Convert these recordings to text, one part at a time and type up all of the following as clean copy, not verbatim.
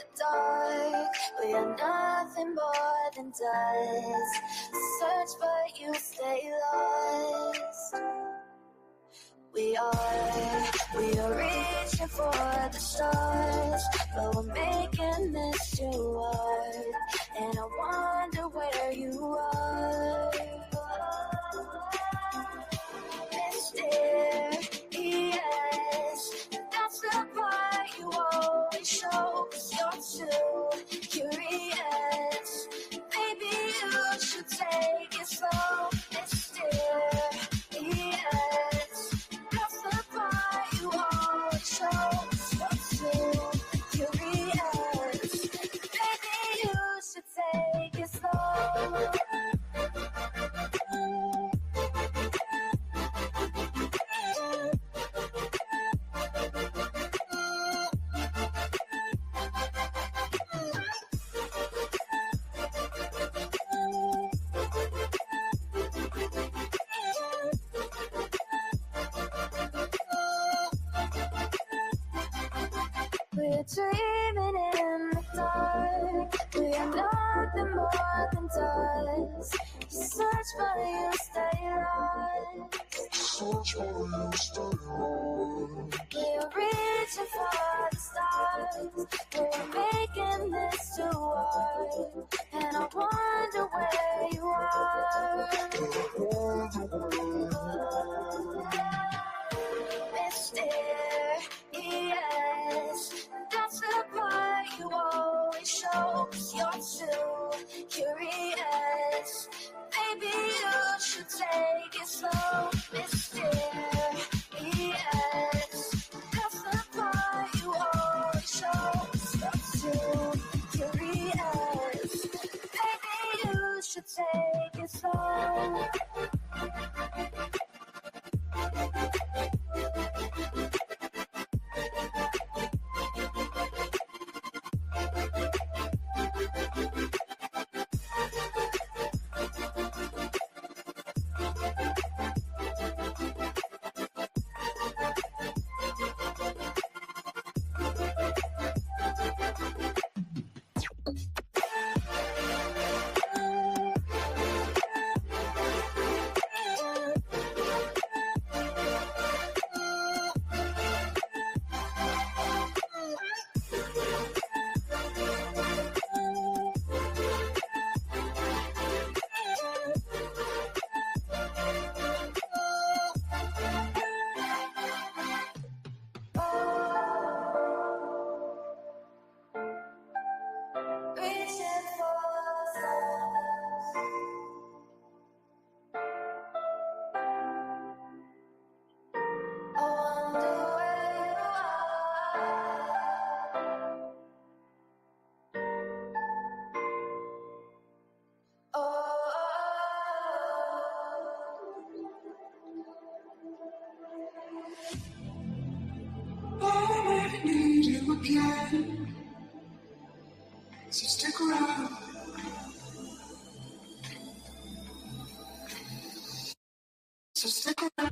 the dark. We are nothing more than dust. Search but you stay lost. We are reaching for the stars, but we're making this too hard. And I wonder where you are. Mysterious, that's the part you always show, 'cause you're too curious. Maybe you should take it slow. Mysterious, that's the part you always show, 'cause you're too curious. Maybe you should take it slow. We're dreaming in the dark. We are nothing more than dust. You search but you stay lost. We're reaching for the stars. We're making this too hard. And I wonder where you are. Mysterious, that's the part you always show, 'cause you're too curious. Maybe you should take it slow. Mysterious, that's the part you always show, 'cause you're too curious. Maybe you should take it slow. Reaching for the stars. I wonder where you are. Oh. I need you again, so stick around. So stick around.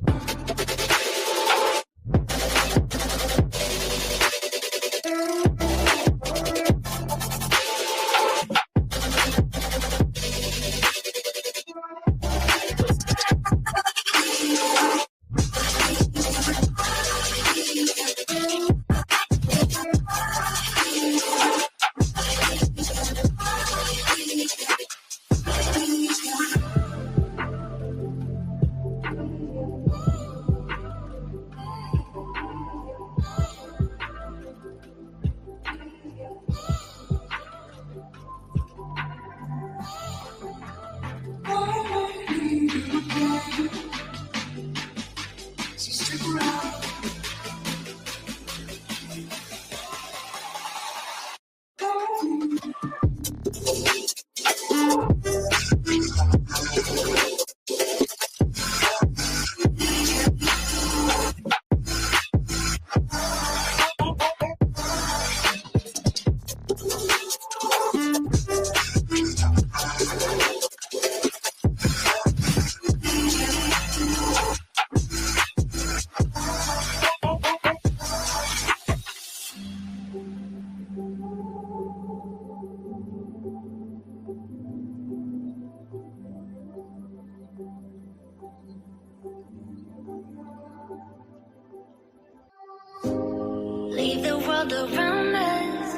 world around us.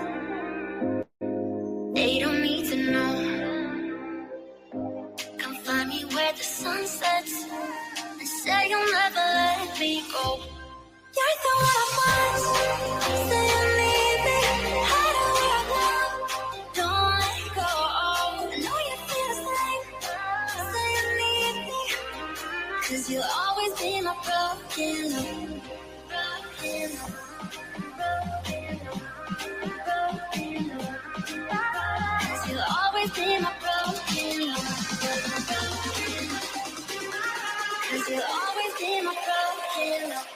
They don't need to know. Come find me where the sun sets and say you'll never let me go. You're the one I want. Say you need me. Hide away right now. Don't let go. I know you feel the same. Say you need me. 'Cause you'll always be my broken love. Broken love. Broken love. Broken love. 'Cause you'll always be my broken love. Cause you'll always be my broken love.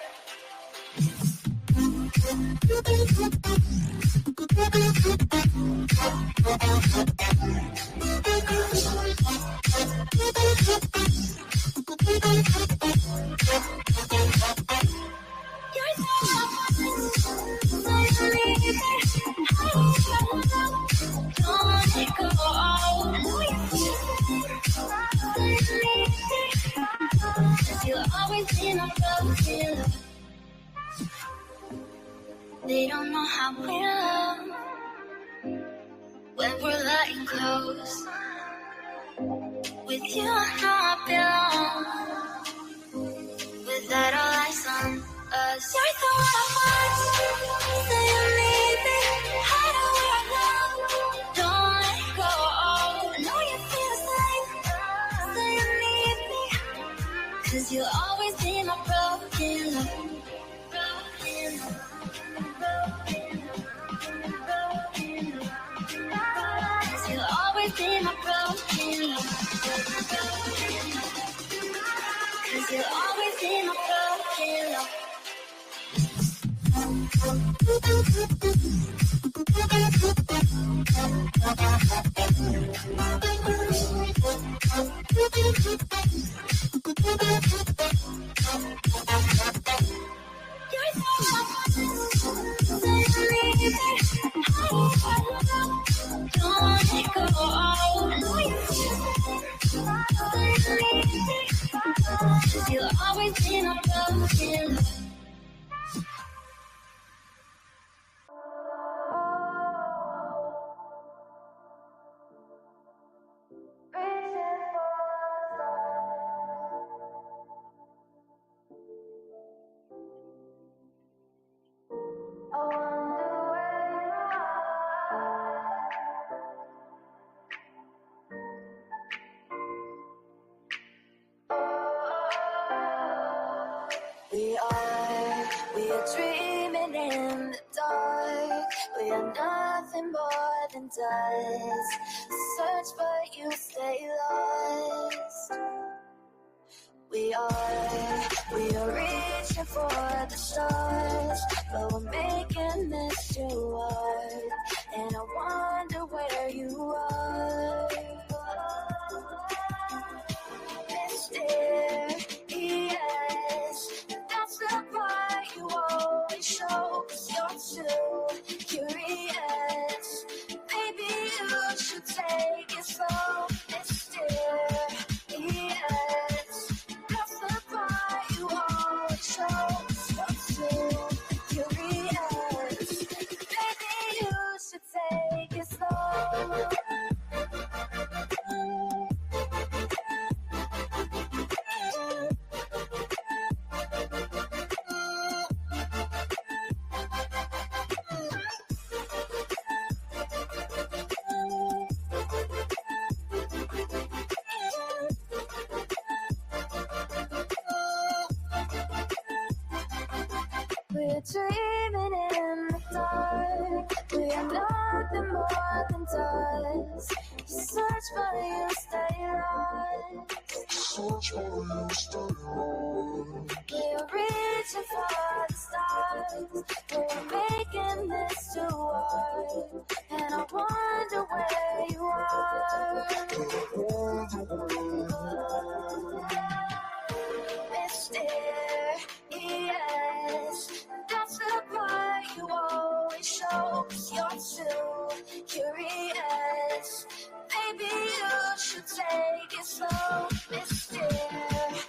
You're so don't let it go. I know you feel it. Cause you'll always be my broken love. They don't know how we love when we're lying close. With you I know I belong. Without all eyes on us, you're the one I want. Say you need me. Hide away right now. Don't let go. I know you feel the same. Say you need me. 'Cause you'll always be my broken love. Broken love. Broken love. Broken love. 'Cause you'll always be my broken love. 'Cause you'll always be my broken love. You're so say you need me. Don't let it go. I know you feel it. Say you need me. 'Cause you'll always be my broken love. We are dreaming in the dark. We are nothing more than dust. Search but you stay lost. We are reaching for the stars, but we're making this too hard. And I wonder where you are. Mysterious, that's the part you always show. 'Cause you're too curious. Maybe you should take it slow. Mysterious, that's the part you always show. 'Cause you're too curious. Maybe you should take it slow. We're dreaming in the dark. We are nothing more than dust. You search but you stay lost. Search for you, stay on. We're reaching for the stars. We're making this too hard. And I wonder where you are. Mysterious, that's the part you always show. 'Cause you're too curious. Maybe you should take it slow. Mysterious,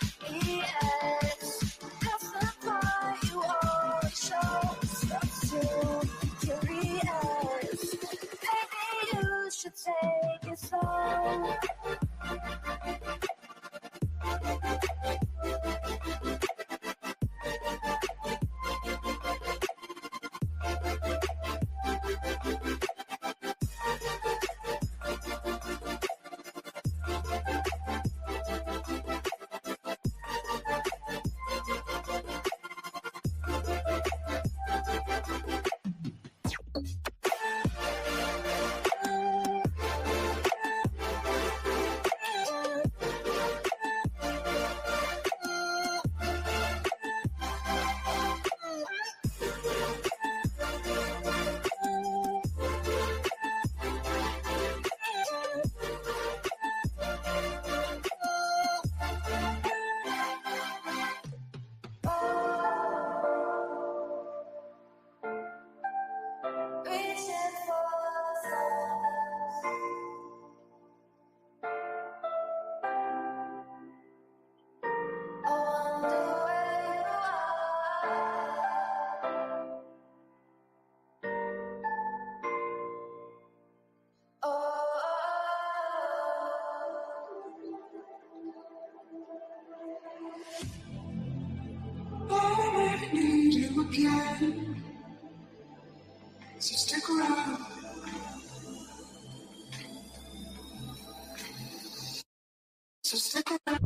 that's the part you always show. 'Cause you're too should take it slow. I need you again, so stick around. So stick around.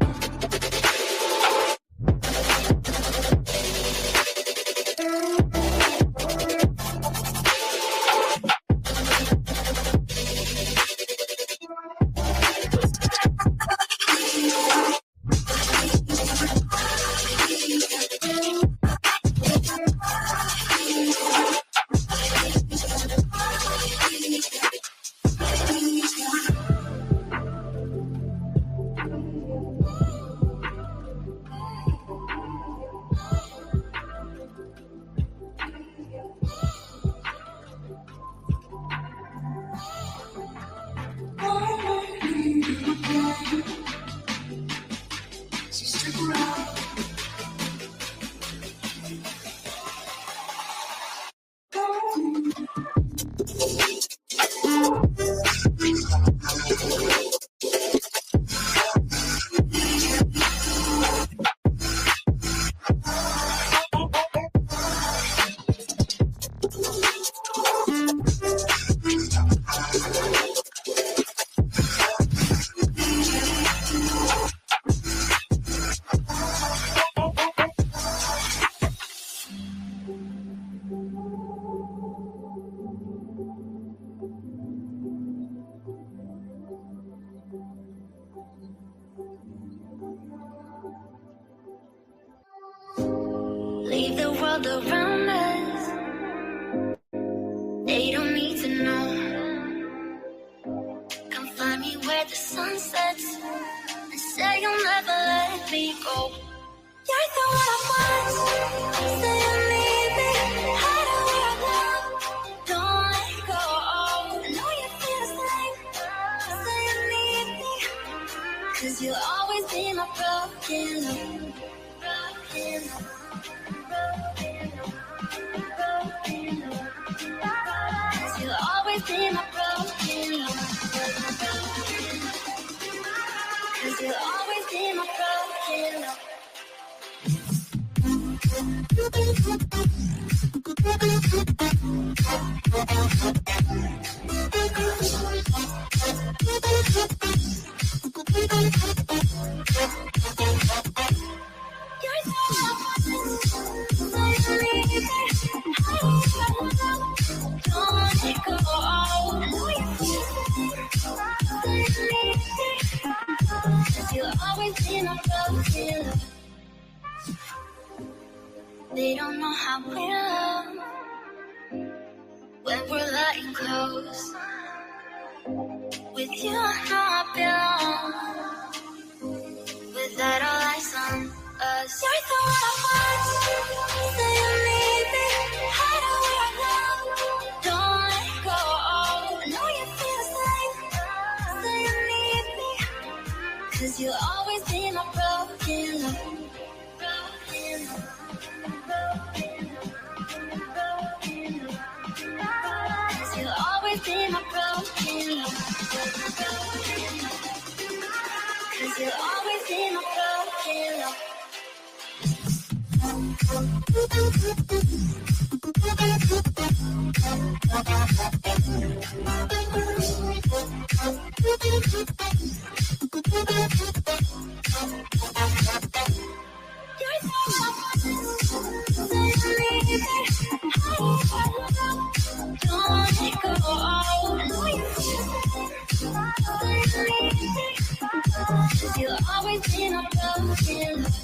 Leave the world around us. They don't need to know. Come find me where the sun sets and say you'll never let me go. You're the one I want. Say you need me. Hide where I love. Don't let go. I know you feel the same. Say you need me. 'Cause you'll always be my broken love. Broken love. Cause you'll always be my broken love. Cause you'll always be my broken love. They don't know how we love when we're letting close. With you, I know I belong. Without all eyes on us, you're the one I want. Say you need me, hide where I love. Don't let go. I know you feel the same. Say you need me, 'cause you'll always be my broken love. Broken love. Cause you'll always be my brother. broken love. Cause you'll always be my broken love. You'll always be my broken love.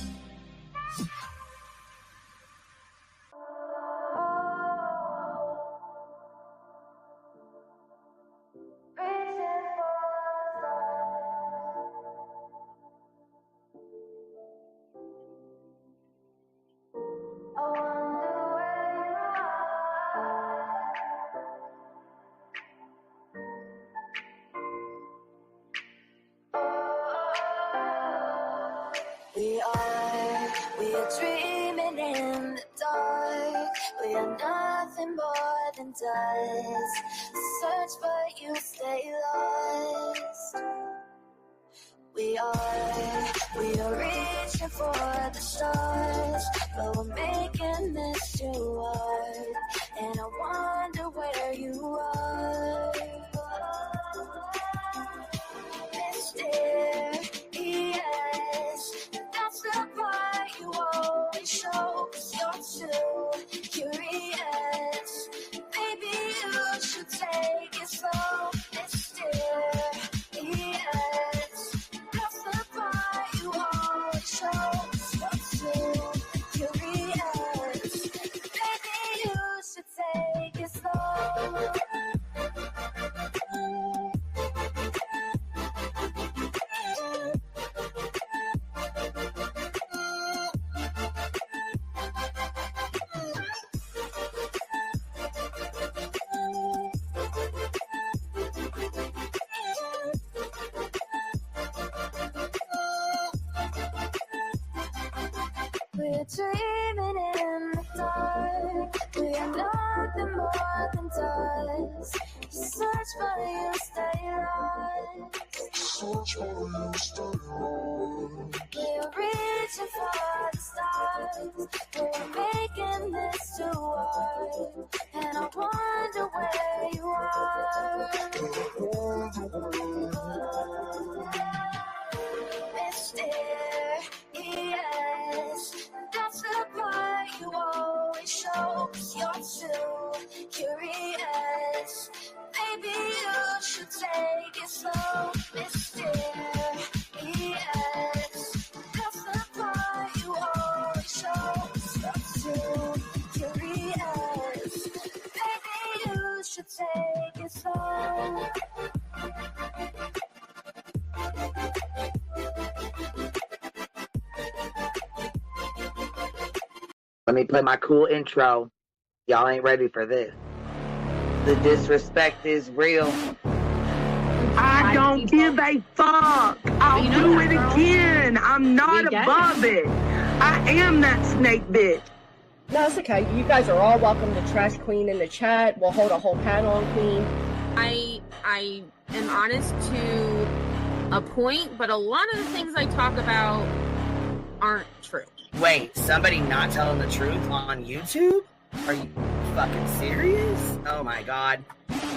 We are dreaming in the dark. We are nothing more than dust. Search but you stay lost. We are reaching for the stars, but we're making this too hard. And I wonder where you are. Mysterious, that's the part you always show. 'Cause you're too curious. Maybe you should take it slow. Mysterious, that's the part you always show. 'Cause you're too curious. Maybe you should take it slow. We're dreaming in the dark. We are nothing more than dust. Search but you stay lost. Search for you, stay on. We're reaching for the stars. We're making this too hard. And I wonder where you are. Mysterious, that's the part you always show. 'Cause you're too curious. Maybe you should take it slow. Mysterious, that's the part you always show. 'Cause you're too curious. Maybe you should take it slow. Let me play my cool intro. Y'all ain't ready for this. The disrespect is real. I don't give a fuck. I'll do it again. I'm not above it. I am that snake bitch. No, it's okay. You guys are all welcome to trash Queen in the chat. We'll hold a whole panel on Queen. I am honest to a point, but a lot of the things I talk about aren't true. Wait, somebody not telling the truth on YouTube? Are you fucking serious? Oh my god.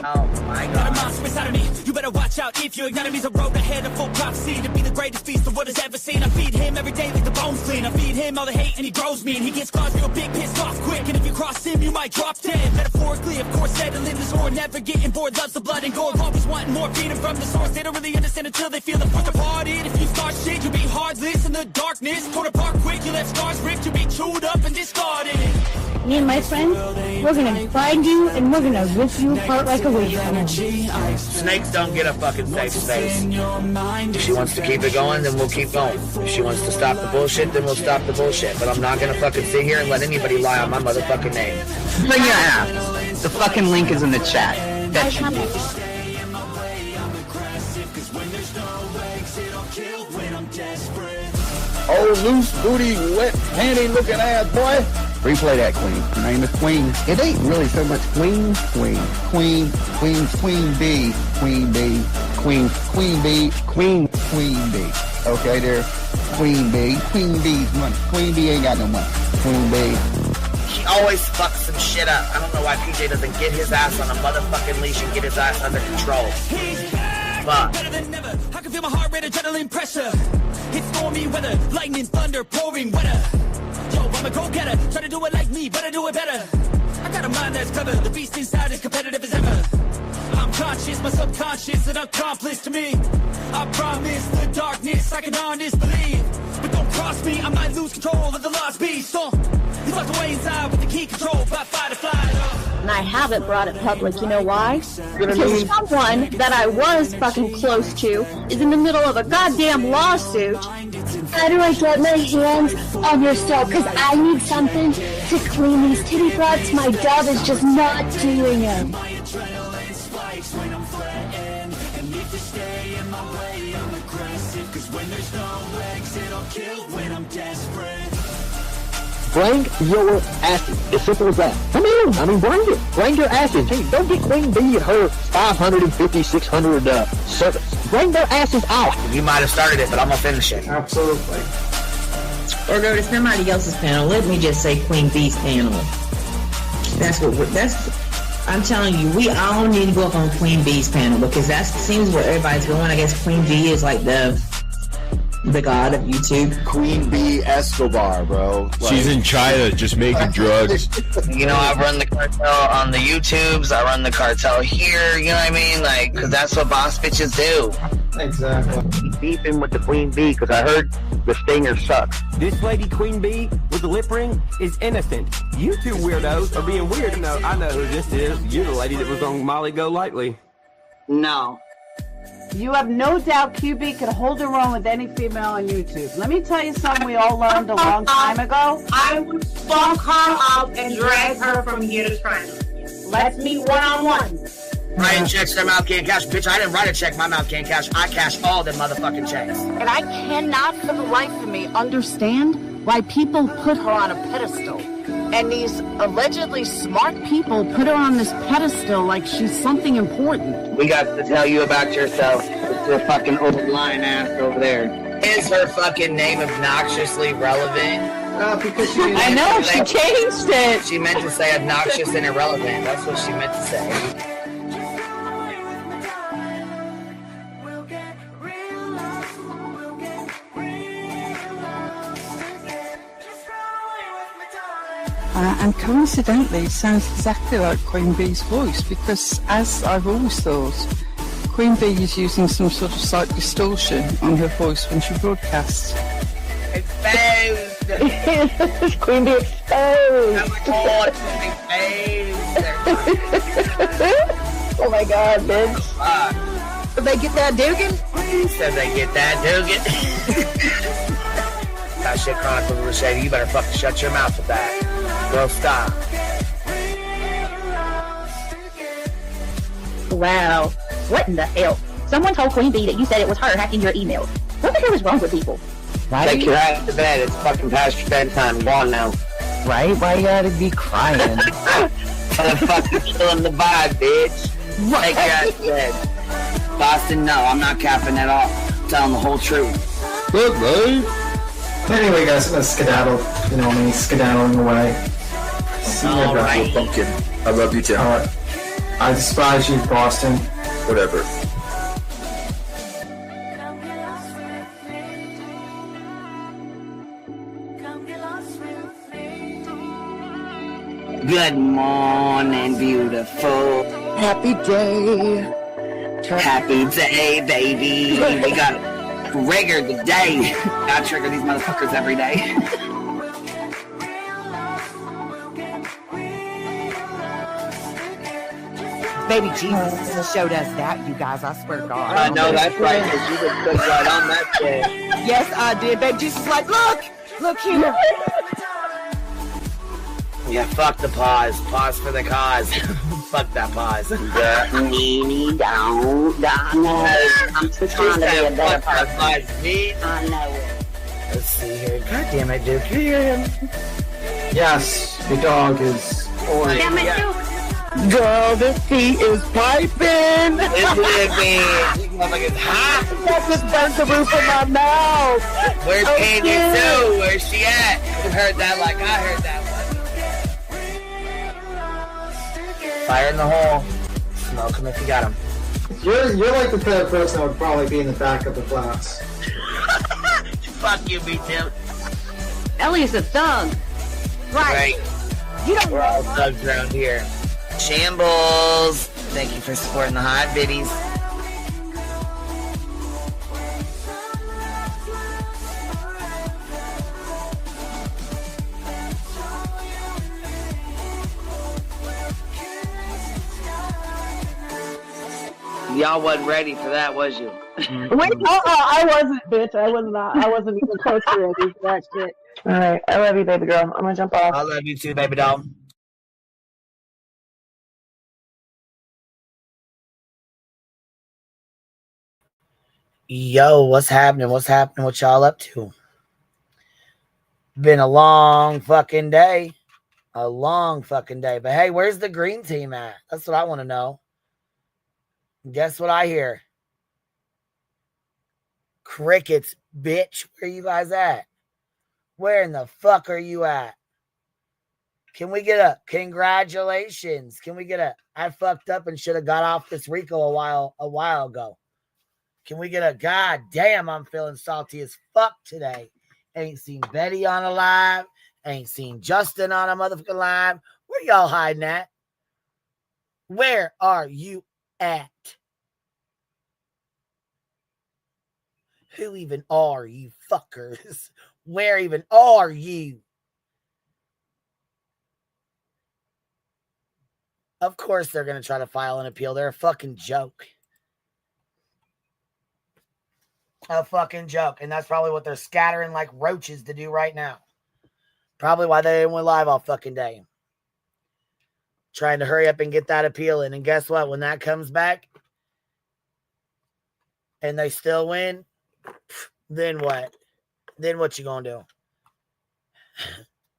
Oh my god. Got a monster inside of me. You better watch out if your enemy's a road ahead of full prophecy to be the greatest beast the world has ever seen. I feed him every day like the bones clean. I feed him all the hate and he grows me. And he gets claws real big, pissed off quick. And if you cross him, you might drop dead. Metaphorically, of course, settling the score. Never getting bored, loves the blood and gore. Always wanting more, feeding from the source. They don't really understand until they feel the fourth departed. If you start shit, you'll be heartless in the darkness. Torn apart quick, you left scars ripped. You'll be chewed up and discarded. Me and my friends, we're gonna find you and we're gonna rip you apart like a wasteland. Snakes don't get a fucking safe space. If she wants to keep it going, then we'll keep going. If she wants to stop the bullshit, then we'll stop the bullshit. But I'm not gonna fucking sit here and let anybody lie on my motherfucking name. Bring your ass. The fucking link is in the chat. That's Oh, loose booty, wet panty looking ass boy. Replay that, Queen. Her name is Queen. It ain't really so much Queen B. Queen B. Okay, there. Queen B. Queen B's money. Queen B ain't got no money. Queen B. She always fucks some shit up. I don't know why PJ doesn't get his ass on a motherfucking leash and get his ass under control. Fuck. Better than never. I can feel my heart rate, adrenaline pressure. It's stormy weather, lightning, thunder, pouring weather. Yo, I'm a go-getter. Try to do it like me, but I do it better. I got a mind that's clever. The beast inside is competitive as ever. I'm conscious, my subconscious, an accomplice to me. I promise the darkness I can honest believe. But don't cross me, I might lose control of the lost beast. So, he's locked away inside with the key control by fight or flight. And I haven't brought it public, you know why? Because someone that I was fucking close to is in the middle of a goddamn lawsuit. How do I get my hands on your stove? Because I need something to clean these titty butts. My dove is just not doing it. Bring your asses. As simple as that. Come in. I mean, bring it. Bring your asses. Hey, don't get Queen B at her 550, 600 service. Bring their asses out. You might have started it, but I'm gonna finish it. Absolutely. Or go to somebody else's panel. Let me just say Queen B's panel. That's what I'm telling you, we all need to go up on Queen B's panel because that seems where everybody's going. I guess Queen B is like the god of YouTube. Queen B Escobar, bro. She's in China just making drugs. You know, I run the cartel on the YouTubes. I run the cartel here. You know what I mean? Like, because that's what boss bitches do. Exactly. Beefing with the Queen Bee because I heard the stinger sucks. This lady Queen Bee with the lip ring is innocent. You two weirdos are being weird. No, I know who this is. You're the lady that was on Molly Go Lightly. No. You have no doubt QB could hold her own with any female on YouTube. Let me tell you something we all learned a long time ago. I would fuck her up and drag her from here to China. Let's meet one-on-one. Writing checks, their mouth can't cash. Bitch, I didn't write a check, my mouth can't cash. I cash all them motherfucking checks. And I cannot for the life of me understand why people put her on a pedestal. And these allegedly smart people put her on this pedestal like she's something important. We got to tell you about yourself. It's your fucking old lying ass over there. Is her fucking name obnoxiously relevant? Because she I know, she changed it. She meant to say obnoxious and irrelevant. That's what she meant to say. And coincidentally, it sounds exactly like Queen Bee's voice because, as I've always thought, Queen Bee is using some sort of slight distortion on her voice when she broadcasts. Exposed! Queen Bee exposed! Oh my god, bitch. Did they get that Dugan? Said they get that Dugan. That shit Chronicle of Shady. You better fucking shut your mouth with that. Bro, stop. Wow. What in the hell? Someone told Queen Bee that you said it was her hacking your email. What the hell is wrong with people? Right? Take your ass to bed. It's fucking past your bedtime. Go on now. Right? Why you gotta be crying? Fucking killing the vibe, bitch. Take your ass to bed. Boston, no, I'm not capping at all. I'm telling the whole truth. Look, man. Anyway, guys, I'm gonna skedaddle. You know me, skedaddling away. See you Right. Pumpkin. I love you too. I despise you, Boston. Whatever. Good morning, beautiful. Happy day. Happy day, baby. We got trigger today. Gotta trigger these motherfuckers every day. Baby Jesus showed us that, you guys. I swear to God. I know that's right, because you just put right on that shit. Yes, I did. Baby Jesus was like, look here. Yeah, fuck the pause. Pause for the cause. Fuck that pause. I'm just trying to be a better person. I know it. Let's see here. God damn it, dude. Can you hear him? Yes, the dog is orange. Damn it, girl, this tea is piping. It's hot. That just burnt the roof of my mouth. Where's Oh, Candy shit. Sue? Where's she at? You heard that like I heard that one. Fire in the hole. Smoke him if you got him. You're like the third person that would probably be in the back of the class. Fuck you, me too. Ellie's a thug. Right. You don't We're all thugs around here. Shambles. Thank you for supporting the hot biddies. Y'all wasn't ready for that, was you? Wait, I wasn't, bitch. I was not. I wasn't even close to ready for that shit. All right, I love you, baby girl. I'm gonna jump off. I love you too, baby doll. Yo, what's happening? What's happening? What y'all up to? Been a long fucking day. A long fucking day. But hey, where's the green team at? That's what I want to know. Guess what I hear? Crickets, bitch. Where you guys at? Where in the fuck are you at? Can we get a congratulations? Can we get a I fucked up and should have got off this Rico a while ago? Can we get a god damn, I'm feeling salty as fuck today. Ain't seen Betty on a live. Ain't seen Justin on a motherfucking live. Where y'all hiding at? Where are you at? Who even are you fuckers? Where even are you? Of course they're going to try to file an appeal. They're a fucking joke. A fucking joke. And that's probably what they're scattering like roaches to do right now. Probably why they didn't went live all fucking day. Trying to hurry up and get that appeal in. And guess what? When that comes back and they still win, then what? Then what you gonna do?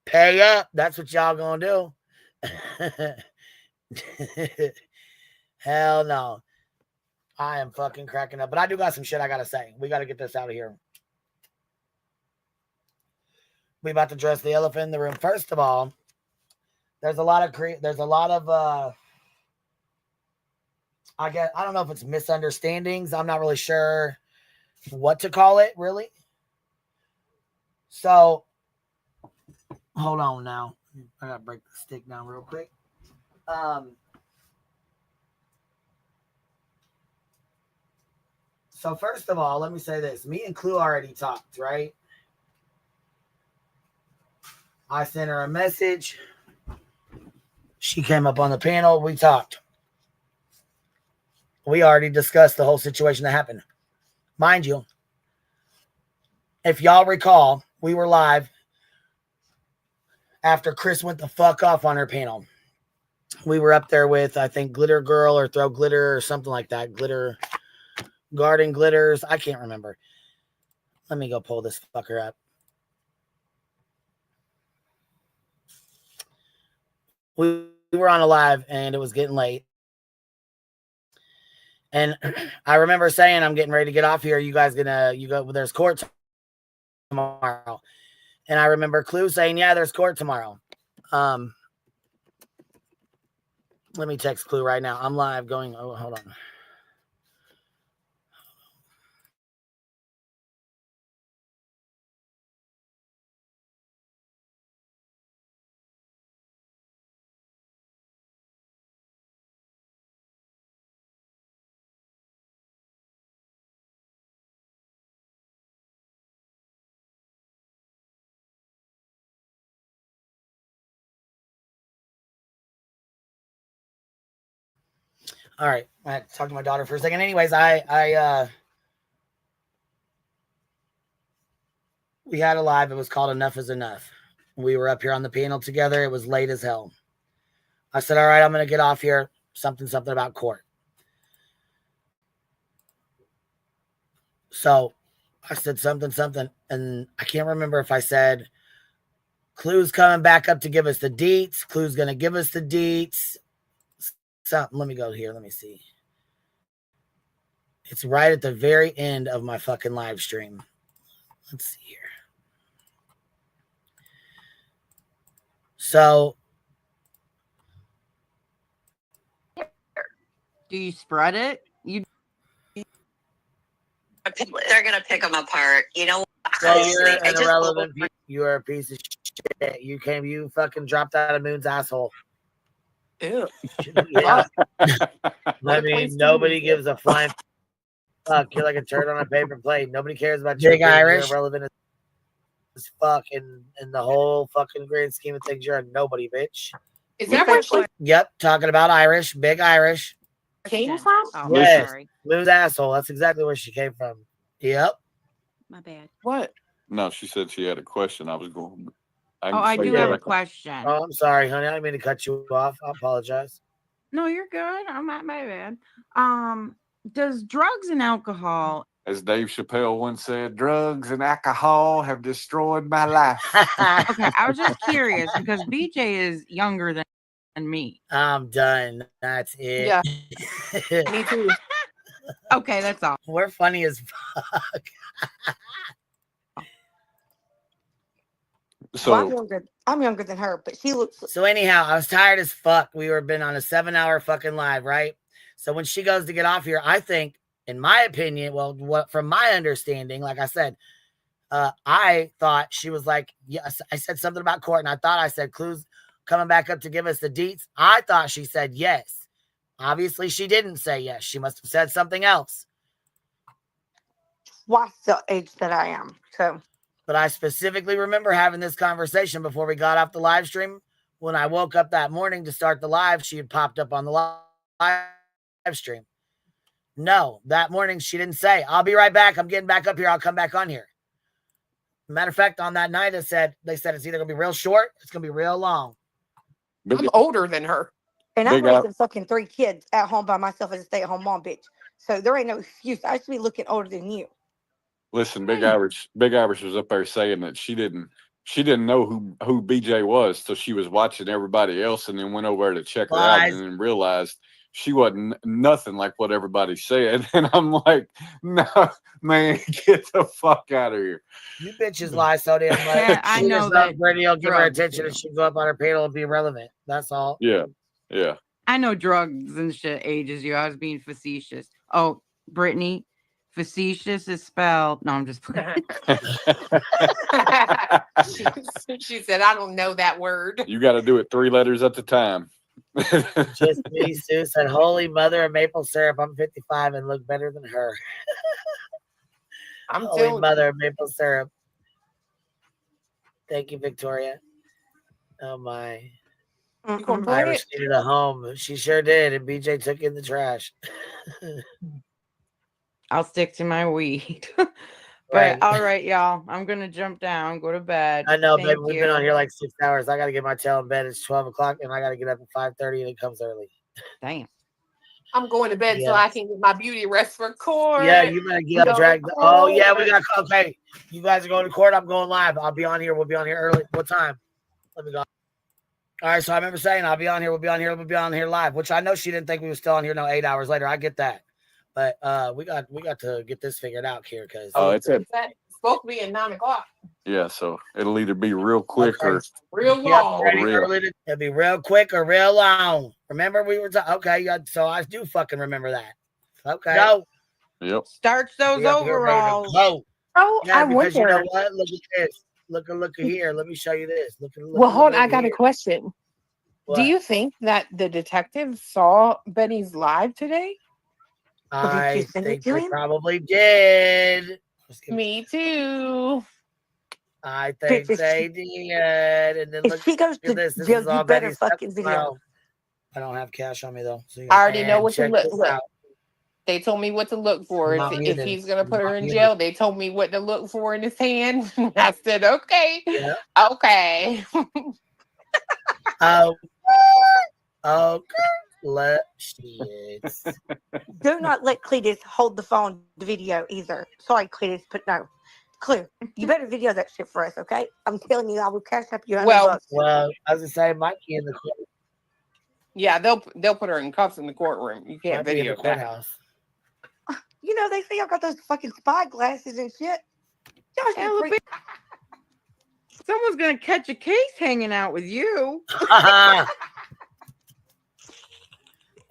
Pay up. That's what y'all gonna do. Hell no. I am fucking cracking up. But I do got some shit I gotta say. We gotta get this out of here. We about to address the elephant in the room. First of all, there's a lot of I don't know if it's misunderstandings. I'm not really sure what to call it, really. So, hold on now. I gotta break the stick down real quick. So first of all, let me say this. Me and Clue already talked, right? I sent her a message. She came up on the panel. We talked. We already discussed the whole situation that happened. Mind you, if y'all recall, we were live after Chris went the fuck off on her panel. We were up there with, I think, Glitter Girl or Throw Glitter or something like that. Glitter, Garden Glitters. I can't remember. Let me go pull this fucker up. We were on a live and it was getting late. And I remember saying, I'm getting ready to get off here. You guys there's court tomorrow. And I remember Clue saying, yeah, there's court tomorrow. Let me text Clue right now. I'm live going, oh, hold on. All right. I had to talk to my daughter for a second. Anyways, we had a live. It was called Enough is Enough. We were up here on the panel together. It was late as hell. I said, all right, I'm going to get off here. Something about court. So I said something, and I can't remember if I said Clue's coming back up to give us the deets. Clue's going to give us the deets. Something. Let me go here. Let me see. It's right at the very end of my fucking live stream. Let's see here. So, do you spread it? They're gonna pick them apart. You know. So you're an irrelevant. You are a piece of shit. You fucking dropped out of Moon's asshole. Ew. Yeah. I mean, nobody gives a flying fuck. You're like a turd on a paper plate. Nobody cares about you. Big Irish. You're irrelevant as fuck in the whole fucking grand scheme of things. You're a nobody, bitch. Is that where she Yep, talking about Irish. Big Irish. came from? Oh, Yes. sorry. Moon's asshole. That's exactly where she came from. Yep. My bad. What? No, she said she had a question. I was going. I do have a question. Oh, I'm sorry, honey. I didn't mean to cut you off. I apologize. No, you're good. I'm not my bad. Does drugs and alcohol? As Dave Chappelle once said, drugs and alcohol have destroyed my life. Okay, I was just curious because BJ is younger than me. I'm done. That's it. Yeah. Me too. Okay, that's all. We're funny as fuck. So I'm younger than her, but she looks. So anyhow, I was tired as fuck. We were been on a 7-hour fucking live, right? So when she goes to get off here, I think, in my opinion, well, from my understanding, like I said, I thought she was like, yes, I said something about court, and I thought I said Clue's coming back up to give us the deets. I thought she said yes. Obviously, she didn't say yes. She must have said something else. Twice the age that I am. So. But I specifically remember having this conversation before we got off the live stream. When I woke up that morning to start the live, she had popped up on the live stream. No, that morning she didn't say, I'll be right back. I'm getting back up here. I'll come back on here. Matter of fact, on that night, they said it's either going to be real short, it's going to be real long. I'm older than her. And I'm raising fucking 3 kids at home by myself as a stay-at-home mom, bitch. So there ain't no excuse. I should be looking older than you. listen, Big Irish was up there saying that she didn't know who BJ was till she was watching everybody else, and then went over to check her out, and then realized she wasn't nothing like what everybody said. And I'm like, no, man, get the fuck out of here. You bitches lie so damn much. Yeah, I know that. Brittany will give her attention and she'll go up on her panel and be relevant. That's all. Yeah. Yeah. I know drugs and shit ages you. I was being facetious. Oh, Brittany, facetious is spelled. No, I'm just playing. She said, I don't know that word. You got to do it 3 letters at a time. Just me, Sue said, Holy Mother of Maple Syrup, I'm 55 and look better than her. I'm Holy Mother of Maple Syrup. Thank you, Victoria. Oh, my. Irish needed a home. She sure did, and BJ took in the trash. I'll stick to my weed. But Right. all right, y'all. I'm gonna jump down, go to bed. I know, Thank baby. We've you. been on here like 6 hours. I got to get my tail in bed. It's 12 o'clock, and I got to get up at 5:30, and it comes early. Damn. I'm going to bed so I can get my beauty rest for court. Yeah, you better get up, drag. Oh, yeah, we got. Okay, you guys are going to court. I'm going live. I'll be on here. We'll be on here early. What time? Let me go. All right, so I remember saying I'll be on here. We'll be on here. We'll be on here live. Which I know she didn't think we were still on here. No, 8 hours later. I get that, but we got to get this figured out here because It's supposed to be at 9 o'clock. yeah. So it'll either be real quick or Real long. It'll be real quick or real long. Remember we were okay. So I do fucking remember that. Okay. Go. Yep. Starch those overalls. Go. Oh, Yeah, I because wonder. you know what? Look at this. Look at here. Let me show you this. Look. Well, hold on. I got a question. What? Do you think that the detective saw Benny's live today? I think they probably did. Me too. I think they did. And then look she goes at to this. This jail, is all you better Betty's fucking stuff. video. Well, I don't have cash on me though. So I already know and what to check look. this Look, out. they told me what to look for. Not If muted. he's gonna put her in Not jail, they told me what to look for in his hand. I said, okay, Yeah. okay. Oh, shit. Do not let Cletus hold the phone, the video either. Sorry, Cletus, but no. Clear. You better video that shit for us, okay? I'm telling you, I will cash up you $100. Well, I was gonna say, might be in the Yeah, they'll put her in cuffs in the courtroom. You can't in the video that. courthouse. You know, they say y'all got those fucking spy glasses and shit. Y'all should Hell, freak- Someone's gonna catch a case hanging out with you.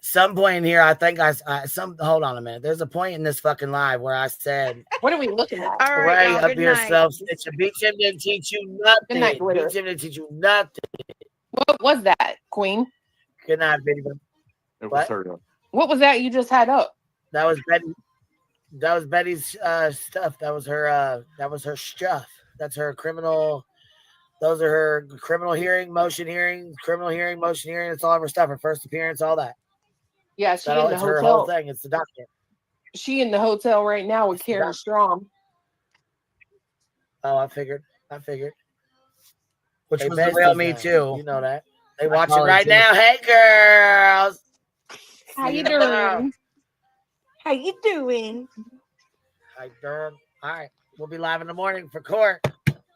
Some point in here, I think hold on a minute. There's a point in this fucking live where I said, What are we looking at? All right, "Ray y'all, up good yourself, night. snitch. Beach him didn't teach you nothing. Good night, Glitter. Beach him didn't teach you nothing." What was that, Queen? Good night, video. It was What? her. What was that you just had up? That was Betty. That was Betty's stuff. That was her. That was her stuff. That's her criminal. Those are her criminal hearing, motion hearing, criminal hearing, motion hearing. It's all of her stuff. Her first appearance, all that. Yeah, she in the It's her whole hotel. thing. It's the document. She in the hotel right now with Karen Strom. Oh, I figured. Which was the real me too. You know that. They watching right now. Hey, girls. How you doing? How you doing? Hi, girl. All right. We'll be live in the morning for court.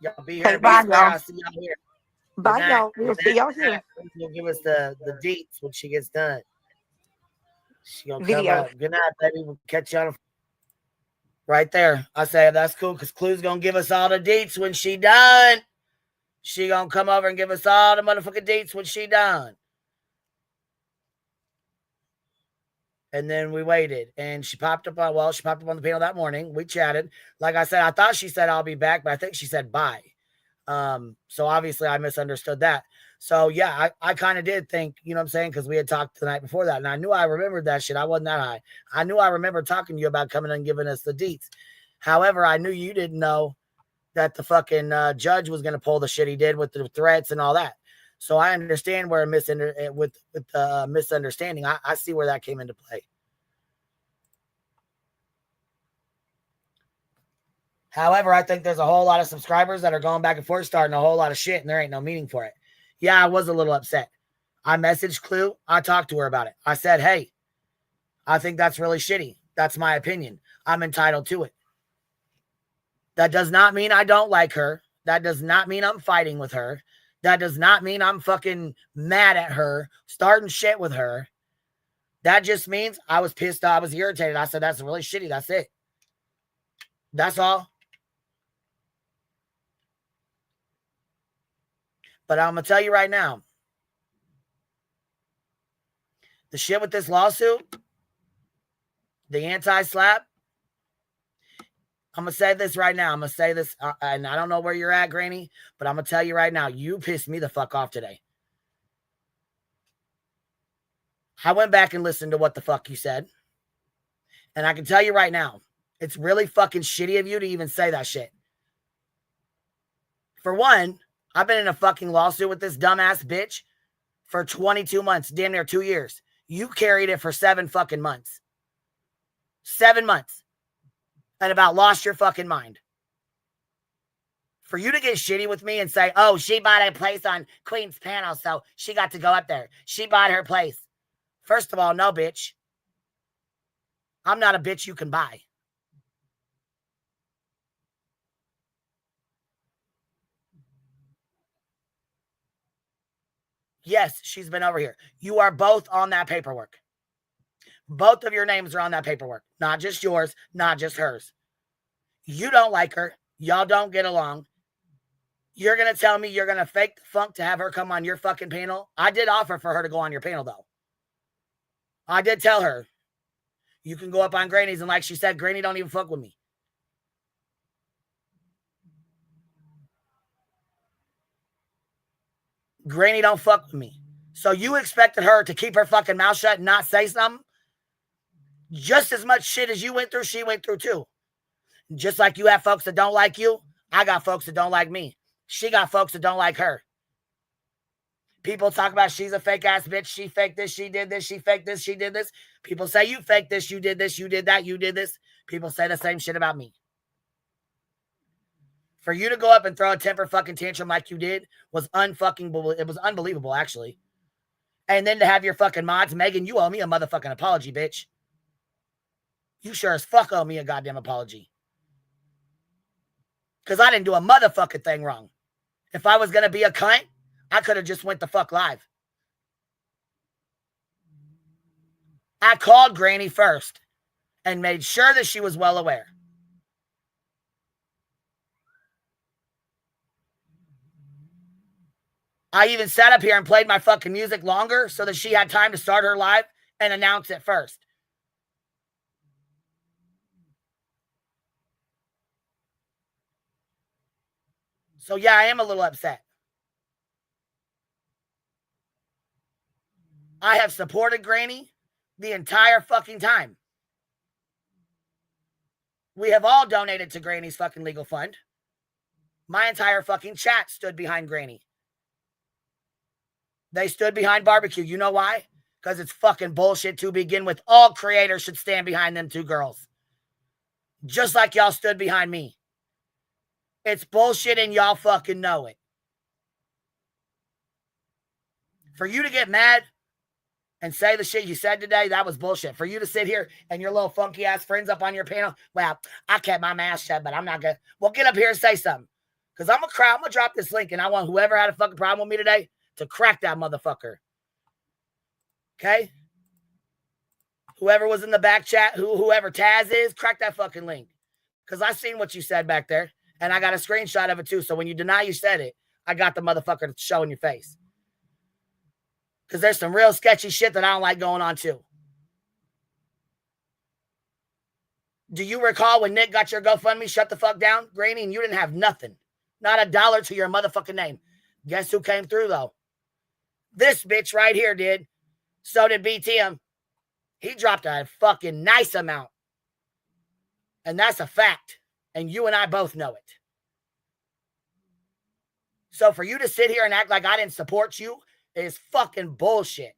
Y'all be here. Okay, bye, y'all. I'll see y'all here. Bye, Good night. y'all. We'll see y'all here. She'll give us the deets when she gets done. She gonna Video. come up. Good night, baby. We'll catch you on right there. I say that's cool because Clue's gonna give us all the deets when she done. She gonna come over and give us all the motherfucking deets when she done. And then we waited, and she popped up on the panel that morning. We chatted. Like I said, I thought she said I'll be back, but I think she said bye. So obviously I misunderstood that. So yeah, I kind of did think, you know what I'm saying? Because we had talked the night before that, and I knew I remembered that shit. I wasn't that high. I knew I remembered talking to you about coming and giving us the deets. However, I knew you didn't know that the fucking judge was going to pull the shit he did with the threats and all that. So I understand where with misunderstanding. I see where that came into play. However, I think there's a whole lot of subscribers that are going back and forth starting a whole lot of shit, and there ain't no meaning for it. Yeah, I was a little upset. I messaged Clue. I talked to her about it. I said, hey, I think that's really shitty. That's my opinion. I'm entitled to it. That does not mean I don't like her. That does not mean I'm fighting with her. That does not mean I'm fucking mad at her, starting shit with her. That just means I was pissed off. I was irritated. I said, that's really shitty. That's it. That's all. But I'm going to tell you right now, the shit with this lawsuit, the anti-slap, I'm going to say this right now. I'm going to say this, and I don't know where you're at, Granny, but I'm going to tell you right now, you pissed me the fuck off today. I went back and listened to what the fuck you said, and I can tell you right now, it's really fucking shitty of you to even say that shit. For one, I've been in a fucking lawsuit with this dumbass bitch for 22 months, damn near 2 years. You carried it for 7 fucking months. 7 months. And about lost your fucking mind. For you to get shitty with me and say, oh, she bought a place on Queen's panel, so she got to go up there. She bought her place. First of all, no, bitch. I'm not a bitch you can buy. Yes, she's been over here. You are both on that paperwork. Both of your names are on that paperwork. Not just yours, not just hers. You don't like her. Y'all don't get along. You're going to tell me you're going to fake the funk to have her come on your fucking panel? I did offer for her to go on your panel, though. I did tell her, you can go up on Granny's, and like she said, Granny don't even fuck with me. Granny don't fuck with me. So you expected her to keep her fucking mouth shut and not say something? Just as much shit as you went through, she went through too. Just like you have folks that don't like you, I got folks that don't like me. She got folks that don't like her. People talk about she's a fake ass bitch. She faked this, she did this, she faked this, she did this. People say you faked this, you did this, you did that, you did this. People say the same shit about me. For you to go up and throw a temper fucking tantrum like you did was it was unbelievable, actually. And then to have your fucking mods, Megan, you owe me a motherfucking apology, bitch. You sure as fuck owe me a goddamn apology. Because I didn't do a motherfucking thing wrong. If I was going to be a cunt, I could have just went the fuck live. I called Granny first and made sure that she was well aware. I even sat up here and played my fucking music longer so that she had time to start her live and announce it first. So yeah, I am a little upset. I have supported Granny the entire fucking time. We have all donated to Granny's fucking legal fund. My entire fucking chat stood behind Granny. They stood behind barbecue. You know why? Because it's fucking bullshit to begin with. All creators should stand behind them two girls. Just like y'all stood behind me. It's bullshit and y'all fucking know it. For you to get mad and say the shit you said today, that was bullshit. For you to sit here and your little funky ass friends up on your panel, well, I kept my mouth shut, but I'm not gonna. Well, get up here and say something. Because I'm gonna drop this link and I want whoever had a fucking problem with me today to crack that motherfucker. Okay? Whoever was in the back chat, whoever Taz is, crack that fucking link. Because I seen what you said back there. And I got a screenshot of it too. So when you deny you said it, I got the motherfucker to show in your face. Because there's some real sketchy shit that I don't like going on too. Do you recall when Nick got your GoFundMe shut the fuck down, Granny, and you didn't have nothing? Not a dollar to your motherfucking name. Guess who came through though? This bitch right here did. So did BTM. He dropped a fucking nice amount. And that's a fact. And you and I both know it. So for you to sit here and act like I didn't support you is fucking bullshit.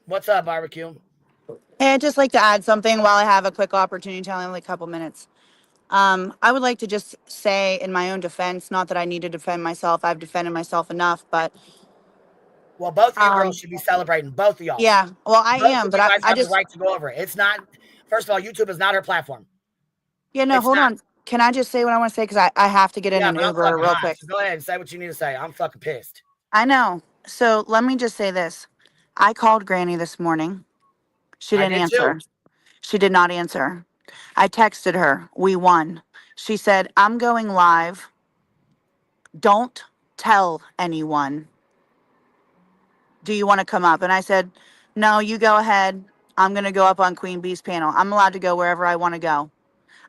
What's up, barbecue? Hey, I'd just like to add something while I have a quick opportunity, only like a couple minutes. I would like to just say in my own defense, not that I need to defend myself, I've defended myself enough, but well, both of you girls should be celebrating, both of y'all. Yeah, well, I both am, of but you guys I have just the right to go over it. It's not. First of all, YouTube is not her platform. Yeah, no, It's hold not. on. Can I just say what I want to say? Because I have to get in Yeah, an but I'm Uber fucking real hot. quick. So go ahead and say what you need to say. I'm fucking pissed. I know. So let me just say this. I called Granny this morning. She I didn't did too. answer. She did not answer. I texted her. We won. She said, I'm going live. Don't tell anyone. Do you want to come up? And I said, no, you go ahead. I'm going to go up on Queen Bee's panel. I'm allowed to go wherever I want to go.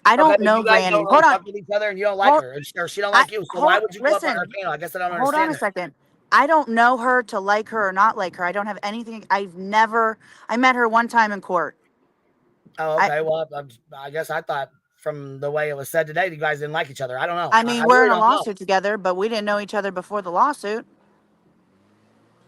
I don't Okay, but know you guys Granny. don't really Hold on. fuck with each other, and you don't like her, or she don't like you. So why would you go up on her panel? I guess I don't Hold on understand a that. second. I don't know her to like her or not like her. I don't have anything. I met her one time in court. Oh, okay. Well, I guess I thought from the way it was said today, you guys didn't like each other. I don't know. I mean, I we're really in a don't know. lawsuit together, but we didn't know each other before the lawsuit.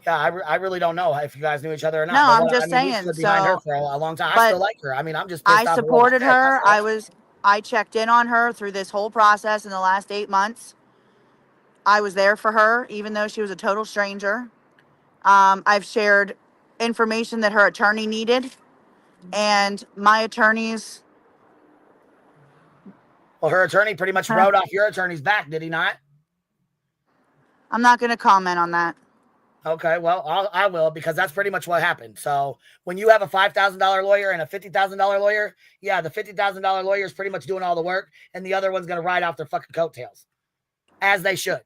Yeah, I really don't know if you guys knew each other or not. No, But I'm just we saying. stood behind her So, for a long time. I but still like her. I mean, I'm just pissed I off at what was supported said. her. That's all. I checked in on her through this whole process in the last 8 months. I was there for her, even though she was a total stranger. I've shared information that her attorney needed, and my attorneys. Well, her attorney pretty much rode off your attorney's back, did he not? I'm not going to comment on that. Okay, well, I will, because that's pretty much what happened. So when you have a $5,000 lawyer and a $50,000 lawyer, yeah, the $50,000 lawyer is pretty much doing all the work, and the other one's going to ride off their fucking coattails, as they should.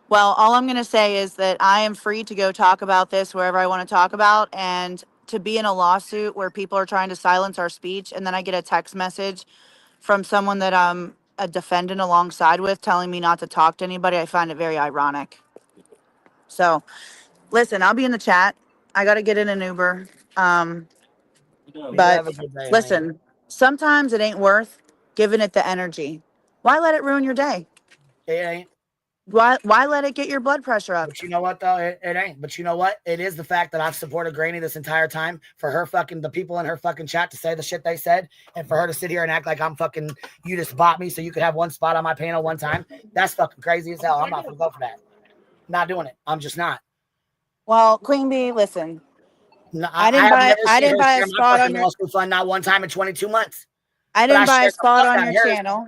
Well, all I'm going to say is that I am free to go talk about this wherever I want to talk about, and to be in a lawsuit where people are trying to silence our speech, and then I get a text message from someone that I'm a defendant alongside with telling me not to talk to anybody, I find it very ironic. So, listen, I'll be in the chat. I got to get in an Uber. But have a good day, listen, honey. sometimes it ain't worth giving it the energy. Why let it ruin your day? It ain't. Why let it get your blood pressure up? But you know what, though? It ain't. But you know what? It is the fact that I've supported Granny this entire time for her fucking, the people in her fucking chat to say the shit they said, and for her to sit here and act like I'm fucking, you just bought me so you could have one spot on my panel one time. That's fucking crazy as hell. I'm not gonna go for that. Not doing it. I'm just not. Well, Queen Bee, listen. No, I didn't buy a spot on your lawsuit fund not one time in 22 months. I didn't buy a spot on your hers. channel.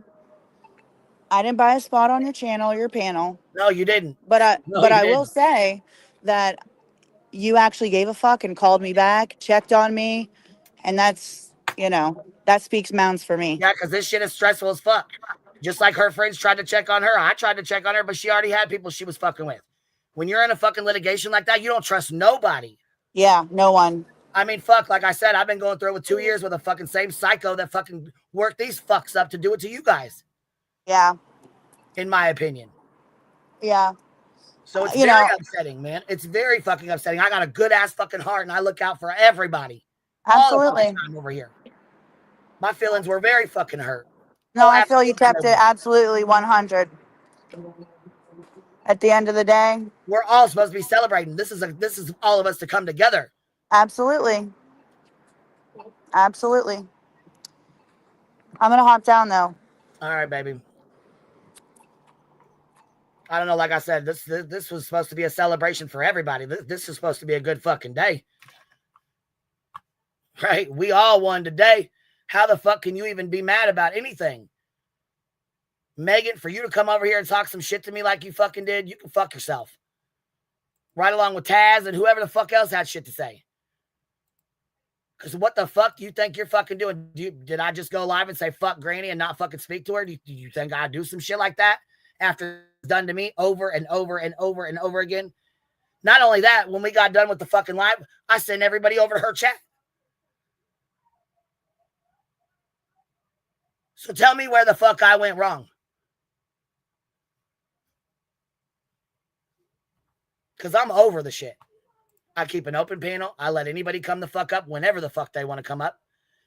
I didn't buy a spot on your channel, your panel. No, you didn't. But I will didn't. say that you actually gave a fuck and called me back, checked on me, and that's, you know, that speaks mountains for me. Yeah, because this shit is stressful as fuck. Just like her friends tried to check on her. I tried to check on her, but she already had people she was fucking with. When you're in a fucking litigation like that, you don't trust nobody. Yeah, no one. I mean, fuck, like I said, I've been going through it with 2 years with a fucking same psycho that fucking worked these fucks up to do it to you guys. Yeah. In my opinion. Yeah. So it's very upsetting, man. It's very fucking upsetting. I got a good ass fucking heart and I look out for everybody. Absolutely. All the time over here. My feelings were very fucking hurt. No, I feel you kept it absolutely 100. At the end of the day, we're all supposed to be celebrating. This is all of us to come together. Absolutely. Absolutely. I'm gonna hop down though. All right, baby. I don't know. Like I said, this was supposed to be a celebration for everybody. This is supposed to be a good fucking day. Right? We all won today. How the fuck can you even be mad about anything? Megan, for you to come over here and talk some shit to me like you fucking did, you can fuck yourself. Right along with Taz and whoever the fuck else had shit to say. Because what the fuck do you think you're fucking doing? Did I just go live and say fuck Granny and not fucking speak to her? Do you think I'd do some shit like that after it's done to me over and over and over and over again? Not only that, when we got done with the fucking live, I sent everybody over to her chat. So tell me where the fuck I went wrong. Because I'm over the shit. I keep an open panel. I let anybody come the fuck up whenever the fuck they want to come up.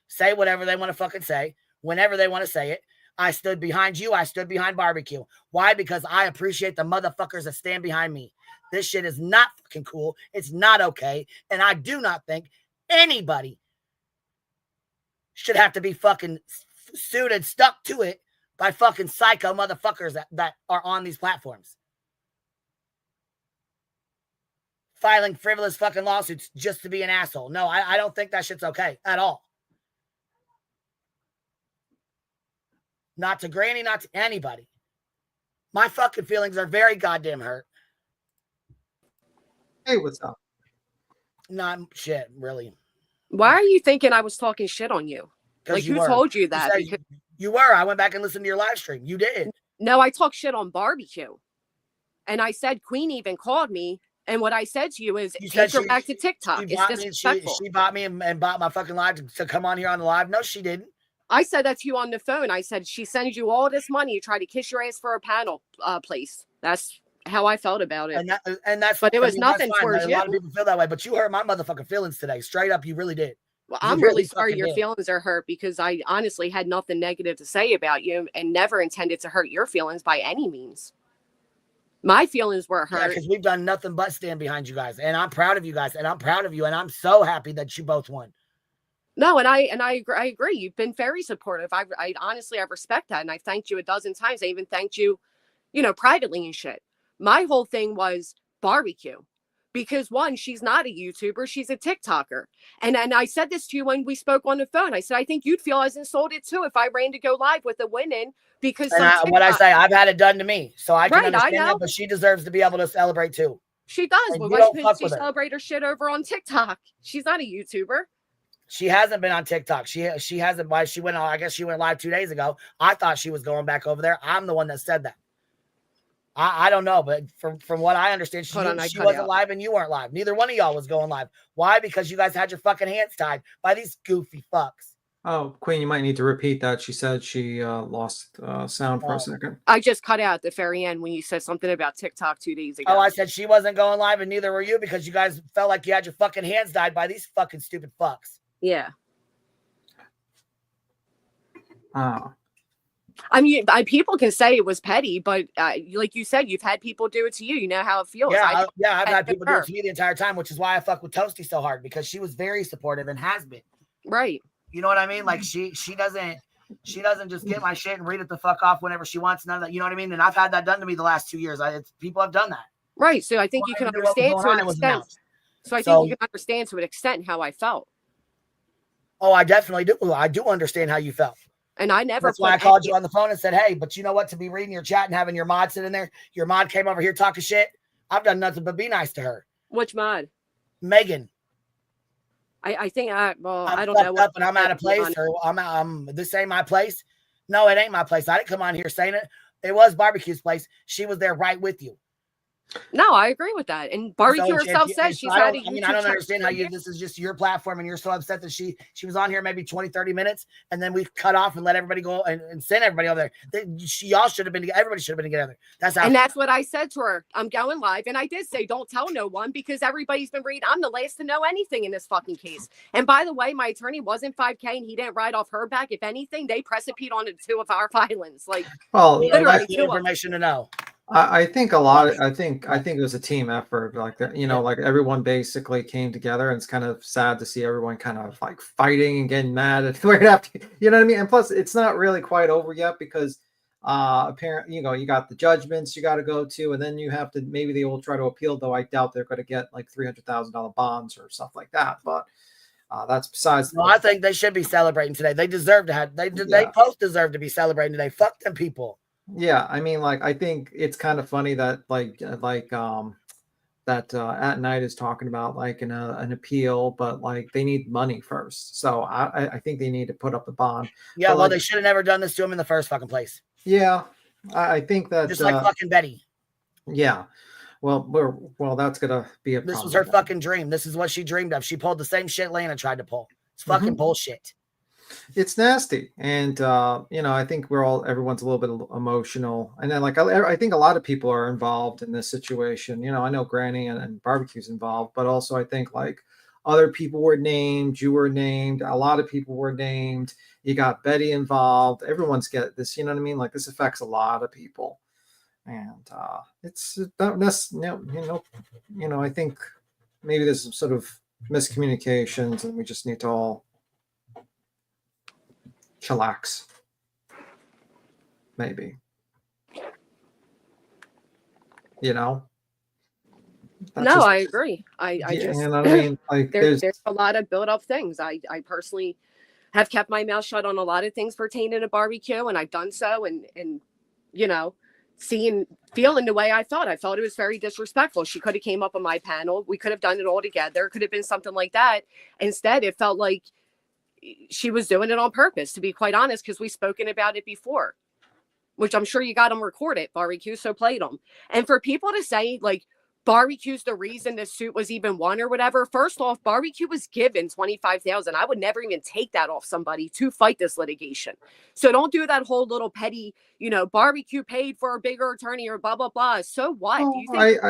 Say whatever they want to fucking say. Whenever they want to say it. I stood behind you. I stood behind barbecue. Why? Because I appreciate the motherfuckers that stand behind me. This shit is not fucking cool. It's not okay. And I do not think anybody should have to be fucking sued and stuck to it by fucking psycho motherfuckers that are on these platforms. Filing frivolous fucking lawsuits just to be an asshole. No, I don't think that shit's okay at all. Not to Granny, not to anybody. My fucking feelings are very goddamn hurt. Hey, what's up? Not shit, really. Why are you thinking I was talking shit on you? Like, who told you that? You were. I went back and listened to your live stream. You did. No, I talked shit on barbecue. And I said, Queen even called me. And what I said to you is, take her back to TikTok. It's disrespectful. She bought me and bought my fucking live to come on here on the live. No, she didn't. I said that to you on the phone. I said, she sends you all this money to try to kiss your ass for a panel place. That's how I felt about it. But it was nothing towards you. A lot of people feel that way. But you hurt my motherfucking feelings today. Straight up, you really did. Well, I'm really sorry your feelings are hurt because I honestly had nothing negative to say about you and never intended to hurt your feelings by any means. My feelings were hurt. Because we've done nothing but stand behind you guys. And I'm proud of you guys. And I'm proud of you. And I'm so happy that you both won. No, and I agree. You've been very supportive. I honestly, I respect that. And I thanked you a dozen times. I even thanked you, privately and shit. My whole thing was barbecue. Because one, she's not a YouTuber, she's a TikToker. And I said this to you when we spoke on the phone. I said, I think you'd feel as insulted too if I ran to go live with a women because what I say, I've had it done to me. So I can understand that, but she deserves to be able to celebrate too. She does. Well, why couldn't she celebrate her shit over on TikTok? She's not a YouTuber. She hasn't been on TikTok. She hasn't. Why she went on? I guess she went live 2 days ago. I thought she was going back over there. I'm the one that said that. I don't know, but from what I understand, she wasn't live and you weren't live. Neither one of y'all was going live. Why? Because you guys had your fucking hands tied by these goofy fucks. Oh, Queen, you might need to repeat that. She said she lost sound for a second. I just cut out at the very end when you said something about TikTok 2 days ago. Oh, I said she wasn't going live and neither were you because you guys felt like you had your fucking hands tied by these fucking stupid fucks. Yeah. Oh. I mean, people can say it was petty, but like you said, you've had people do it to you. You know how it feels. Yeah, I've had people do it to me the entire time, which is why I fuck with Toasty so hard because she was very supportive and has been. Right. You know what I mean? Like she doesn't just get my shit and read it the fuck off whenever she wants. None of that. You know what I mean? And I've had that done to me the last 2 years. People have done that. Right. So I think you can understand to an extent. So I think you can understand to an extent how I felt. Oh, I definitely do. I do understand how you felt. And I never. That's why I called you on the phone and said, hey, but you know what? To be reading your chat and having your mod sit in there, your mod came over here talking shit. I've done nothing but be nice to her. Which mod? Megan. I think I don't know. Up and I'm out of place, or this ain't my place. No, it ain't my place. I didn't come on here saying it. It was Barbecue's place. She was there right with you. No, I agree with that. And Barbecue herself says she's had a I don't understand how this is just your platform and you're so upset that she was on here maybe 20, 30 minutes and then we cut off and let everybody go and send everybody over there. Y'all should have been together. Everybody should have been together. That's what I said to her. I'm going live. And I did say, don't tell no one because everybody's been reading. I'm the last to know anything in this fucking case. And by the way, my attorney wasn't 5K and he didn't ride off her back. If anything, they precipitate on 2 of our filings. Like, literally that's the information to know. I think a lot. I think it was a team effort. Like that, like everyone basically came together, and it's kind of sad to see everyone kind of like fighting and getting mad at right after. You know what I mean? And plus, it's not really quite over yet because apparently, you got the judgments you got to go to, and then you have to maybe they will try to appeal. Though I doubt they're going to get like $300,000 bonds or stuff like that. But that's besides. No, I think they should be celebrating today. They deserve to have. They both deserve to be celebrating today. Fuck them people. Yeah, I mean, like, I think it's kind of funny that, At Night is talking about like an appeal, but like they need money first. So I think they need to put up the bond. Yeah, but, they should have never done this to him in the first fucking place. Yeah, I think that just like fucking Betty. Yeah, well, that's gonna be a. This was her fucking dream. This is what she dreamed of. She pulled the same shit Lana tried to pull. It's fucking bullshit. It's nasty, and I think everyone's a little bit emotional, and then I think a lot of people are involved in this situation. I know Granny and Barbecue's involved, but also I think like other people were named, you were named, a lot of people were named. You got Betty involved. Everyone's got this. You know what I mean? Like this affects a lot of people, and it's not necessarily. I think maybe there's some sort of miscommunications, and we just need to all chillax, maybe. I agree. I just, I mean, like there's a lot of built up things. I personally have kept my mouth shut on a lot of things pertaining to Barbecue, and I've done so, and feeling the way I felt it was very disrespectful. She could have came up on my panel. We could have done it all together. It could have been something like that. Instead, it felt like she was doing it on purpose, to be quite honest, because we've spoken about it before, which I'm sure you got them recorded, Barbecue, so played them. And for people to say like Barbecue's the reason this suit was even won or whatever, first off, Barbecue was given $25,000. I would never even take that off somebody to fight this litigation. So don't do that whole little petty, Barbecue paid for a bigger attorney or blah blah blah. So what? Oh, do you think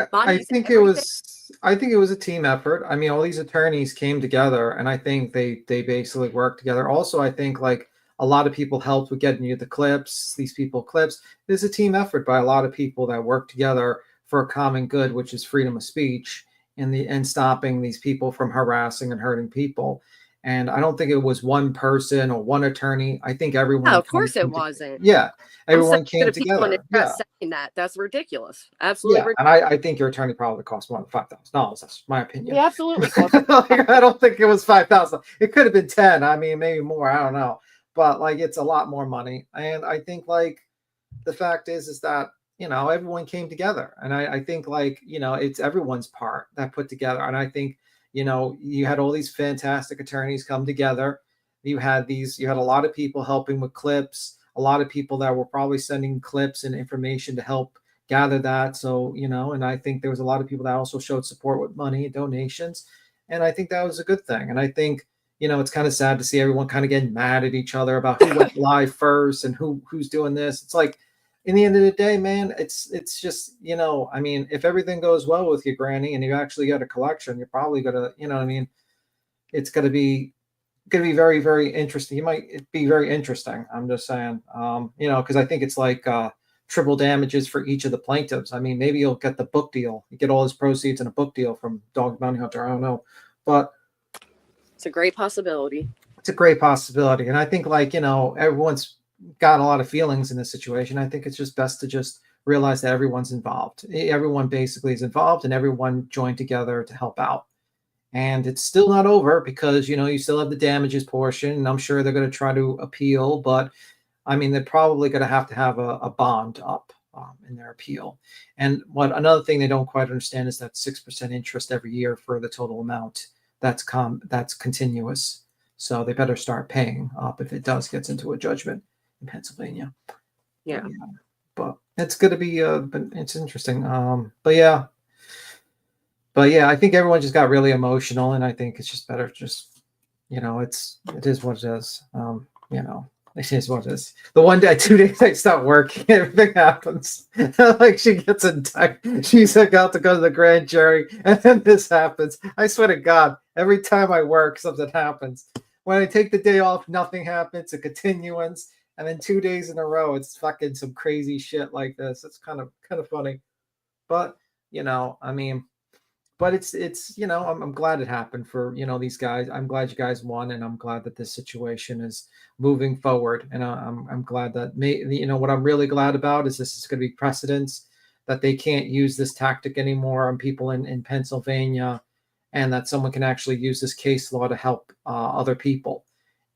I think it was a team effort. I mean, all these attorneys came together, and I think they basically worked together. Also, I think like a lot of people helped with getting you the clips. These people clips. There's a team effort by a lot of people that work together for a common good, which is freedom of speech and stopping these people from harassing and hurting people. And I don't think it was one person or one attorney. I think everyone. No, of course it wasn't. Yeah, everyone came together. Yeah. Saying that's ridiculous. Absolutely. Yeah, ridiculous. and I think your attorney probably cost more than $5,000. That's my opinion. Yeah, absolutely. I don't think it was $5,000. It could have been 10. I mean, maybe more. I don't know. But like, it's a lot more money. And I think like the fact is that everyone came together, and I think like it's everyone's part that put together. And I think you had all these fantastic attorneys come together. You had a lot of people helping with clips, a lot of people that were probably sending clips and information to help gather that. So and I think there was a lot of people that also showed support with money and donations, and I think that was a good thing. And I think it's kind of sad to see everyone kind of getting mad at each other about who went live first and who's doing this. It's like, in the end of the day, man, it's just, I mean, if everything goes well with your Granny and you actually get a collection, you're probably gonna, it's gonna be very, very interesting. It might be very interesting. I'm just saying, because I think it's like triple damages for each of the plaintiffs. I mean, maybe you'll get the book deal. You get all his proceeds in a book deal from Dog Bounty Hunter. I don't know, but it's a great possibility. It's a great possibility, and I think like everyone's got a lot of feelings in this situation. I think it's just best to just realize that everyone's involved. Everyone basically is involved, and everyone joined together to help out. And it's still not over because, you still have the damages portion, and I'm sure they're going to try to appeal, but I mean, they're probably going to have a bond up in their appeal. And another thing they don't quite understand is that 6% interest every year for the total amount that's continuous. So they better start paying up if it does get into a judgment in Pennsylvania. Yeah. But it's going to be, it's interesting. But yeah, I think everyone just got really emotional, and I think it's just better, it is what it is. It is what it is. The one day, 2 days I stop working, everything happens. Like she gets indicted. She's about to go to the grand jury, and then this happens. I swear to God, every time I work, something happens. When I take the day off, nothing happens. A continuance, and then 2 days in a row, it's fucking some crazy shit like this. It's kind of funny, but but it's I'm glad it happened for these guys. I'm glad you guys won, and I'm glad that this situation is moving forward. And I'm glad that what I'm really glad about is this is going to be precedence, that they can't use this tactic anymore on people in Pennsylvania, and that someone can actually use this case law to help other people.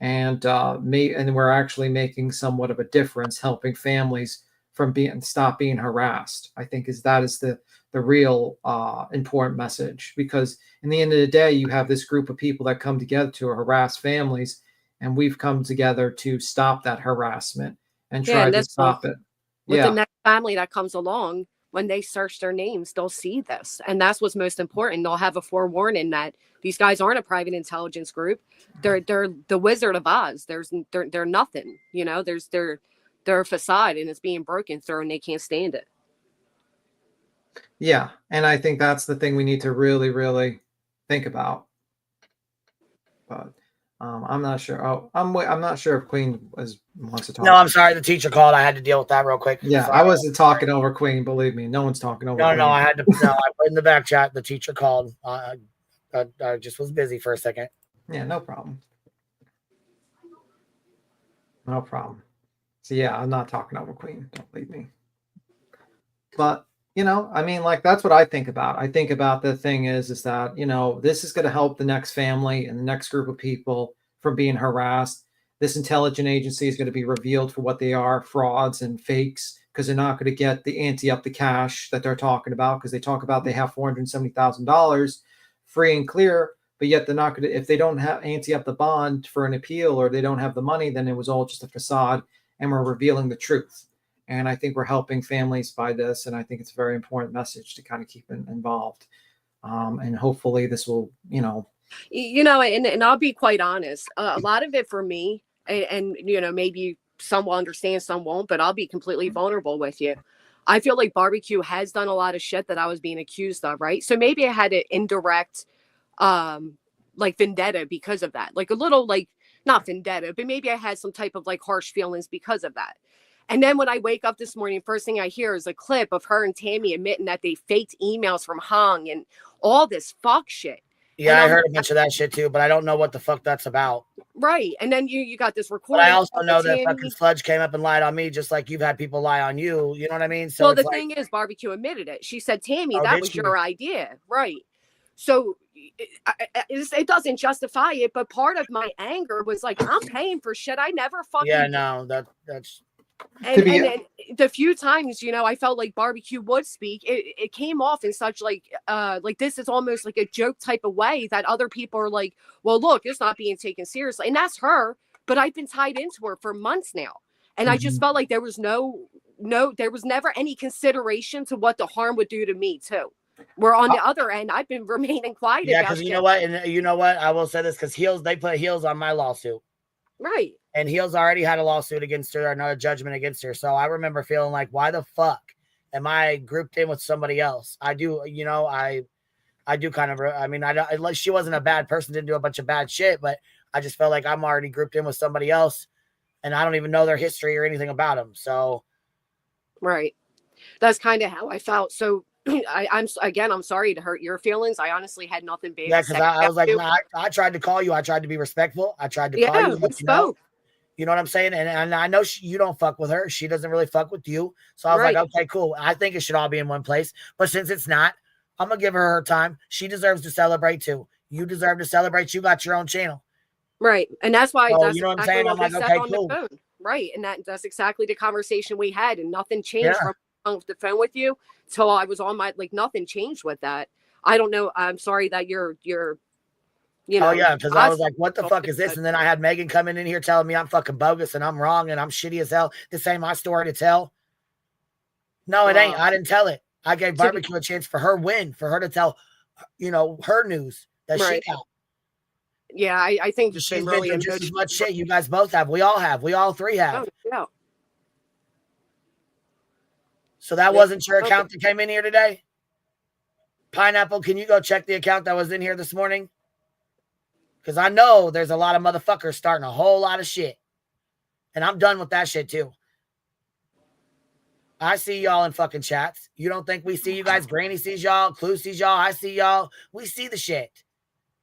And we're actually making somewhat of a difference, helping families from stop being harassed. I think that is the real important message, because in the end of the day, you have this group of people that come together to harass families, and we've come together to stop that harassment and try to stop it. With the next family that comes along, when they search their names, they'll see this, and that's what's most important. They'll have a forewarning that these guys aren't a private intelligence group. They're the Wizard of Oz. They're nothing. They're a facade, and it's being broken through, and they can't stand it. Yeah, and I think that's the thing we need to really, really think about. But I'm not sure. Oh, I'm not sure if Queen wants to talk. No, I'm sorry. The teacher called. I had to deal with that real quick. Yeah, I wasn't talking over Queen. Believe me, no one's talking over. Queen. No, I had to. No, I put in the back chat. The teacher called. I just was busy for a second. Yeah, no problem. No problem. So yeah, I'm not talking over Queen. Don't leave me. But that's what I think about. I think about the thing is that, this is going to help the next family and the next group of people from being harassed. This intelligence agency is going to be revealed for what they are, frauds and fakes, because they're not going to get the ante up the cash that they're talking about, because they talk about they have $470,000 free and clear, but yet they're not going to, if they don't have ante up the bond for an appeal, or they don't have the money, then it was all just a facade, and we're revealing the truth. And I think we're helping families by this. And I think it's a very important message to kind of keep involved. And hopefully this will, and I'll be quite honest. A lot of it for me, and maybe some will understand, some won't, but I'll be completely vulnerable with you. I feel like barbecue has done a lot of shit that I was being accused of, right? So maybe I had an indirect, vendetta because of that. Like a little, not vendetta, but maybe I had some type of harsh feelings because of that. And then when I wake up this morning, first thing I hear is a clip of her and Tammy admitting that they faked emails from Hong and all this fuck shit. Yeah, I heard a bunch of that shit too, but I don't know what the fuck that's about. Right. And then you got this recording. But I also know that fucking Sludge came up and lied on me, just like you've had people lie on you. You know what I mean? So well, the thing is, Barbecue admitted it. She said, Tammy, that was your idea. Right. So it doesn't justify it, but part of my anger was I'm paying for shit I never fucking. Yeah, no, that's. And the few times, I felt like Barbecue would speak, it came off in such this is almost like a joke type of way that other people are like, well, look, it's not being taken seriously. And that's her. But I've been tied into her for months now. And I just felt like there was there was never any consideration to what the harm would do to me too. Where on the other end, I've been remaining quiet. Yeah, because you know what? I will say this, because they put Heels on my lawsuit. Right. And Heels already had a lawsuit against her, another judgment against her. So I remember feeling like, why the fuck am I grouped in with somebody else? I do, I do kind of, she wasn't a bad person, didn't do a bunch of bad shit, but I just felt like I'm already grouped in with somebody else, and I don't even know their history or anything about them. So. Right. That's kind of how I felt. So I'm sorry to hurt your feelings. I honestly had nothing bad. Yeah, because I was like, I tried to call you. I tried to be respectful. I tried to call you. We spoke. You know what I'm saying? And I know you don't fuck with her. She doesn't really fuck with you. So I was like, okay, cool. I think it should all be in one place. But since it's not, I'm going to give her time. She deserves to celebrate too. You deserve to celebrate. You got your own channel. Right. And that's why So, that's you know what I'm exactly saying? what I'm we like, said okay, on cool. the phone. Right. And that's exactly the conversation we had, and nothing changed Yeah. from off the phone with you till I was on my, like, nothing changed with that. I don't know. I'm sorry that you're you know. Oh yeah, because I was like, what the fuck is this? And then I had Megan coming in here telling me I'm fucking bogus and I'm wrong and I'm shitty as hell. This ain't my story to tell. No, it ain't. I didn't tell it. I gave Barbecue a chance for her win, for her to tell, you know, her news that she got. Yeah, I think She's been through just as much shit. You guys both have. We all have. We all three have. Oh, yeah. So that wasn't your account that came in here today? Pineapple, can you go check the account that was in here this morning? Because I know there's a lot of motherfuckers starting a whole lot of shit. And I'm done with that shit too. I see y'all in fucking chats. You don't think we see you guys? Granny sees y'all. Clue sees y'all. I see y'all. We see the shit.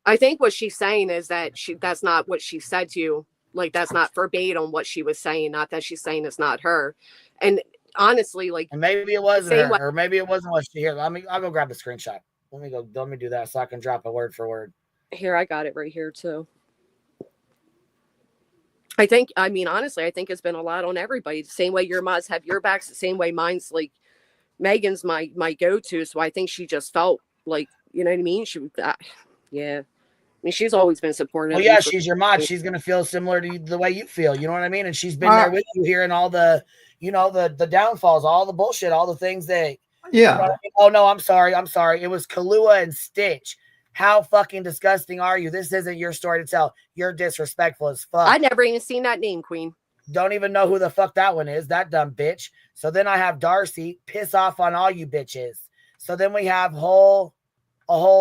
I think what she's saying is that that's not what she said to you. Like, that's not verbatim what she was saying. Not that she's saying it's not her. And honestly, like, and maybe it wasn't her, or maybe it wasn't what she heard. I'll go grab the screenshot. Let me do that so I can drop a word for word. Here, I got it right here too. I mean, honestly, I think it's been a lot on everybody. The same way your mods have your backs, the same way mine's, like, Megan's my go-to. So I think she just felt like, you know what I mean? She was yeah. I mean, she's always been supportive. Well, yeah, she's your mod. She's gonna feel similar to the way you feel. You know what I mean? And she's been there with you, hearing all the, you know, the downfalls, all the bullshit, all the things that. Yeah. You know what I mean? Oh no, I'm sorry. It was Kahlua and Stitch. How fucking disgusting are you? This isn't your story to tell. You're disrespectful as fuck. I never even seen that name, Queen. Don't even know who the fuck that one is. That dumb bitch. So then I have Darcy piss off on all you bitches. So then we have a whole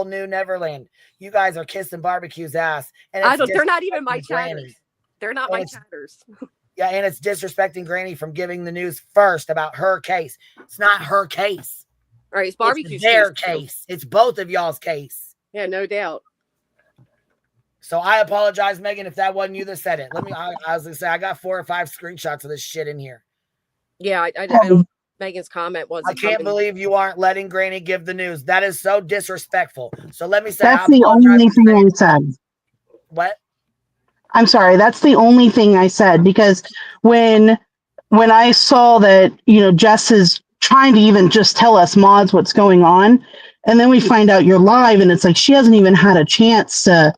new Neverland. You guys are kissing Barbecue's ass. And they're not even my chatters. They're not my chatters. Yeah, and it's disrespecting Granny from giving the news first about her case. It's not her case. All right, it's Barbecue's their case. It's both of y'all's case. Yeah, no doubt. So I apologize, Megan, if that wasn't you that said it. I was gonna say I got 4 or 5 screenshots of this shit in here. Yeah, I don't. Megan's comment was. I can't believe you aren't letting Granny give the news. That is so disrespectful. So let me say, that's the only thing I said. What? I'm sorry. That's the only thing I said, because when I saw that, you know, Jess is trying to even just tell us mods what's going on, and then we find out you're live, and it's like she hasn't even had a chance to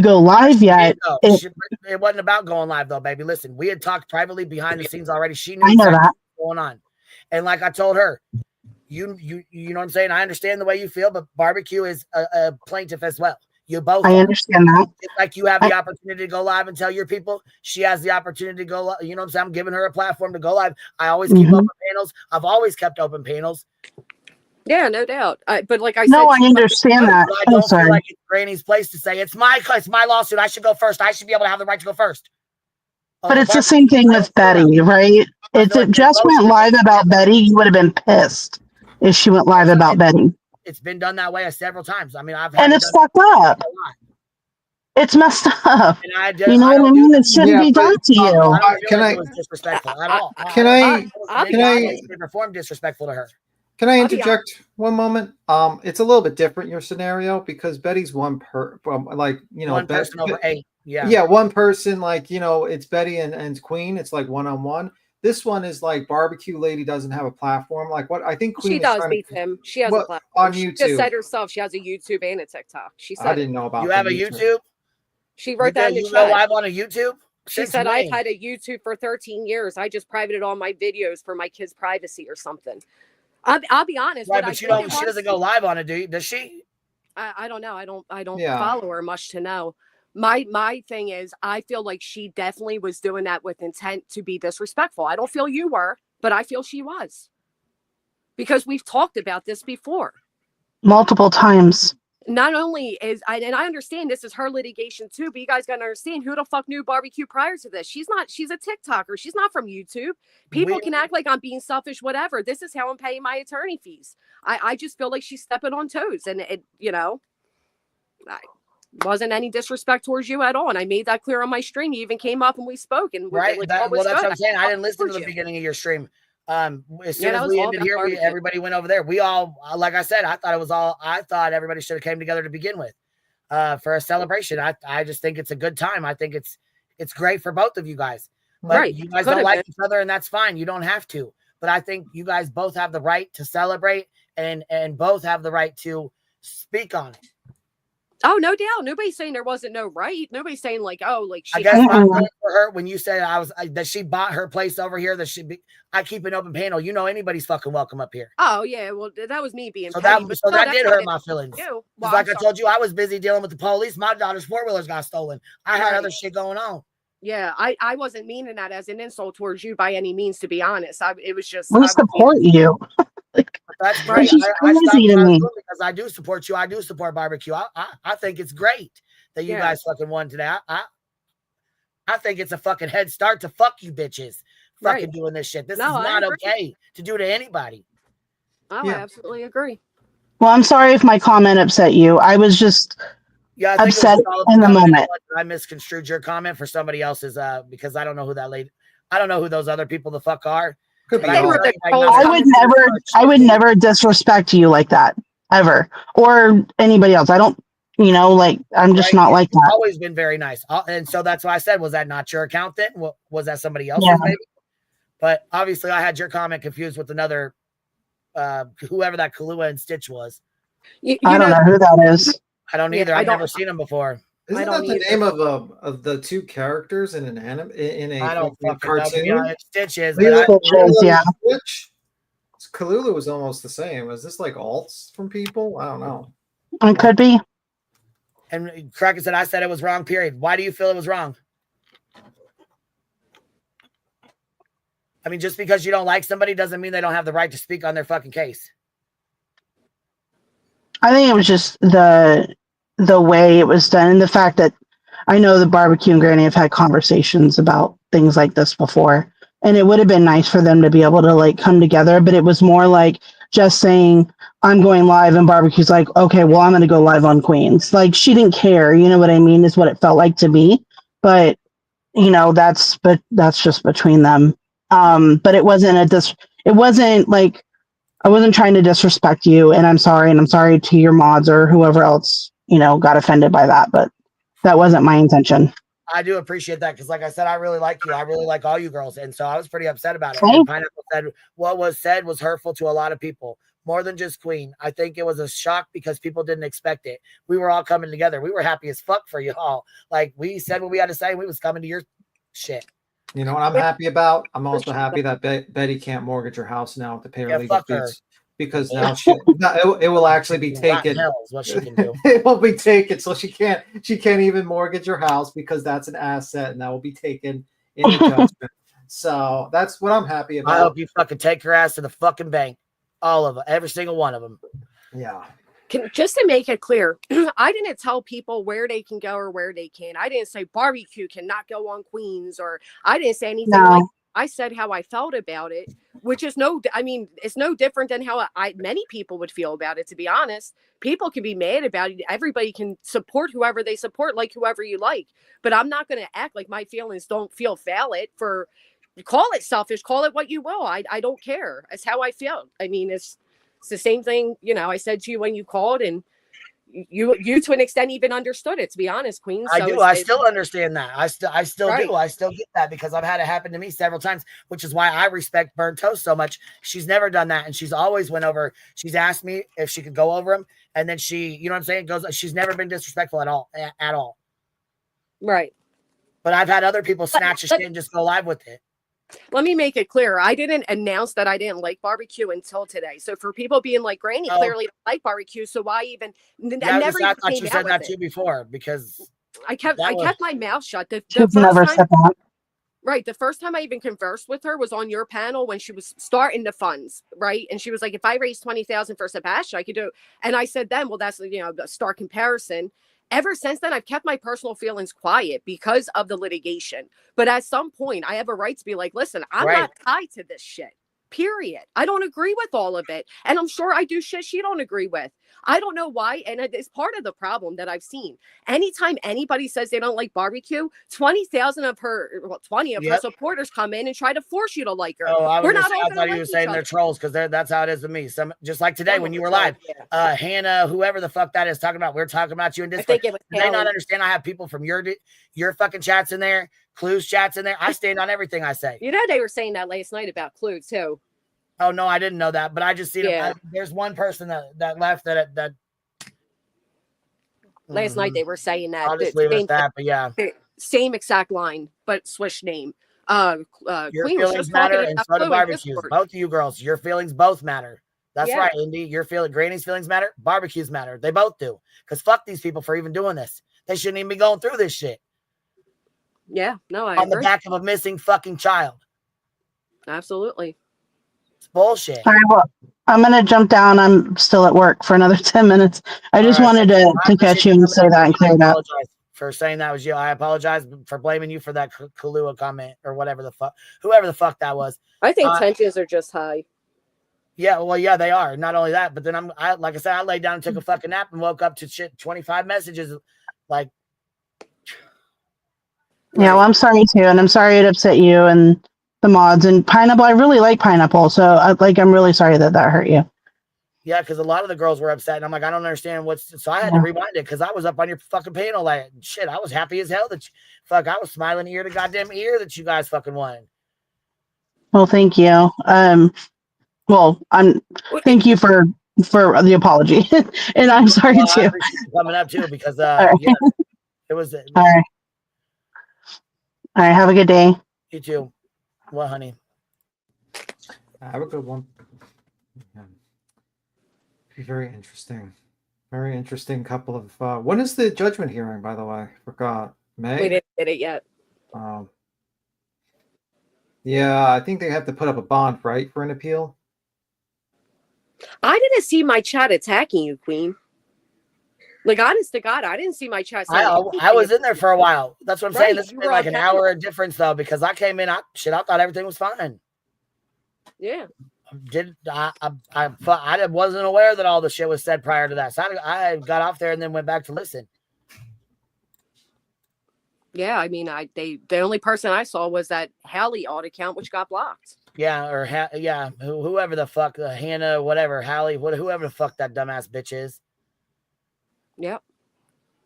go live yet. It wasn't about going live though, baby. Listen, we had talked privately behind the scenes already. She knew I know that. what was going on. And like I told her, you know what I'm saying? I understand the way you feel, but Barbecue is a plaintiff as well. You both I understand that. It's like you have the opportunity to go live and tell your people. She has the opportunity to go live. You know what I'm saying? I'm giving her a platform to go live. I always keep open panels. I've always kept open panels. Yeah, no doubt. But like I said, no, I understand that. I don't feel like it's Granny's place to say it's my lawsuit. I should go first. I should be able to have the right to go first. But it's the same thing with Betty, right? If it just went live about Betty, you would have been pissed if she went live about Betty. It's been done that way several times. I mean, and it's fucked up. It's messed up. You know what I mean? It shouldn't be done to you. Can I? Disrespectful at all. Can I perform disrespectful to her? Can I interject one moment? It's a little bit different, your scenario, because Betty's one person over 8. Yeah, one person, like, you know, it's Betty and Queen. It's like one-on-one. This one is like Barbecue Lady doesn't have a platform. Like what I think Queen she does beat him. She has a platform on YouTube. YouTube. She just said herself she has a YouTube and a TikTok. She said I didn't know about. You have a YouTube? She wrote that in the chat. You chat. go live on a YouTube? She said I've had a YouTube for 13 years. I just privated all my videos for my kids' privacy or something. I'll be honest. Right, but she doesn't go live on it, does she? I don't know. I don't follow her much to know. My thing is, I feel like she definitely was doing that with intent to be disrespectful. I don't feel you were, but I feel she was. Because we've talked about this before. Multiple times. Not only is, and I understand this is her litigation too, but you guys got to understand, who the fuck knew Barbecue prior to this? She's a TikToker. She's not from YouTube. People can act like I'm being selfish, whatever. This is how I'm paying my attorney fees. I just feel like she's stepping on toes, and it, you know, wasn't any disrespect towards you at all. And I made that clear on my stream. You even came up and we spoke, and right. Like, that's what I'm saying. I didn't listen to the beginning of your stream. As soon as we ended here, everybody went over there. We all, like I said, I thought everybody should have came together to begin with. for a celebration. I just think it's a good time. I think it's great for both of you guys. But you guys don't like each other, and that's fine. You don't have to. But I think you guys both have the right to celebrate, and both have the right to speak on it. Oh, no doubt. Nobody's saying there wasn't no right. Nobody's saying like, oh, like she. I guess for her when you said that she bought her place over here. I keep an open panel. You know, anybody's fucking welcome up here. Oh yeah, well that was me being. So petty, that did hurt my feelings. Well, like I told you, I was busy dealing with the police. My daughter's 4-wheelers got stolen. I had other shit going on. Yeah, I wasn't meaning that as an insult towards you by any means, to be honest. It was just. We support you. That's great. I stopped because I do support you. I do support barbecue. I think it's great that you guys fucking won today. I think it's a fucking head start to fuck you bitches fucking doing this shit. This is not okay to do to anybody. Oh, I absolutely agree. Well, I'm sorry if my comment upset you. I was just upset in the moment. I misconstrued your comment for somebody else's because I don't know who that lady. I don't know who those other people the fuck are. I would never disrespect you like that ever, or anybody else. I don't, I'm just not like that. Always been very nice, and so that's why I said, was that not your account then? Was that somebody else's? Maybe? But obviously, I had your comment confused with another, whoever that Kahlua and Stitch was. I don't know who that is. I don't either. I've never seen them before. Isn't that the name of the two characters in an anime in a I don't cartoon? Know. Stitch is. Yeah. Kalulu was almost the same. Is this like alts from people? I don't know. It could be. And Kraken said, I said it was wrong, period. Why do you feel it was wrong? I mean, just because you don't like somebody doesn't mean they don't have the right to speak on their fucking case. I think it was just the way it was done, and the fact that I know the barbecue and Granny have had conversations about things like this before, and it would have been nice for them to be able to like come together, but it was more like just saying, I'm going live, and barbecue's like, okay, well, I'm going to go live on Queens. Like, she didn't care, you know what I mean, is what it felt like to me. But that's just between them. But it wasn't it wasn't like I wasn't trying to disrespect you, and I'm sorry to your mods or whoever else got offended by that, but that wasn't my intention. I do appreciate that because, like I said, I really like you. I really like all you girls, and so I was pretty upset about it. And Pineapple said what was said was hurtful to a lot of people, more than just Queen. I think it was a shock because people didn't expect it. We were all coming together. We were happy as fuck for you all. Like, we said what we had to say. We was coming to your shit. You know what I'm happy about? I'm also happy that Betty can't mortgage her house now to pay her legal fees. Because now it will actually be taken. What she can do. It will be taken, so she can't even mortgage her house because that's an asset, and that will be taken into judgment. So that's what I'm happy about. I hope you fucking take her ass to the fucking bank, all of them, every single one of them. Yeah. Just to make it clear, I didn't tell people where they can go or where they can't. I didn't say barbecue cannot go on Queens, or I didn't say anything like that. I said how I felt about it, which is it's no different than how many people would feel about it, to be honest. People can be mad about it. Everybody can support whoever they support, like whoever you like. But I'm not going to act like my feelings don't feel valid call it selfish, call it what you will. I don't care. It's how I feel. I mean, it's the same thing, I said to you when you called, and you to an extent even understood it, to be honest, Queen. So I still understand that. I still do. I still get that because I've had it happen to me several times, which is why I respect Burnt Toast so much. She's never done that, and she's always went over. She's asked me if she could go over them, and then she, you know what I'm saying, she's never been disrespectful at all. Right. But I've had other people snatch a shit and just go live with it. Let me make it clear. I didn't announce that I didn't like barbecue until today. So for people being like, Granny clearly don't like barbecue, so why even? I thought you said that to you before because I kept my mouth shut. The first time I even conversed with her was on your panel when she was starting the funds, right? And she was like, if I raise 20,000 for Sebastian, I could do it. And I said then, well, that's the stark comparison. Ever since then, I've kept my personal feelings quiet because of the litigation. But at some point, I have a right to be like, listen, I'm not tied to this shit, period. I don't agree with all of it. And I'm sure I do shit she don't agree with. I don't know why. And it's part of the problem that I've seen. Anytime anybody says they don't like barbecue, 20,000 of her, well, 20 of her supporters come in and try to force you to like her. Oh, I We're not all I going thought to you were like each saying they're other. trolls because that's how it is with me. Some just like today Some when of you the were live, trolls, yeah. Hannah, whoever the fuck that is talking about, we're talking about you in Discord. think it was Do they not Haley. understand? I have people from your fucking chats in there, Clues chats in there. I stand on everything I say. You know, they were saying that last night about Clue too. Oh no, I didn't know that, but I just seen Yeah. there's one person that left that Last night they were saying that. I'll just leave it at that, but yeah. Same exact line, but switch name. Your Queen was feelings just matter, talking and about so do Clue in barbecues. Discord. Both of you girls, your feelings both matter. That's Yeah. right, Indy. Your Granny's feelings matter. Barbecues matter. They both do. Because fuck these people for even doing this. They shouldn't even be going through this shit. Yeah, no, I on agree. the back of a missing fucking child. Absolutely. It's bullshit. All right, well, I'm going to jump down. I'm still at work for another 10 minutes. I just wanted to catch you and say that and clear it up. For saying that was you. I apologize for blaming you for that Kahlua comment or whatever the fuck, whoever the fuck that was. I think tensions are just high. Yeah, well, yeah, they are. Not only that, but then like I said, I laid down and took a fucking nap and woke up to shit 25 messages. Like, yeah, well, I'm sorry too, and I'm sorry it upset you and the mods and Pineapple. I really like Pineapple, so I'm really sorry that hurt you. yeah, because a lot of the girls were upset, and I'm like, I don't understand so I had to rewind it because I was up on your fucking panel, like shit. I was happy as hell that I was smiling ear to goddamn ear that you guys fucking won. Well, thank you. Thank you for the apology, and I'm sorry too. I appreciate you coming up too because right. yeah, it was. All right. All right. Have a good day. You too. Well, honey. Have a good one. Yeah. Be very interesting. Very interesting couple of. When is the judgment hearing, by the way? Forgot. May? We didn't get it yet. Yeah, I think they have to put up a bond, right, for an appeal? I didn't see my chat attacking you, Queen. Like, honest to God, I didn't see my chat. I was in there for a while. That's what I'm saying. This has you been were like on an camera. hour of difference though, because I came in. I thought everything was fine. Yeah. I wasn't aware that all the shit was said prior to that. So I got off there and then went back to listen. Yeah, I mean, the only person I saw was that Hallie alt account, which got blocked. Yeah, or whoever the fuck, Hannah, whatever, Hallie, whoever the fuck that dumbass bitch is. Yep.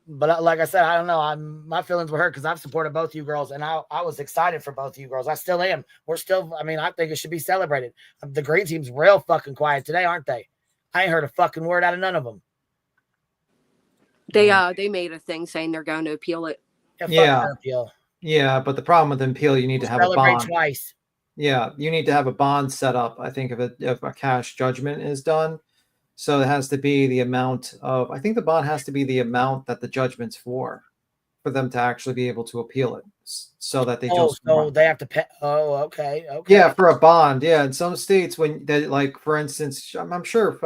But like I said, I don't know. My feelings were hurt because I've supported both you girls, and I was excited for both you girls. I still am. We're still. I mean, I think it should be celebrated. The green team's real fucking quiet today, aren't they? I ain't heard a fucking word out of none of them. They made a thing saying they're going to appeal it. Yeah. Appeal. Yeah, but the problem with an appeal, you need to have a Celebrate bond. twice. Yeah, you need to have a bond set up. I think if a cash judgment is done, so it has to be the amount of. I think the bond has to be the amount that the judgment's for them to actually be able to appeal it, so that they don't. So they have to pay. Oh, okay. Yeah, for a bond. Yeah, in some states, when they like, for instance, I'm sure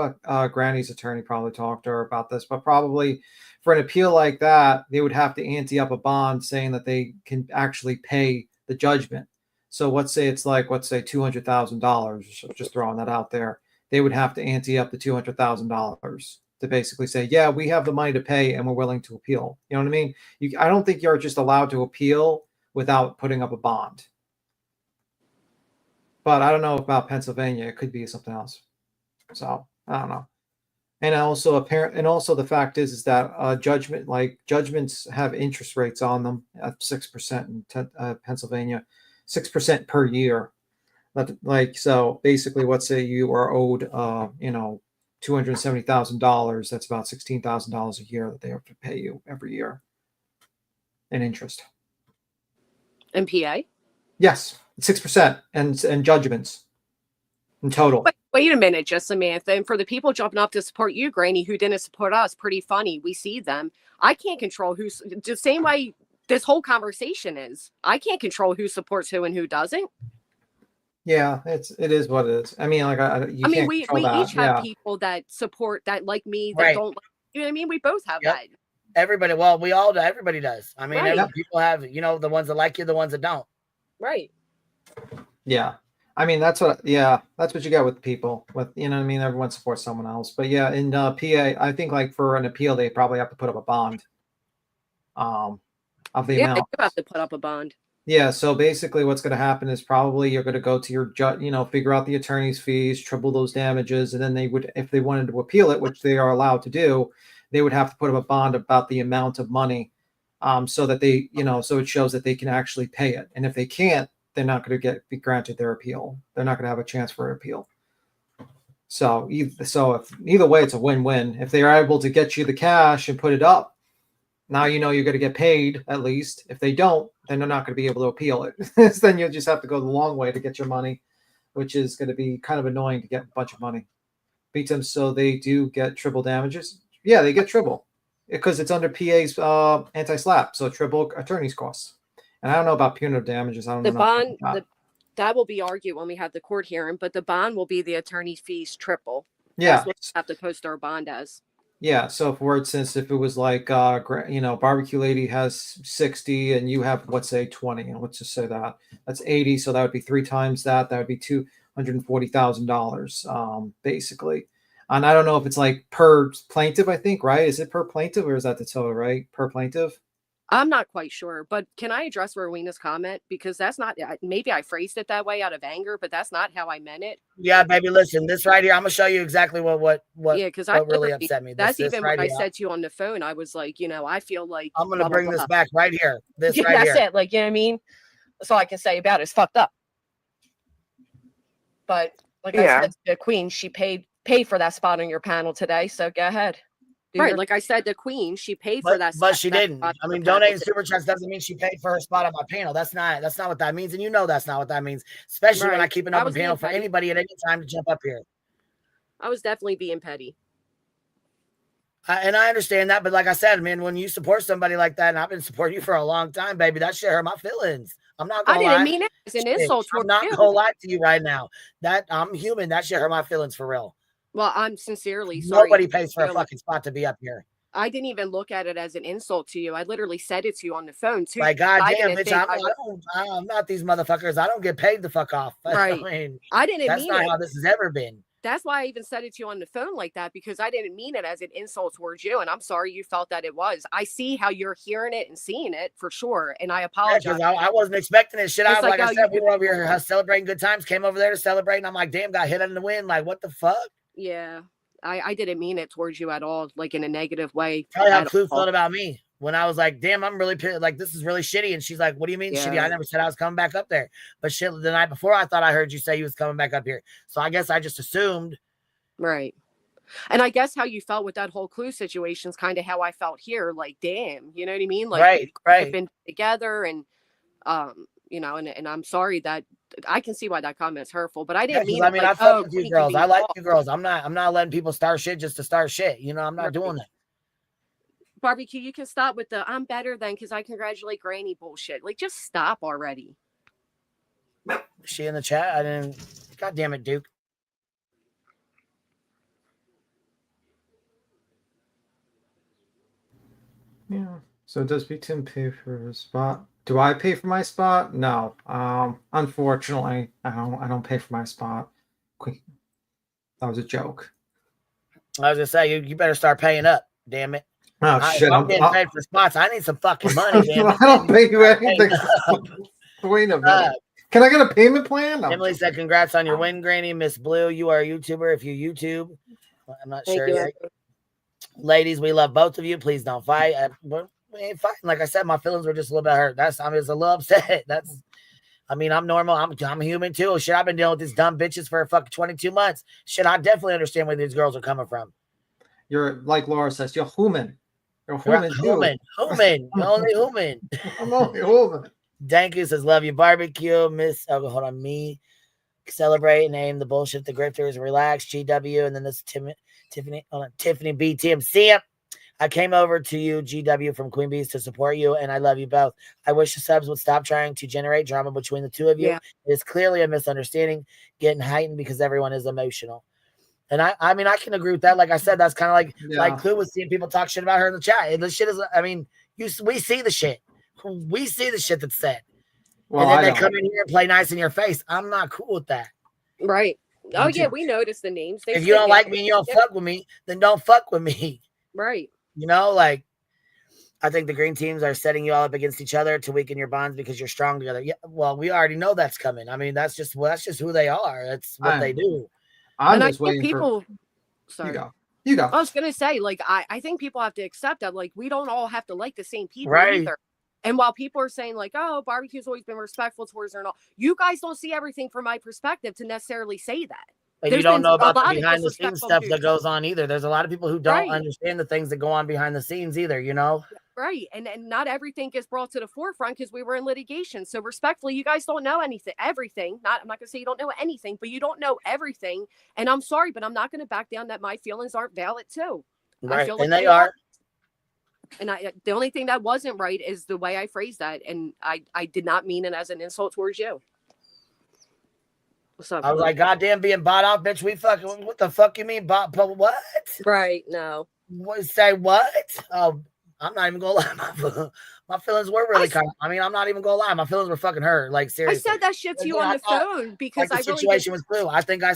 Granny's attorney probably talked to her about this, but probably for an appeal like that, they would have to ante up a bond saying that they can actually pay the judgment. So let's say it's like, $200,000, just throwing that out there. They would have to ante up the $200,000 to basically say, yeah, we have the money to pay and we're willing to appeal. You know what I mean? I don't think you're just allowed to appeal without putting up a bond. But I don't know about Pennsylvania. It could be something else. So I don't know. And also the fact is that judgments have interest rates on them at 6% in Pennsylvania, 6% per year. So basically, let's say you are owed, $270,000. That's about $16,000 a year that they have to pay you every year in interest. In PA? Yes, 6% and judgments in total. Wait a minute, just Samantha. And for the people jumping up to support you, Granny, who didn't support us, pretty funny. We see them. I can't control who's the same way this whole conversation is. I can't control who supports who and who doesn't. Yeah, it is what it is. I mean, we each have people that support that like me that don't like, you know what I mean? We both have that. Everybody, well, everybody does. I mean, people have, the ones that like you, the ones that don't. Right. Yeah. I mean, that's what you get with people. With you know what I mean? Everyone supports someone else. But yeah, in PA, I think like for an appeal, they probably have to put up a bond. Of the Yeah, they amount. do have to put up a bond. Yeah, so basically what's going to happen is probably you're going to go to your judge, figure out the attorney's fees, triple those damages, and then they would, if they wanted to appeal it, which they are allowed to do, they would have to put up a bond about the amount of money, so that they, so it shows that they can actually pay it. And if they can't, they're not going to be granted their appeal. They're not going to have a chance for an appeal. So either way, it's a win-win. If they are able to get you the cash and put it up, now you're going to get paid at least. If they don't, then they're not going to be able to appeal it. Then you'll just have to go the long way to get your money, which is going to be kind of annoying to get a bunch of money. Beat them, so they do get triple damages. Yeah, they get triple because it's under PA's anti-slapp, so triple attorney's costs. And I don't know about punitive damages. I don't know. The bond, that will be argued when we have the court hearing, but the bond will be the attorney's fees triple. Yeah. That's what we have to post our bond as. Yeah, so for instance, if it was like, barbecue lady has 60 and you have, let's say 20, and let's just say that's 80. So that would be 3 times that. That would be $240,000, basically. And I don't know if it's like per plaintiff, I think, right? Is it per plaintiff or is that the total, right? Per plaintiff? I'm not quite sure, but can I address Rowena's comment? Because that's not, maybe I phrased it that way out of anger, but that's not how I meant it. Yeah, baby, listen, this right here, I'm gonna show you exactly what really upset me. That's even what I said to you on the phone. I was like, I feel like I'm gonna bring this back right here. This right that's here. it. Like, you know what I mean? That's all I can say about it. It's fucked up. But like I said, the queen, she paid for that spot on your panel today. So go ahead. Right, like I said, the queen, she paid for that. But she didn't. I mean, donating super chats doesn't mean she paid for her spot on my panel. That's not what that means, and that's not what that means. Especially when I keep an open panel for anybody at any time to jump up here. I was definitely being petty. And I understand that, but like I said, man, when you support somebody like that, and I've been supporting you for a long time, baby, that shit hurt my feelings. I'm not gonna lie. I didn't mean it as an insult. I'm not gonna lie to you right now. That I'm human. That shit hurt my feelings for real. Well, I'm sincerely sorry. Nobody pays for a fucking spot to be up here. I didn't even look at it as an insult to you. I literally said it to you on the phone too. Like, goddamn, bitch, I'm not these motherfuckers. I don't get paid to fuck off. Right. I didn't that's mean not it. how this has ever been. That's why I even said it to you on the phone like that, because I didn't mean it as an insult towards you. And I'm sorry you felt that it was. I see how you're hearing it and seeing it for sure. And I apologize. Yeah, I wasn't expecting it. Shit, like I said, we were over here celebrating good times, came over there to celebrate. And I'm like, damn, got hit in the wind. Like, what the fuck? Yeah. I didn't mean it towards you at all, like in a negative way. Tell you how Clue felt about me when I was like, damn, I'm really like, this is really shitty. And she's like, what do you mean shitty? I never said I was coming back up there. But shit, the night before, I thought I heard you say you was coming back up here. So I guess I just assumed. Right. And I guess how you felt with that whole Clue situation is kind of how I felt here. Like, damn, you know what I mean? Like, right. Been together and, and I'm sorry that I can see why that comment is hurtful, but I didn't mean. I mean, I fuck with you girls. I like you girls. I'm not letting people start shit just to start shit. I'm not doing that. Barbecue, you can stop with the I'm better than because I congratulate Granny bullshit. Like, just stop already. Is she in the chat? I didn't. God damn it, Duke. Yeah. So does Tim pay for his spot? Do I pay for my spot? No. Unfortunately, I don't pay for my spot. That was a joke. I was gonna say you better start paying up. Damn it. Oh shit! I'm getting paid for spots. I need some fucking money. Damn it. I don't pay you anything. Wait a minute. Can I get a payment plan? Emily said, "Congrats on your win, Granny. Miss Blue, you are a YouTuber. If you YouTube, I'm not sure yet. Ladies, we love both of you. Please don't fight. We ain't fighting. Like I said, my feelings were just a little bit hurt. It's a little upset. I'm normal. I'm human too. Shit, I've been dealing with these dumb bitches for fucking 22 months. Shit, I definitely understand where these girls are coming from. You're like Laura says, you're human. You're human. Human. You're only human. I'm only human. Danku says, love you, barbecue. Hold on, me. Celebrate and aim the bullshit, the grifters, relax, GW, and then this Tiffany BTMC. I came over to you, GW, from Queen Bees to support you, and I love you both. I wish the subs would stop trying to generate drama between the two of you. Yeah. It is clearly a misunderstanding, getting heightened because everyone is emotional. And I mean, I can agree with that. Like I said, that's kind of like Clue was seeing people talk shit about her in the chat. And the shit is, I mean, we see the shit. We see the shit that's said. Well, and then I they don't. come in here and play nice in your face. I'm not cool with that. Right. Oh yeah, we noticed the names. They If you don't stick like out. me and you don't fuck with me, then don't fuck with me. Right. You know, like I think the green teams are setting you all up against each other to weaken your bonds because you're strong together. Yeah, well, we already know that's coming. I mean, that's just who they are. That's what they do. I'm and just I think waiting people. for. Sorry. You go. I was gonna say, like, I think people have to accept that, like, we don't all have to like the same people Right. either. And while people are saying, like, oh, barbecue's always been respectful towards her and all, you guys don't see everything from my perspective to necessarily say that. And There's you don't been know a about the lot of behind the scenes disrespectful stuff dudes. that goes on either. There's a lot of people who don't Right. understand the things that go on behind the scenes either, you know? Right. And not everything gets brought to the forefront because we were in litigation. So respectfully, you guys don't know everything. I'm not gonna say you don't know anything, but you don't know everything. And I'm sorry, but I'm not gonna back down that my feelings aren't valid too. Right. I feel like And they are. And the only thing that wasn't right is the way I phrased that. And I did not mean it as an insult towards you. What's up? I was like, goddamn, being bought off, bitch. We fucking, what the fuck you mean, bought? What? Right. No. What, say what? Oh, I'm not even gonna lie. My feelings were really kind of, I mean, I'm not even gonna lie. My feelings were fucking hurt. Like, seriously. I said that shit to you on the phone because like, the situation was blue. I think I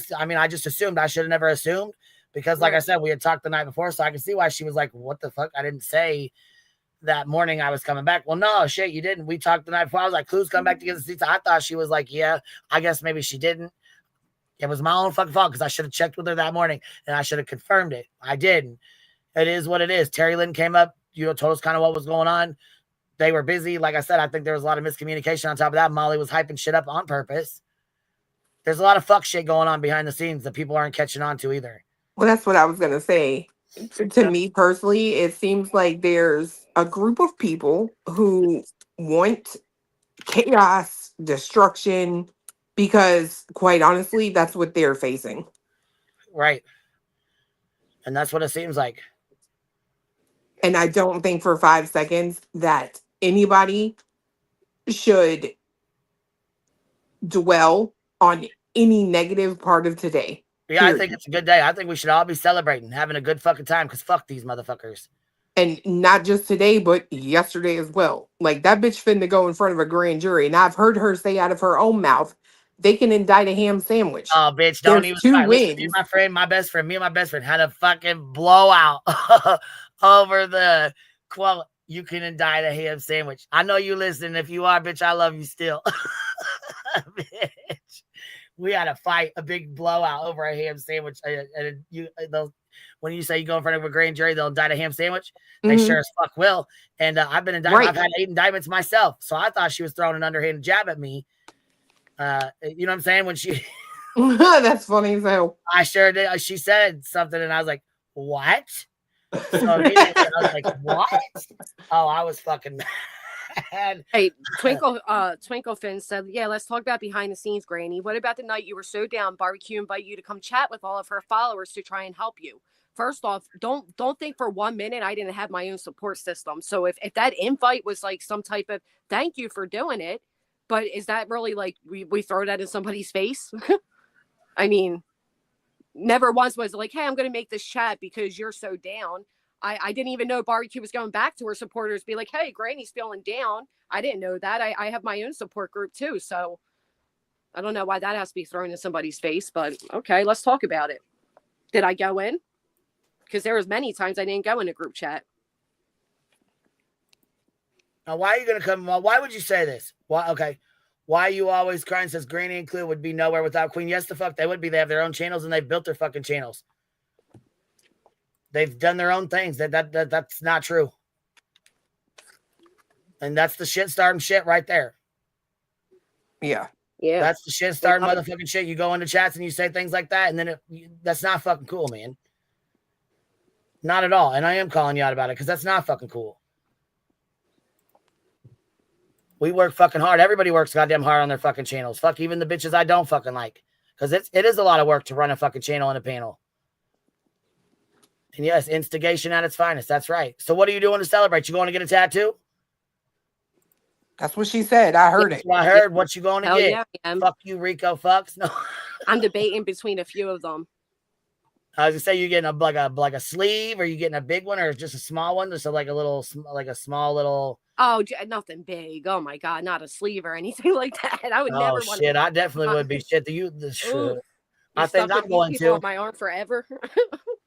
just assumed. I should have never assumed because, like I said, we had talked the night before, so I can see why she was like, what the fuck? I didn't say that morning I was coming back. Well, no, shit, you didn't. We talked the night before. I was like, Clue's coming back to get the seats. I thought she was like, yeah, I guess maybe she didn't. It was my own fucking fault because I should have checked with her that morning and I should have confirmed it. I didn't. It is what it is. Terry Lynn came up, told us kind of what was going on. They were busy. Like I said, I think there was a lot of miscommunication on top of that. Molly was hyping shit up on purpose. There's a lot of fuck shit going on behind the scenes that people aren't catching on to either. Well, that's what I was going to say. To me personally, it seems like there's a group of people who want chaos, destruction, because quite honestly, that's what they're facing. Right. And that's what it seems like. And I don't think for 5 seconds that anybody should dwell on any negative part of today. Yeah, I think it's a good day. I think we should all be celebrating, having a good fucking time, because fuck these motherfuckers. And not just today, but yesterday as well. Like, that bitch finna go in front of a grand jury. And I've heard her say out of her own mouth, they can indict a ham sandwich. Oh, bitch, don't There's even two try. Listen, wins. my best friend had a fucking blowout over the quote, you can indict a ham sandwich. I know you listen. If you are, bitch, I love you still. Bitch. We had a fight, a big blowout over a ham sandwich. And when you say you go in front of a grand jury, they'll indict a ham sandwich. They sure as fuck will. And I've been indicted. Right. I've had 8 indictments myself. So I thought she was throwing an underhanded jab at me. You know what I'm saying? When she that's funny as hell. I sure did. She said something and I was like, what? So I was like, what? Oh, I was fucking mad. Hey, Twinkle Finn said, yeah, let's talk about behind the scenes, Granny. What about the night you were so down, Barbecue invite you to come chat with all of her followers to try and help you? First off, don't think for 1 minute I didn't have my own support system. So if that invite was like some type of thank you for doing it, but is that really like we throw that in somebody's face? I mean, never once was like, hey, I'm going to make this chat because you're so down. I didn't even know Barbecue was going back to her supporters, be like, hey, Granny's feeling down. I didn't know that. I have my own support group too. So I don't know why that has to be thrown in somebody's face, but okay, let's talk about it. Did I go in? Because there was many times I didn't go in a group chat. Now, why are you going to come? Why would you say this? Why? Okay. Why are you always crying? Says Granny and Clue would be nowhere without Queen. Yes, the fuck they would be. They have their own channels and they've built their fucking channels. They've done their own things. That's not true. And that's the shit starting shit right there. Yeah. Yeah. That's the shit starting motherfucking shit. You go into chats and you say things like that, and then that's not fucking cool, man. Not at all. And I am calling you out about it because that's not fucking cool. We work fucking hard. Everybody works goddamn hard on their fucking channels. Fuck even the bitches I don't fucking like. Because it is a lot of work to run a fucking channel and a panel. And yes, instigation at its finest. That's right. So what are you doing to celebrate? You going to get a tattoo? That's what she said. I heard That's it. what I heard. What you going to get? Yeah, Fuck you, Rico fucks. No. I'm debating between a few of them. I was gonna say, you getting like a sleeve, or you getting a big one, or just a small one, just like a small little. Oh, nothing big. Oh my god, not a sleeve or anything like that. I would never want. Shit, I definitely would be shit. I think I'm going people to. on my arm forever.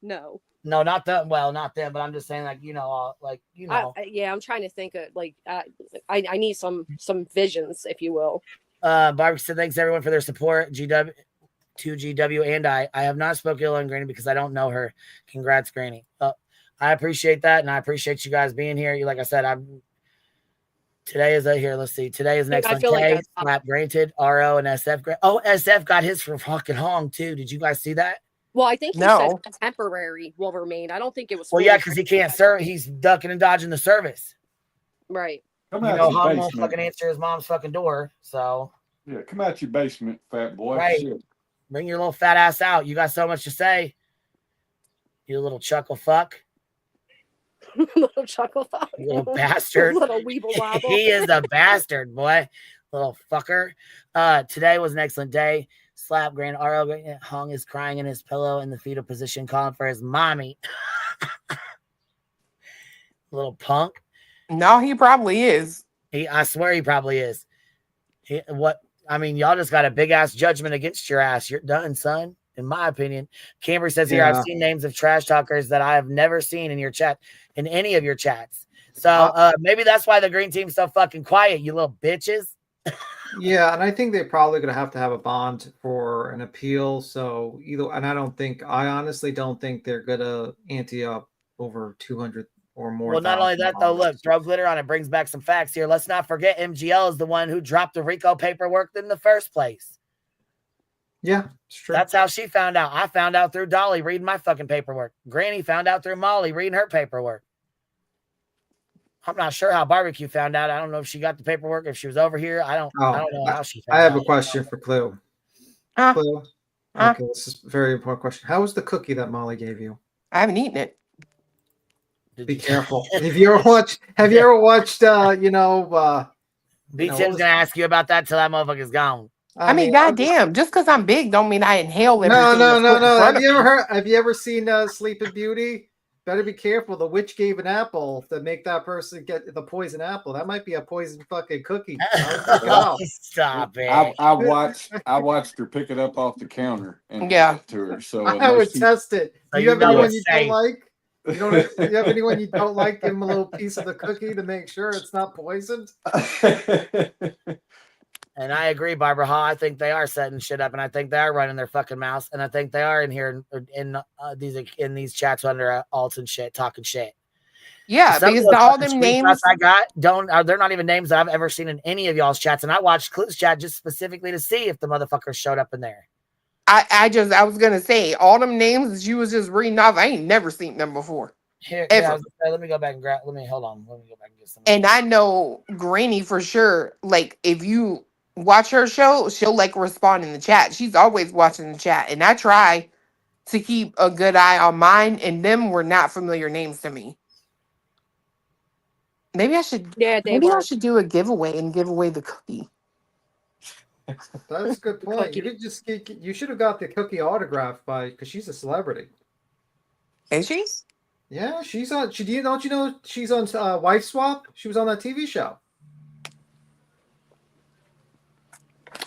No. No, not that. Well, not them, but I'm just saying, yeah, I'm trying to think of I need some visions, if you will. Barbie said, thanks everyone for their support. GW and I have not spoken ill on Granny because I don't know her. Congrats, Granny. I appreciate that, and I appreciate you guys being here. Like I said, today is let's see. Today is next one. K, Slap granted, RO and SF. SF got his from fucking Hong too. Did you guys see that? Well, I think he said temporary will remain. I don't think it was. Well, yeah, because he can't serve. He's ducking and dodging the service. Right. Hong won't fucking answer his mom's fucking door. So yeah, come out your basement, fat boy. Right. Shit. Bring your little fat ass out. You got so much to say. You little chuckle fuck. Little chuckle fuck. You little bastard. Little weeble wobble. He is a bastard, boy. Little fucker. Today was an excellent day. Slap Grand RO Hong is crying in his pillow in the fetal position, calling for his mommy. Little punk. No, he probably is. I swear he probably is. Y'all just got a big ass judgment against your ass. You're done, son. In my opinion. Camber says here, I've seen names of trash talkers that I have never seen in your chat, in any of your chats. So maybe that's why the green team's so fucking quiet, you little bitches. Yeah, and I think they're probably going to have a bond for an appeal. So I honestly don't think they're going to ante up over 200 or more. Well, not only that, though, look, throw glitter on it brings back some facts here. Let's not forget MGL is the one who dropped the RICO paperwork in the first place. Yeah, it's true. That's how she found out. I found out through Dolly reading my fucking paperwork. Granny found out through Molly reading her paperwork. I'm not sure how Barbecue found out. I don't know if she got the paperwork, if she was over here. I don't know how she found out. I have a question for Clue. Clue. Okay, this is a very important question. How was the cookie that Molly gave you? I haven't eaten it. Be careful. Have you ever watched BT's gonna ask you about that till that motherfucker's gone. I mean, goddamn, just because I'm big don't mean I inhale everything. No. Have you ever seen Sleeping Beauty? Better be careful. The witch gave an apple to make that person get the poison apple. That might be a poison fucking cookie. Stop it. I watched her pick it up off the counter and give it to her. So I would test it. Do you have anyone you don't like? You have anyone you don't like? Give them a little piece of the cookie to make sure it's not poisoned. And I agree, Barbara Hall. I think they are setting shit up, and I think they are running their fucking mouths, and I think they are in here in these chats under alts and shit, talking shit. Yeah, because all them names I got they're not even names that I've ever seen in any of y'all's chats, and I watched Clue's chat just specifically to see if the motherfuckers showed up in there. I was gonna say all them names that you was just reading off. I ain't never seen them before. Here, ever. Let me go back and grab. Hold on. Let me go back and get some. And I know Granny for sure. Like if you watch her show, she'll like respond in the chat. She's always watching the chat, and I try to keep a good eye on mine. And them were not familiar names to me. Maybe I should. Yeah, I should do a giveaway and give away the cookie. That's a good point. You should have got the cookie autographed because she's a celebrity. Is she? Yeah, she's on. Don't you know she's on Wife Swap? She was on that TV show.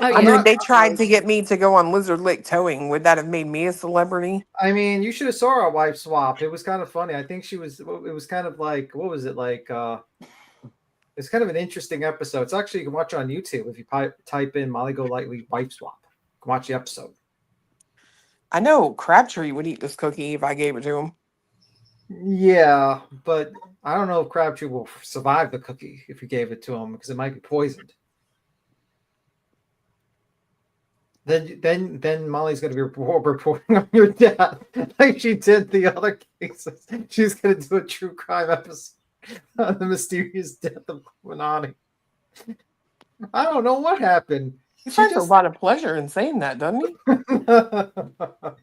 I mean, they tried to get me to go on Lizard Lake Towing. Would that have made me a celebrity? I mean, you should have saw her Wife Swap. It was kind of funny. I think it was kind of like, what was it like? It's kind of an interesting episode. It's actually, you can watch it on YouTube if you type in Molly Golightly Wife Swap. You can watch the episode. I know Crabtree would eat this cookie if I gave it to him. Yeah, but I don't know if Crabtree will survive the cookie if you gave it to him because it might be poisoned. Then Molly's going to be reporting on your death like she did the other cases. She's going to do a true crime episode on the mysterious death of Quinani. I don't know what happened. He finds a lot of pleasure in saying that, doesn't he?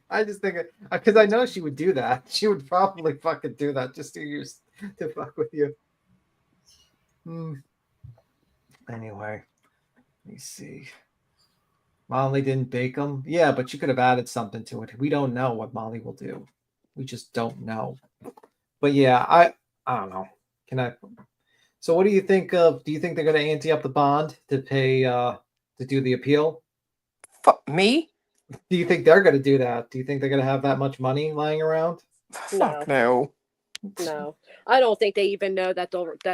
I just think because I know she would do that. She would probably fucking do that just to fuck with you. Anyway, let me see. Molly didn't bake them. Yeah, but you could have added something to it. We don't know what Molly will do. We just don't know. But yeah, I don't know. Can I? So what do you think of? Do you think they're going to ante up the bond to pay to do the appeal? Me? Do you think they're going to do that? Do you think they're going to have that much money lying around? Fuck no. No, I don't think they even know that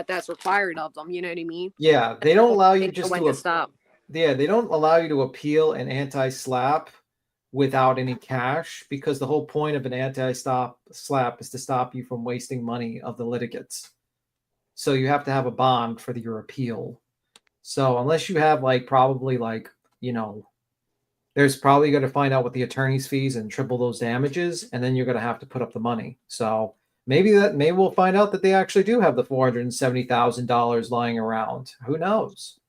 that's required of them. You know what I mean? Yeah, they don't allow you They know just when to to stop. Yeah, they don't allow you to appeal an anti-slap without any cash because the whole point of an anti-slap is to stop you from wasting money of the litigants. So you have to have a bond for your appeal. So unless you have there's probably going to find out what the attorney's fees and triple those damages, and then you're going to have to put up the money. So maybe we'll find out that they actually do have the $470,000 lying around. Who knows?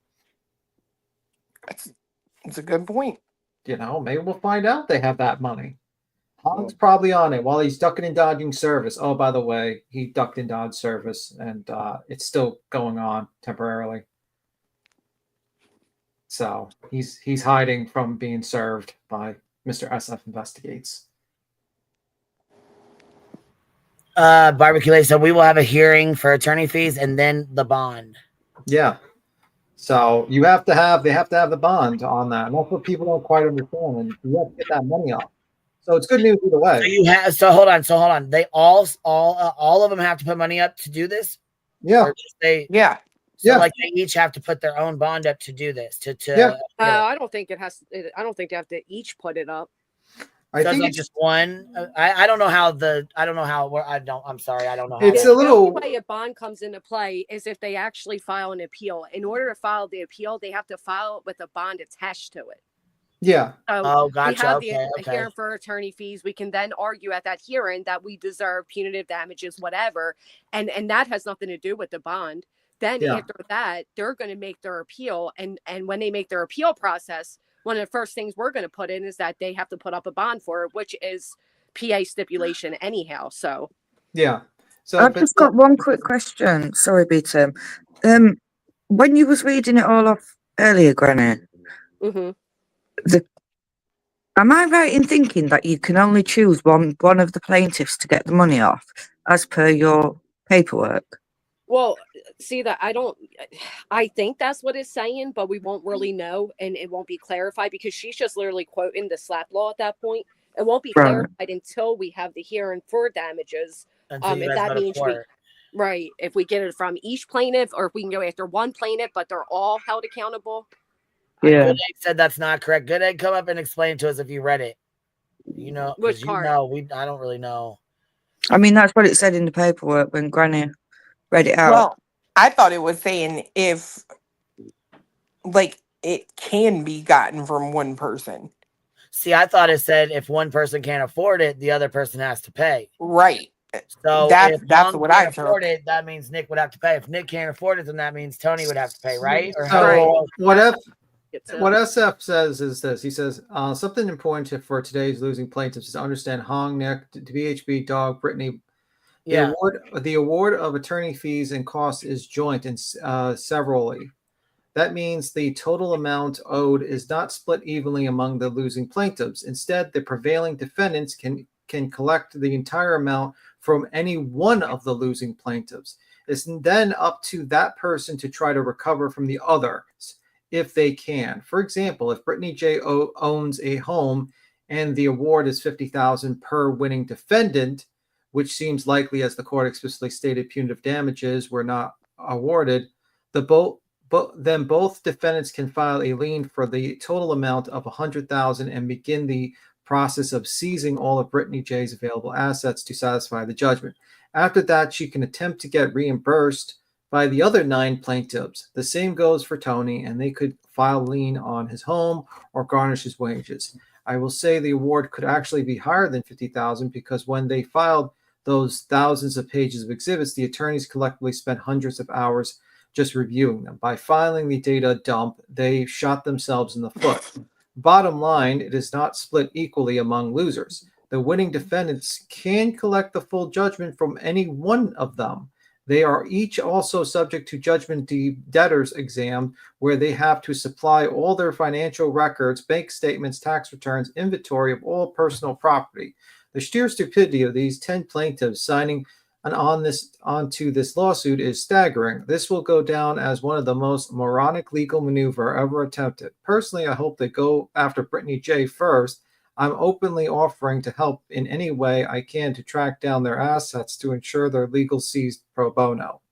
It's a good point. Maybe we'll find out they have that money. Hog's probably on it while he's ducking and dodging service. Oh, by the way, he ducked and dodged service, and it's still going on temporarily. So he's hiding from being served by Mr. SF Investigates. Barbecue Lady, so we will have a hearing for attorney fees and then the bond. Yeah. So they have to have the bond on that. And that's what people don't quite understand. And you have to get that money off. So it's good news either way. So hold on. They all of them have to put money up to do this? Yeah. Or just they So like they each have to put their own bond up to do this. I don't think I don't think they have to each put it up. I think it's just one. I don't know how. I'm sorry. I don't know how. It's The only way a bond comes into play is if they actually file an appeal. In order to file the appeal, they have to file it with a bond attached to it. Yeah. So gotcha. we have Okay. the hearing for attorney fees. We can then argue at that hearing that we deserve punitive damages, whatever, and that has nothing to do with the bond. Then after that, they're going to make their appeal, and when they make their appeal process, one of the first things we're going to put in is that they have to put up a bond for it, which is PA stipulation anyhow. So yeah. So I've just got one quick question. Sorry, Beatum. When you was reading it all off earlier, Granny, am I right in thinking that you can only choose one of the plaintiffs to get the money off, as per your paperwork? Well, see that I think that's what it's saying, but we won't really know, and it won't be clarified because she's just literally quoting the slap law at that point. It won't be clarified until we have the hearing for damages. If that means if we get it from each plaintiff, or if we can go after one plaintiff, but they're all held accountable. Yeah. Good Egg said that's not correct. Good Egg, come up and explain to us if you read it. Which part? I don't really know. I mean, that's what it said in the paperwork when Granny read it out. Well, I thought it was saying if, it can be gotten from one person. See, I thought it said if one person can't afford it, the other person has to pay. Right. So that's if what I can't afford it, that means Nick would have to pay. If Nick can't afford it, then that means Tony would have to pay, right? Or what SF says is this. He says, something important for today's losing plaintiffs is to understand Hong, Nick, BHB, Dog, Brittany. The award of attorney fees and costs is joint and severally. That means the total amount owed is not split evenly among the losing plaintiffs. Instead, the prevailing defendants can collect the entire amount from any one of the losing plaintiffs. It's then up to that person to try to recover from the others if they can. For example, if Brittany J. owns a home and the award is $50,000 per winning defendant, which seems likely as the court explicitly stated punitive damages were not awarded, then both defendants can file a lien for the total amount of $100,000 and begin the process of seizing all of Brittany J's available assets to satisfy the judgment. After that, she can attempt to get reimbursed by the other 9 plaintiffs. The same goes for Tony, and they could file lien on his home or garnish his wages. I will say the award could actually be higher than $50,000 because when they filed those thousands of pages of exhibits, the attorneys collectively spent hundreds of hours just reviewing them. By filing the data dump, they shot themselves in the foot. Bottom line, it is not split equally among losers. The winning defendants can collect the full judgment from any one of them. They are each also subject to judgment debtors exam, where they have to supply all their financial records, bank statements, tax returns, inventory of all personal property. The sheer stupidity of these 10 plaintiffs signing onto this lawsuit is staggering. This will go down as one of the most moronic legal maneuver ever attempted. Personally, I hope they go after Brittany J first. I'm openly offering to help in any way I can to track down their assets to ensure their legal seized pro bono.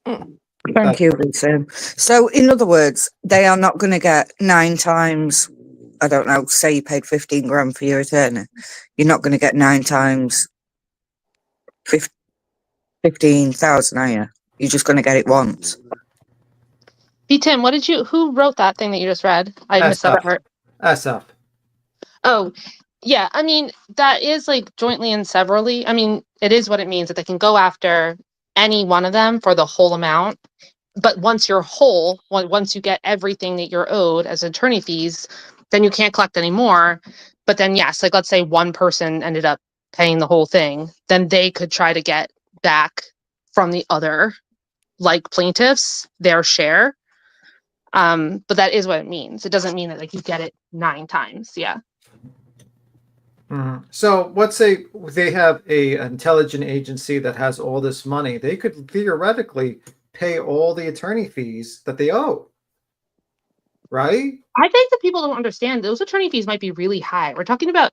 Thank you, Lisa. So, in other words, they are not going to get 9 times, I don't know, say you paid 15 grand for your attorney. You're not going to get 9 times 15,000, are you? You're just going to get it once. Tim, who wrote that thing that you just read? I missed that part. SF. Oh, yeah. I mean, that is like jointly and severally. I mean, it is what it means that they can go after any one of them for the whole amount. But once you're whole, once you get everything that you're owed as attorney fees, then you can't collect any more. But then, yes, like let's say one person ended up paying the whole thing, then they could try to get back from the other like plaintiffs their share. But that is what it means. It doesn't mean that like you get it 9 times. Yeah. So let's say they have an intelligent agency that has all this money. They could theoretically pay all the attorney fees that they owe, right? I think that people don't understand those attorney fees might be really high. We're talking about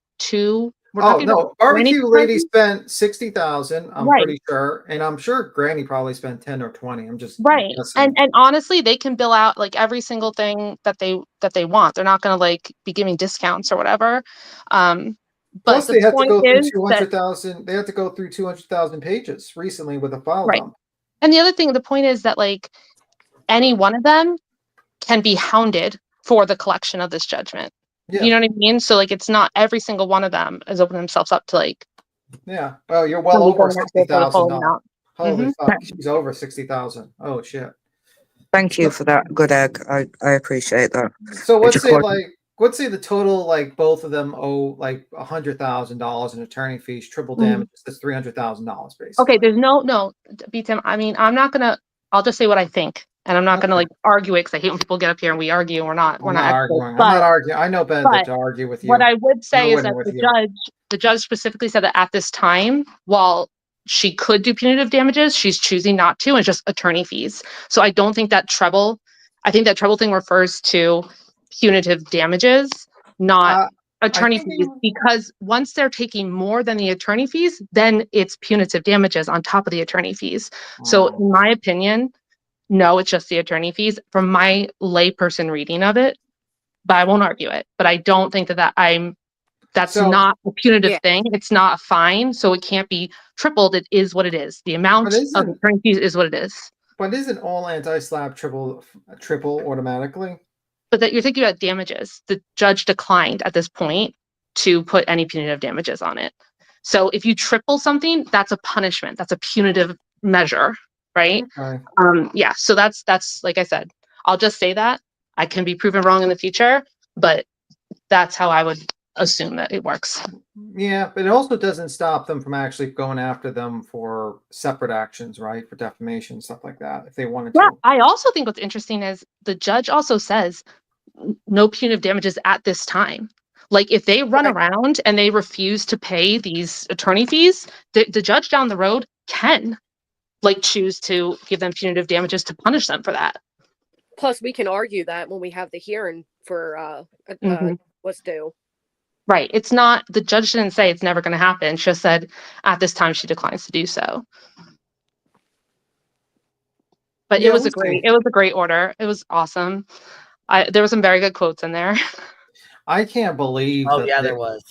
Barbecue Lady spent 60,000. I'm Right. pretty sure, and I'm sure Granny probably spent 10 or 20. I'm just Right. guessing. And honestly, they can bill out like every single thing that they want. They're not going to like be giving discounts or whatever. But Plus, the they have to point go through is 200,000. They have to go through 200,000 pages recently with a file right. dump. And the other thing, the point is that like any one of them can be hounded for the collection of this judgment. Yeah. You know what I mean? So like it's not every single one of them is opening themselves up to like. Yeah. Well, you're well somebody over going after it for the full 60,000. amount. Holy Mhm. fuck. She's over 60,000. Oh, shit. Thank you for that, good egg. I appreciate that. So It let's just say wasn't- let's say the total, like both of them owe like $100,000 in attorney fees, triple Mhm. damages. That's $300,000 basically. Okay, there's no Tim. I mean, I'll just say what I think, and I'm not gonna like argue it because I hate when people get up here and we argue and we're not I'm not experts, arguing. I'm but- not arguing. I know better than but to argue with you. What I would say I'm is that winning with the judge specifically said that at this time, while she could do punitive damages, she's choosing not to, and it's just attorney fees. So I don't think that treble. I think that treble thing refers to punitive damages, not attorney fees, because once they're taking more than the attorney fees, then it's punitive damages on top of the attorney fees. So in my opinion, no, it's just the attorney fees from my layperson reading of it, but I won't argue it. But I don't think that's So- not a punitive Yeah. thing. It's not a fine, so it can't be tripled. It is what it is. The amount But of isn't- attorney fees is what it is. But isn't all anti-slap triple automatically? But that you're thinking about damages. The judge declined at this point to put any punitive damages on it. So if you triple something, that's a punishment. That's a punitive measure, right? Okay. Yeah. So that's like I said. I'll just say that. I can be proven wrong in the future, but that's how I would assume that it works. Yeah, but it also doesn't stop them from actually going after them for separate actions, right? For defamation, stuff like that, if they wanted Yeah, to. I also think what's interesting is the judge also says no punitive damages at this time. Like if they run around and they refuse to pay these attorney fees, the judge down the road can like choose to give them punitive damages to punish them for that. Plus, we can argue that when we have the hearing for Mhm. what's due. Right. It's not, the judge didn't say it's never going to happen. She just said at this time she declines to do so. But Yeah, it was we'll see. it was a great order. It was awesome. There were some very good quotes in there. I can't believe. Oh, that yeah, they- there was.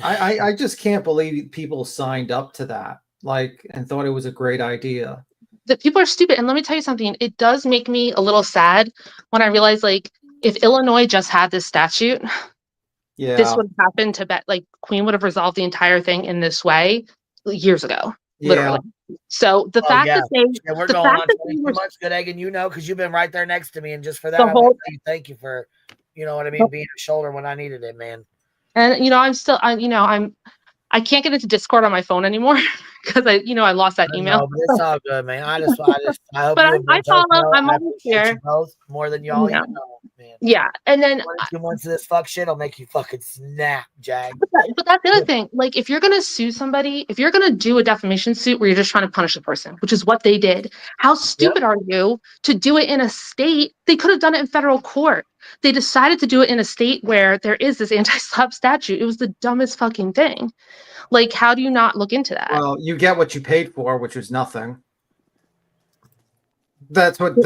I just can't believe people signed up to that, like, and thought it was a great idea. That people are stupid. And let me tell you something, it does make me a little sad when I realize like if Illinois just had this statute, Yeah. this would have happened to like Queen would have resolved the entire thing in this way years ago. Yeah. Literally. So the Oh, fact yeah. that they Yeah, we're the going fact on that 22 they were months, good egg, and you know, because you've been right there next to me, and just for that, The I want whole- to say thank you for, you know what I mean, The- being a shoulder when I needed it, man. and I'm still I can't get into Discord on my phone anymore because I lost that email. No, but it's all good, man. I hope But you and I both follow. well. I'm I always appreciate here. you both more than y'all Yeah. even know, man. Yeah, and then 2 months of this fuck shit will make you fucking snap, Jag. but that's the other thing. Like, if you're gonna sue somebody, if you're gonna do a defamation suit where you're just trying to punish the person, which is what they did, how stupid are you to do it in a state? They could have done it in federal court. They decided to do it in a state where there is this anti-slap statute. It was the dumbest fucking thing. Like, how do you not look into that? Well, you get what you paid for, which was nothing. That's what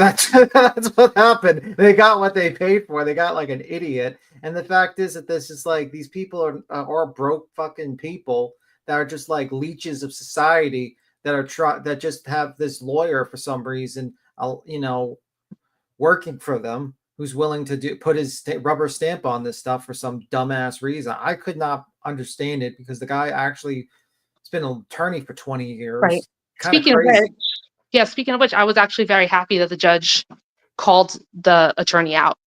happened. They got what they paid for. They got like an idiot. And the fact is that this is like these people are broke fucking people that are just like leeches of society that are that just have this lawyer for some reason, working for them, who's willing to put his rubber stamp on this stuff for some dumbass reason. I could not understand it because the guy actually has been an attorney for 20 years. Right. Kind of Speaking of crazy. which, speaking of which, I was actually very happy that the judge called the attorney out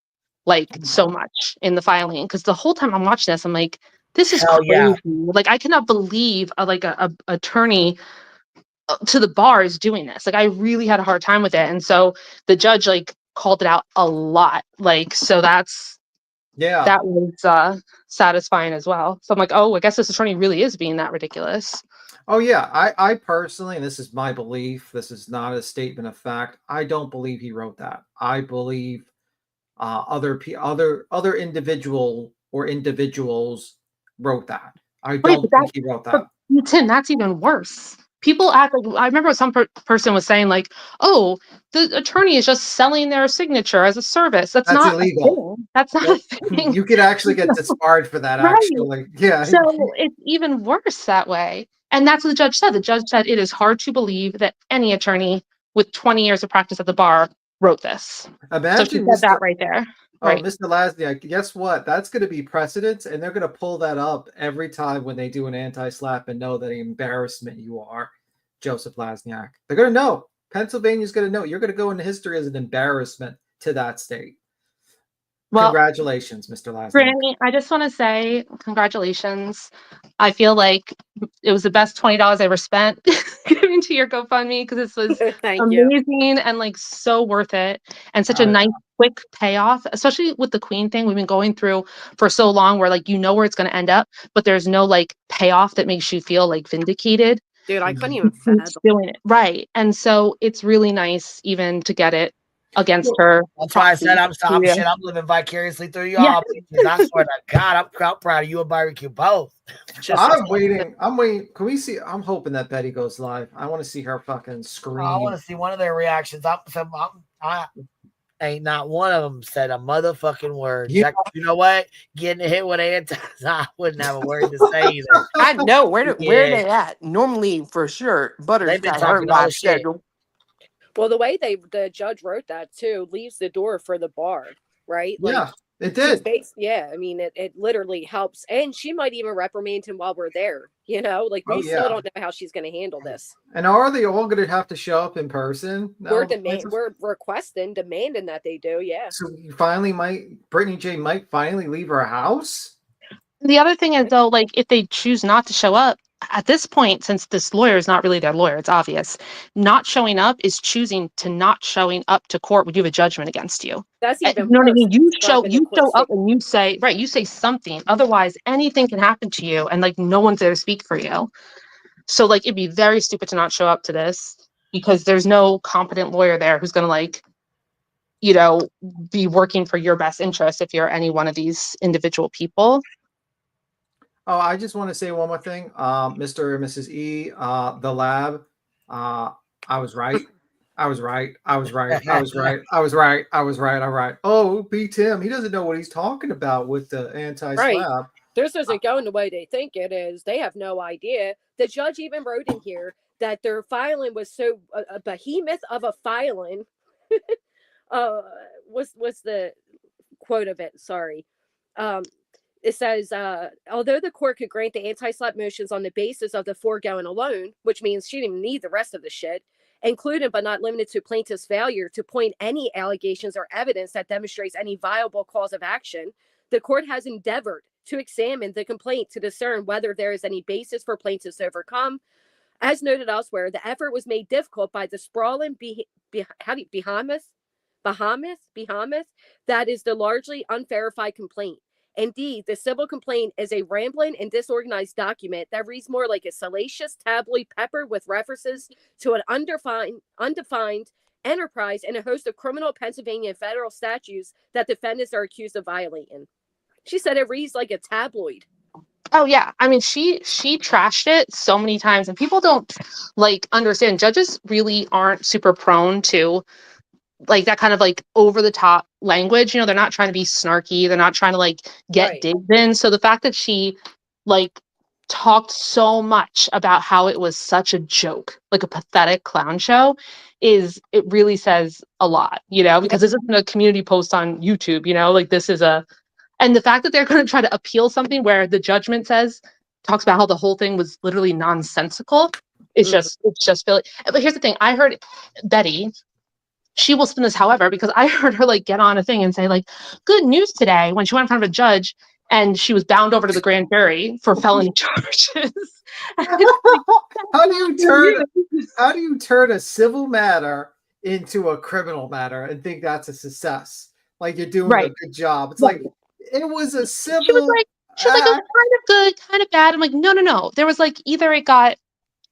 so much in the filing, because the whole time I'm watching this, I'm like, this is Hell crazy. yeah. Like, I cannot believe a attorney to the bar is doing this. Like, I really had a hard time with it, and so the judge called it out a lot. So that was satisfying as well. So I'm like, oh, I guess this attorney really is being that ridiculous. Oh yeah, I personally, and this is my belief, this is not a statement of fact, I don't believe he wrote that. I believe other individuals wrote that. I don't think he wrote that. Tim, that's even worse. People act like, I remember some person was saying oh, the attorney is just selling their signature as a service. That's not illegal. That's not a thing. You could actually get disbarred for that, Right. actually. Yeah. So it's even worse that way. And that's what the judge said. The judge said it is hard to believe that any attorney with 20 years of practice at the bar wrote this. Imagine so she said that right there. Oh, Right. Mr. Lasniak, guess what? That's going to be precedent, and they're going to pull that up every time when they do an anti-slap and know that embarrassment you are, Joseph Lasniak. They're going to know. Pennsylvania's going to know. You're going to go into history as an embarrassment to that state. Well, congratulations, Mr. Lasniak. Granny, I just want to say congratulations. I feel like it was the best $20 I ever spent giving to your GoFundMe, because this was amazing and so worth it, and such a nice quick payoff, especially with the Queen thing we've been going through for so long, where where it's going to end up, but there's no payoff that makes you feel vindicated. Dude, I couldn't even fathom doing it right, and so it's really nice even to get it against her. That's why I said I'm living vicariously through you all. I swear to God, I'm proud of you and Barbecue both. I'm waiting. Can we see? I'm hoping that Betty goes live. I want to see her fucking scream. I want to see one of their reactions. I ain't not one of them said a motherfucking word. Yeah. You know what? Getting hit with anti, I wouldn't have a word to say either. I know where are they at? Normally, for sure, Butter's got her live schedule. Well, the way the judge wrote that too leaves the door for the bar, right? Yeah, it did. I mean, it literally helps, and she might even reprimand him while we're there. We still don't know how she's going to handle this. And are they all going to have to show up in person? We're demanding that they do. Yeah. So Brittany J might finally leave her house. The other thing is though, if they choose not to show up at this point, since this lawyer is not really their lawyer, it's obvious. Not showing up is choosing to not showing up to court when you have a judgment against you. That's even you know worse. What I mean? You show up and you say something. Otherwise, anything can happen to you, and no one's there to speak for you. So it'd be very stupid to not show up to this, because there's no competent lawyer there who's gonna be working for your best interest if you're any one of these individual people. Oh, I just want to say one more thing. Mr. and Mrs. E, the lab, I was right. I was right. All right. Oh, B. Tim, he doesn't know what he's talking about with the anti-slap. Right. This isn't going the way they think it is. They have no idea. The judge even wrote in here that their filing was so a behemoth of a filing. Was the quote of it? Sorry. It says, although the court could grant the anti-slap motions on the basis of the foregoing alone, which means she didn't need the rest of the shit, including but not limited to plaintiff's failure to point any allegations or evidence that demonstrates any viable cause of action, the court has endeavored to examine the complaint to discern whether there is any basis for plaintiffs to overcome As noted elsewhere, the effort was made difficult by the sprawling Bahamas, that is the largely unverified complaint. Indeed, the civil complaint is a rambling and disorganized document that reads more like a salacious tabloid peppered with references to an undefined enterprise and a host of criminal Pennsylvania and federal statutes that defendants are accused of violating. She said it reads like a tabloid. Oh yeah, I mean she trashed it so many times, and people don't like understand. Judges really aren't super prone to like that kind of like over the top language. You know, they're not trying to be snarky. They're not trying to like get digs in. So the fact that she like talked so much about how it was such a joke, like a pathetic clown show, it really says a lot, you know, because this isn't a community post on YouTube, you know, like this is and the fact that they're going to try to appeal something where the judgment talks about how the whole thing was literally nonsensical. It's just Philly. But here's the thing. I heard Betty, she will spin this however, because I heard her like get on a thing and say like, good news today, when she went in front of a judge and she was bound over to the grand jury for felony charges. How do you turn a civil matter into a criminal matter and think that's a success? Like you're doing a good job. It's like it was a civil. She was like, oh, kind of good, kind of bad. I'm like, no. There was like either it got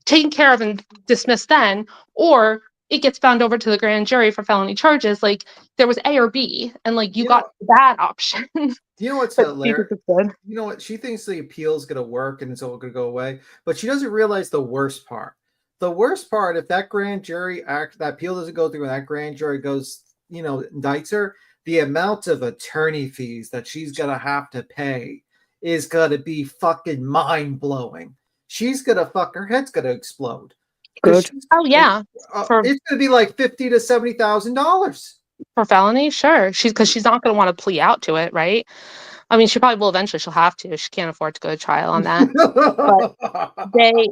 taken care of and dismissed then, or it gets bound over to the grand jury for felony charges. Like there was A or B, and like you got that option. You know what's hilarious? You know what? She thinks the appeal is going to work and it's all going to go away, but she doesn't realize the worst part. The worst part, if that grand jury that appeal doesn't go through and that grand jury goes, you know, indicts her, the amount of attorney fees that she's going to have to pay is going to be fucking mind blowing. She's going to her head's going to explode. Good. Oh yeah. It's going to be like $50,000 to $70,000 for felony. Sure. Because she's not going to want to plea out to it, right? I mean, she probably will eventually. She'll have to. She can't afford to go to trial on that. But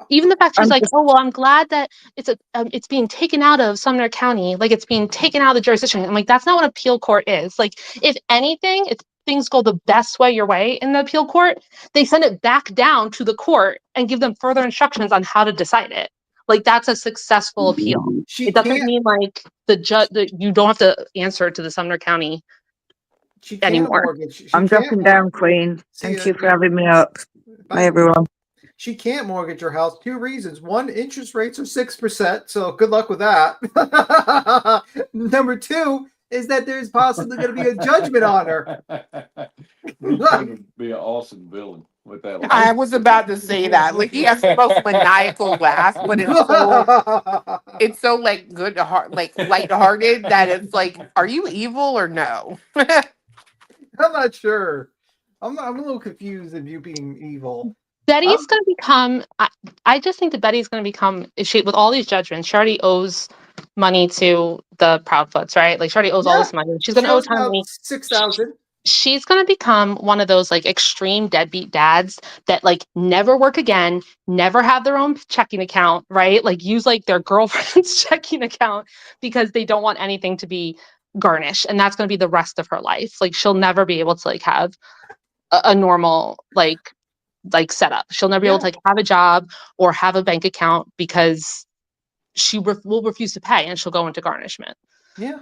even the fact she's like, oh well, I'm glad that it's being taken out of Sumner County, like it's being taken out of the jurisdiction. I'm like, that's not what appeal court is. Like, if anything, if things go the best way your way in the appeal court, they send it back down to the court and give them further instructions on how to decide it. Like that's a successful appeal. It doesn't mean like the judge that you don't have to answer to the Sumner County anymore. I'm dropping down, Queen. Thank you for having me up. Bye everyone. She can't mortgage her house. 2 reasons. 1, interest rates are 6%, so good luck with that. Number 2 is that there's possibly going to be a judgment on her. Be an awesome villain with that. I was about to say that. Like he has the most maniacal laugh, but it's so like good heart, like lighthearted that it's like, are you evil or no? I'm not sure. I'm a little confused of you being evil. Betty's going to become, I just think that Betty's going to become, with all these judgments, she already owes money to the Proudfoots, right? Like she already owes all this money. She's going to owe a ton of money. $6,000. She's going to become one of those like extreme deadbeat dads that like never work again, never have their own checking account, right? Like use like their girlfriend's checking account because they don't want anything to be garnished. And that's going to be the rest of her life. Like she'll never be able to like have a normal like setup. She'll never be able to like have a job or have a bank account because she will refuse to pay and she'll go into garnishment. Yeah.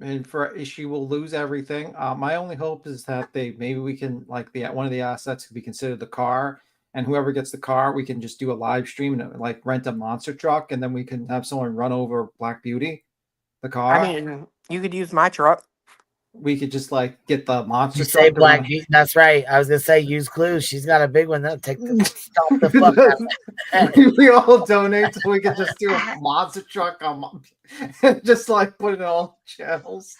And she will lose everything. My only hope is that maybe we can like one of the assets could be considered the car, and whoever gets the car, we can just do a live stream and like rent a monster truck, and then we can have someone run over Black Beauty, the car. I mean, you could use my truck. We could just like get the monster. You say Black Beauty? That's right. I was gonna say use clues. She's got a big one. That'll take stop the fuck out. We all donate so we can just do a monster truck and just like put it on all channels.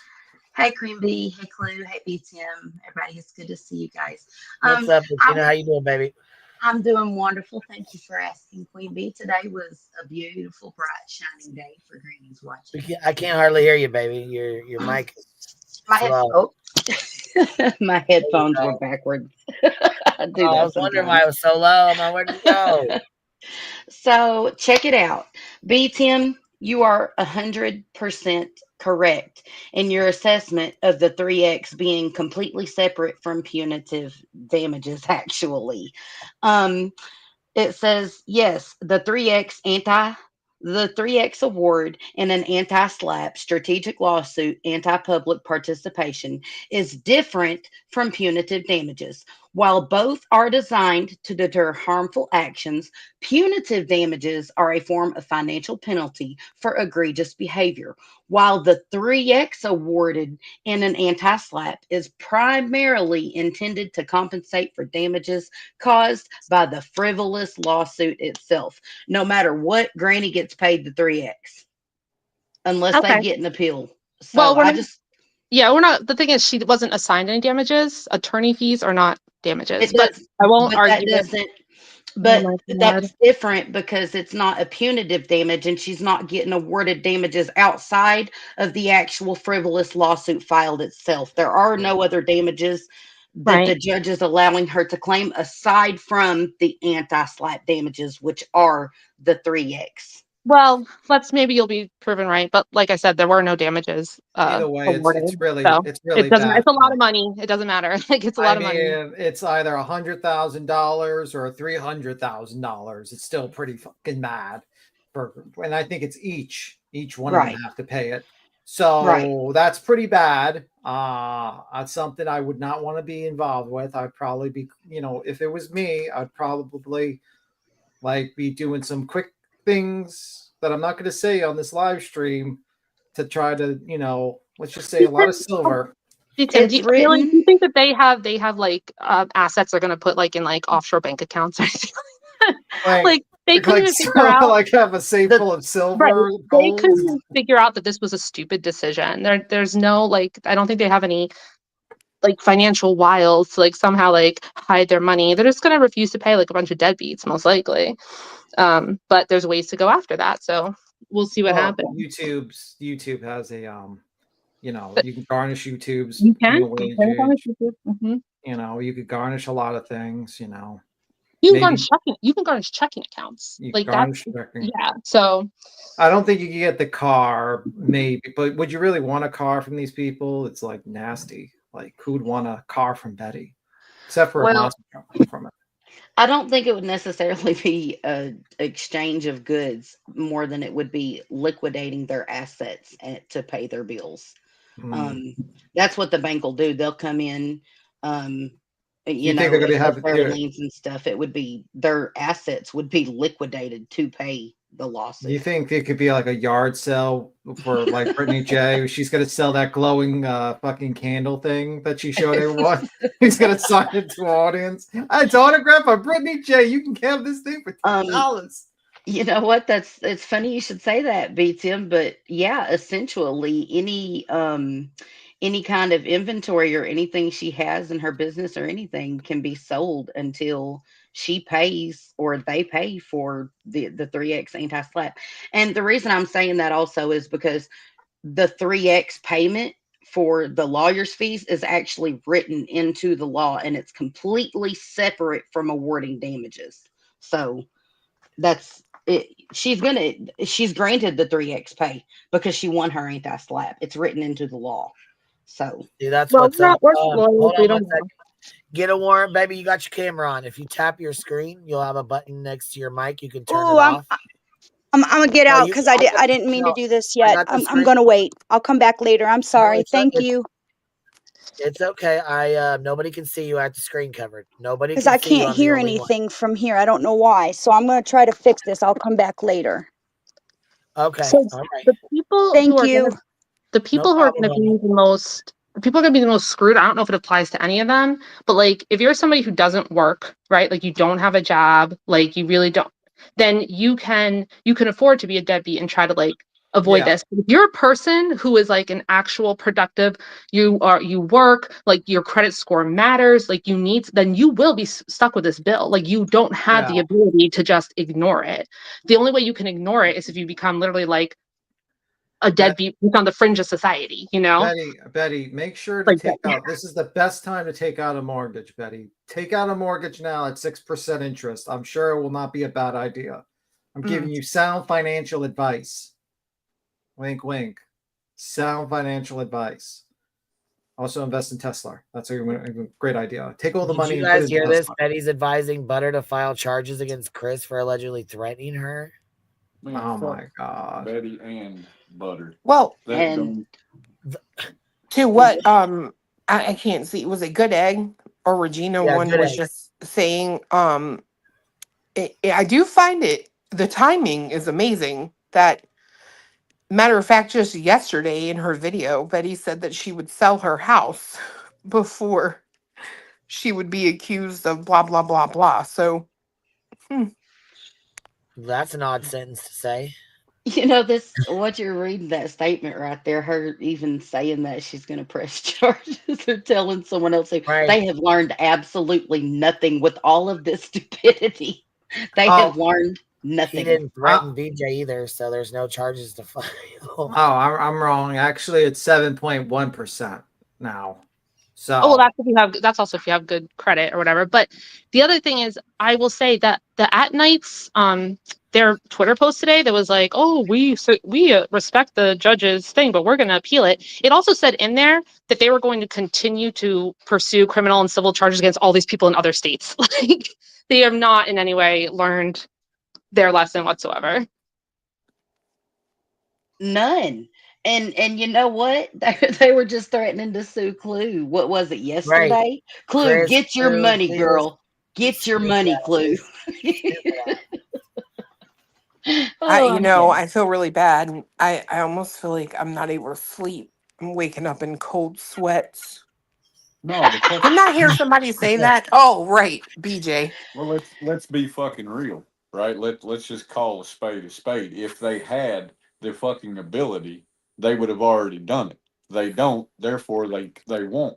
Hey Cream Bee, hey Clue, hey BTM, everybody. It's good to see you guys. What's up, Bettina? How you doing, baby? I'm doing wonderful. Thank you for asking, Queen Bee. Today was a beautiful, bright, shining day for Granny's watching. I can't hardly hear you, baby. Your mic is my headphones were backwards. I was wondering why it was so low. I'm like, where'd it go? So check it out. B-Tim, you are 100% correct in your assessment of the 3X being completely separate from punitive damages, actually. It says, yes, the 3X award in an anti-SLAPP strategic lawsuit anti-public participation is different from punitive damages. While both are designed to deter harmful actions, punitive damages are a form of financial penalty for egregious behavior, while the 3X awarded in an anti-SLAPP is primarily intended to compensate for damages caused by the frivolous lawsuit itself. No matter what, Granny gets paid the 3X unless they Okay. get an appeal. So Well, I just we're not. The thing is, she wasn't assigned any damages. Attorney fees are not damages, it but does, I won't but that argue it. doesn't. Oh But my God. that's different because it's not a punitive damage and she's not getting awarded damages outside of the actual frivolous lawsuit filed itself. There are no other damages that the Right. judge is allowing her to claim aside from the anti-SLAPP damages, which are the 3X. Well, maybe you'll be proven right, but like I said, there were no damages Either way, awarded, it's really so it's it really doesn't. bad. It's a lot of money. It doesn't matter. Like it's a I lot of money. mean, it's either $100,000 or $300,000. It's still pretty fucking mad. And I think it's each one of them Right. have to pay it. Right. So that's pretty bad. That's something I would not want to be involved with. I'd probably be, if it was me, I'd probably like be doing some quick things that I'm not going to say on this live stream to try to, let's just say a lot of silver. Hey, Tim, do It's you, I mean, like, written. do you think that they have like assets they're gonna put like in like offshore bank accounts or anything like that? Like they couldn't even figure out like have a safe full of silver, right. They gold. couldn't even figure out that this was a stupid decision. There's no like I don't think they have any like financial wiles to like somehow like hide their money. They're just gonna refuse to pay like a bunch of deadbeats, most likely. But there's ways to go after that. So we'll see what happens. YouTube has a you can garnish YouTube's You can. legal You can garnish wage. YouTube. Mhm. You could garnish a lot of things. You can Maybe garnish checking. You can garnish checking accounts. you Like garnish that's checking. yeah. So I don't think you can get the car, maybe, but would you really want a car from these people? It's like nasty. Like who'd want a car from Betty, except for a Well, monster truck from it? I don't think it would necessarily be a exchange of goods more than it would be liquidating their assets to pay their bills. That's what the bank will do. They'll come in, You think they're going to if have there are liens and stuff, it would be their assets would be liquidated to pay the losses. Do you think it could be like a yard sale for like Brittany J? She's gonna sell that glowing fucking candle thing that she showed everyone. He's gonna sign it to audience. It's autographed by Brittany J. You can have this thing for $10. You know what? It's funny you should say that, BTM, but yeah, essentially any kind of inventory or anything she has in her business or anything can be sold until she pays or they pay for the 3X anti-SLAPP. And the reason I'm saying that also is because the 3X payment for the lawyer's fees is actually written into the law and it's completely separate from awarding damages. So that's it. She's granted the 3X pay because she won her anti-SLAPP. It's written into the law. So See, that's what's up. Hold we on don't one second. Get a warrant, baby. You got your camera on. If you tap your screen, you'll have a button next to your mic. You can turn it off. I'm gonna get No, out you because can- I didn't mean to no, do this I yet. got the I'm screen. gonna wait. I'll come back later. I'm sorry. it's Thank it's- you. It's okay. Nobody can see you at the screen covered. Nobody Because can I see you. can't I'm the hear only one. anything from here. I don't know why. So I'm gonna try to fix this. I'll come back later. Okay. So All right. the people Thank who are you. the people who are going to be the people are going to be the most screwed. I don't know if it applies to any of them, but like if you're somebody who doesn't work, right? Like you don't have a job, like you really don't, then you can afford to be a deadbeat and try to like avoid this. If you're a person who is like an actual productive, you work, like your credit score matters, like then you will be stuck with this bill. Like you don't have the ability to just ignore it. The only way you can ignore it is if you become literally like a deadbeat on the fringe of society, Betty, make sure to take out. This is the best time to take out a mortgage, Betty. Take out a mortgage now at 6% interest. I'm sure it will not be a bad idea. I'm giving you sound financial advice. Wink, wink. Sound financial advice. Also invest in Tesla. That's a great idea. Take all the Did money you and put guys it in hear this? Tesla. Betty's advising Butter to file charges against Chris for allegedly threatening her. Man, Oh fuck my God. Betty and Butter. Well, That And to what I can't see. Was it Good Egg or Regina? Yeah, One Good was Egg. just saying, I do find the timing is amazing. That matter of fact, just yesterday in her video, Betty said that she would sell her house before she would be accused of blah blah blah blah. So That's an odd sentence to say. you know, this what you're reading, that statement right there, her even saying that she's going to press charges or telling someone else, Right. they have learned absolutely nothing with all of this stupidity. They have learned nothing. He didn't threaten BJ either, so there's no charges to file. Oh, I'm wrong. Actually, it's 7.1% now. So Oh, well, that's if you have. That's also if you have good credit or whatever. But the other thing is, I will say that the At Nights, their Twitter post today that was like, "Oh, we respect the judge's thing, but we're going to appeal it." It also said in there that they were going to continue to pursue criminal and civil charges against all these people in other states. Like they have not in any way learned their lesson whatsoever. None. And you know what? They were just threatening to sue Clue. What was it, yesterday? Clue, Chris, get your Clue, money, please. girl. Get your money, Clue. I feel really bad. I almost feel like I'm not able to sleep. I'm waking up in cold sweats. No, Didn't I hear somebody say that? Oh, right, BJ. Well, let's be fucking real, right? Let's just call a spade a spade. If they had the fucking ability, they would have already done it. They don't, therefore they won't.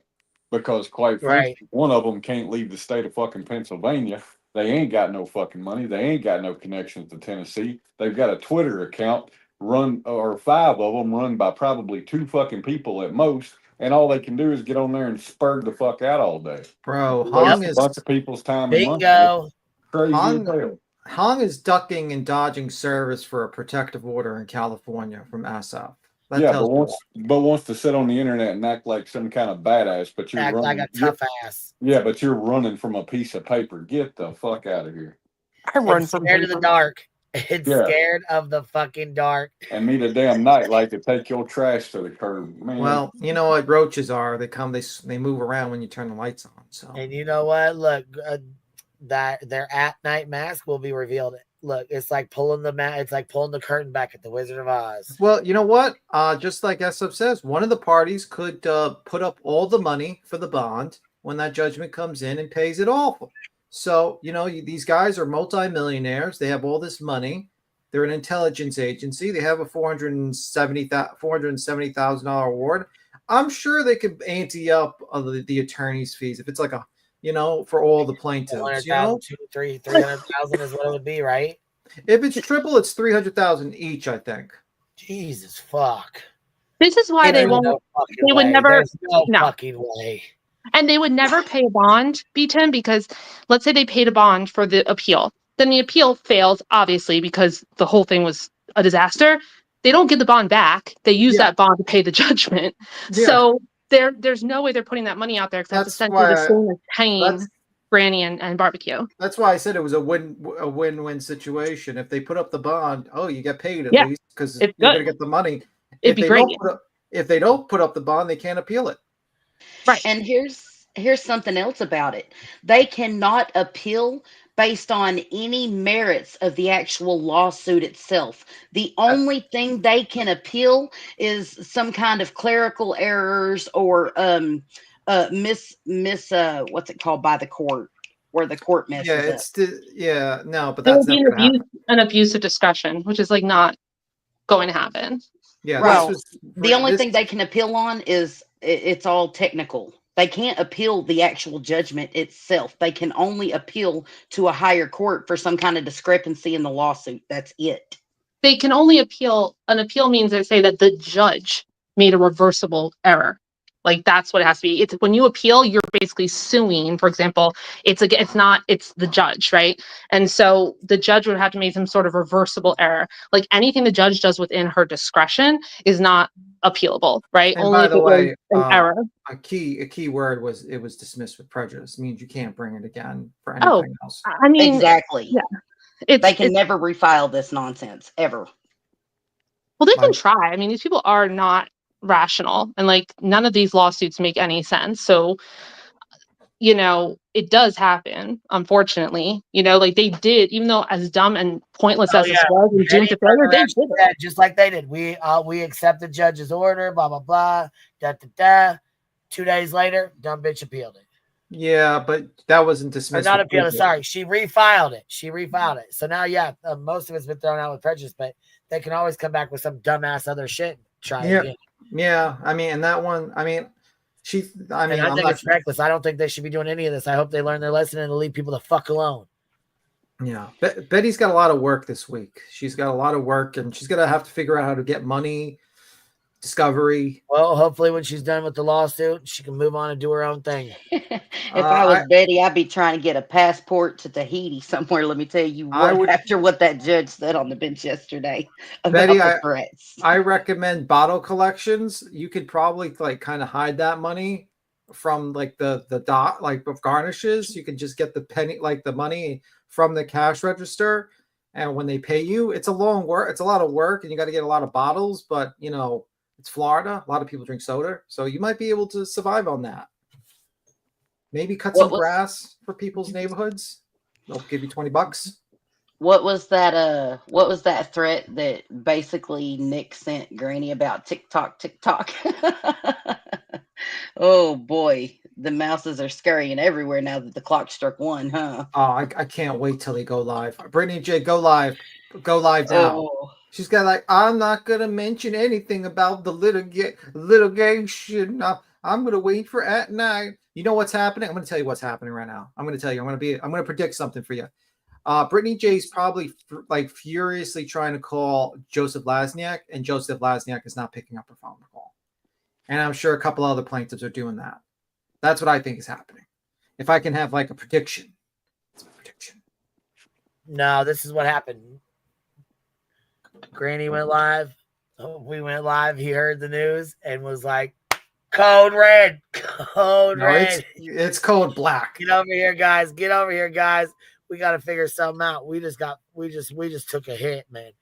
Because quite frankly, Right. one of them can't leave the state of fucking Pennsylvania. They ain't got no fucking money. They ain't got no connections to Tennessee. They've got a Twitter account run, or 5 of them run by probably 2 fucking people at most. And all they can do is get on there and spur the fuck out all day. Bro, Waste a bunch of people's time and money. Bingo. Crazy as hell. Hong is ducking and dodging service for a protective order in California from SF. That Yeah, tells but wants to sit on the internet and act like some kind of badass, but you're Act running like a tough ass. Yeah, but you're running from a piece of paper. Get the fuck out of here. I run It's from scared of the paper. dark. It's Yeah. scared of the fucking dark. And meet a damn night like to take your trash to the curb, man. Well, you know what roaches are? They move around when you turn the lights on. So And you know what? Look, that their at night mask will be revealed. Look, it's like pulling the curtain back at the Wizard of Oz. well, you know what? Just like SF says, one of the parties could put up all the money for the bond when that judgment comes in and pays it off. So, you know, these guys are multimillionaires. They have all this money. They're an intelligence agency. They have a $470,000 award. I'm sure they could ante up the attorney's fees if it's like a, you know, for all the plaintiffs. You know, 300,000 is what it would be, right? if it's triple, it's 300,000 each. I think. Jesus fuck. This is why they There's won't. no fucking They would way. never. There's no No. fucking way. And they would never pay a bond, B10, because let's say they paid a bond for the appeal. Then the appeal fails, obviously, because the whole thing was a disaster. They don't get the bond back. They use that bond to pay the judgment. Yeah. So there's no way they're putting that money out there because that's essentially the same as paying Granny and barbecue. That's why I said it was a win-win situation. If they put up the bond, oh, you get paid at Yeah. least because It's you're good. going to get the money. It'd be great. If they don't put up the bond, they can't appeal it. Right. And here's something else about it. They cannot appeal based on any merits of the actual lawsuit itself. The only thing they can appeal is some kind of clerical errors or what's it called by the court, where the court messes Yeah, up. no, but There that's would be not going to happen. an abuse of discretion, which is like not going to happen. Yeah, Right. this was The only thing they can appeal on is it's all technical. They can't appeal the actual judgment itself. They can only appeal to a higher court for some kind of discrepancy in the lawsuit. That's it. They can only appeal. An appeal means they say that the judge made a reversible error. Like that's what it has to be. It's when you appeal, you're basically suing. For example, it's the judge, right? And so the judge would have to make some sort of reversible error. Like anything the judge does within her discretion is not appealable, right? And Only by if the it was way, an error. a key word was it was dismissed with prejudice. It means you can't bring it again for Oh, anything else. I mean, Exactly. yeah, They can it's never refile this nonsense ever. well, they can Like, try. I mean, these people are not rational, and like none of these lawsuits make any sense. So, it does happen, unfortunately. Like they did, even though as dumb and pointless Oh as yeah, this was and doomed Betty to turned failure, they around did and it. said, just like they did. We accept the judge's order. Blah blah blah. Da da da. 2 days later, dumb bitch appealed it. yeah, but that wasn't Or dismissed not with appealed it. prejudice. Sorry, she refiled it. So now, yeah, most of it's been thrown out with prejudice, but they can always come back with some dumbass other shit. And try Yeah, again. yeah. I mean, and that one. I mean, I And I I'm think not. it's reckless. I don't think they should be doing any of this. I hope they learn their lesson and leave people the fuck alone. Yeah, Betty's got a lot of work this week. She's got a lot of work, and she's gonna have to figure out how to get money, discovery. Well, hopefully, when she's done with the lawsuit, she can move on and do her own thing. If I was Betty, I'd be trying to get a passport to Tahiti somewhere. Let me tell you what, after what that judge said on the bench yesterday about Betty, the threats. I recommend bottle collections. You could probably like kind of hide that money from like the dot like garnishes. You could just get the penny like the money from the cash register, and when they pay you, it's a lot of work, and you got to get a lot of bottles. But it's Florida. A lot of people drink soda, so you might be able to survive on that. Maybe cut some grass for people's neighborhoods. They'll give you $20. What was that threat that basically Nick sent Granny about TikTok? Oh boy, the mouses are scurrying everywhere now that the clock struck 1, huh? Oh, I can't wait till they go live. Brittany J, go live now. Oh. She's got like, I'm not gonna mention anything about the litigation. I'm gonna wait for at night. You know what's happening? I'm gonna tell you what's happening right now. I'm gonna tell you. I'm gonna predict something for you. Brittany J's probably furiously trying to call Joseph Lasniak, and Joseph Lasniak is not picking up her phone call. And I'm sure a couple other plaintiffs are doing that. That's what I think is happening. If I can have like a prediction. It's a prediction. No, this is what happened. Granny went live. We went live. He heard the news and was like, code red. Code red. It's code black. Get over here, guys. Get over here, guys. We got to figure something out. We just took a hit, man.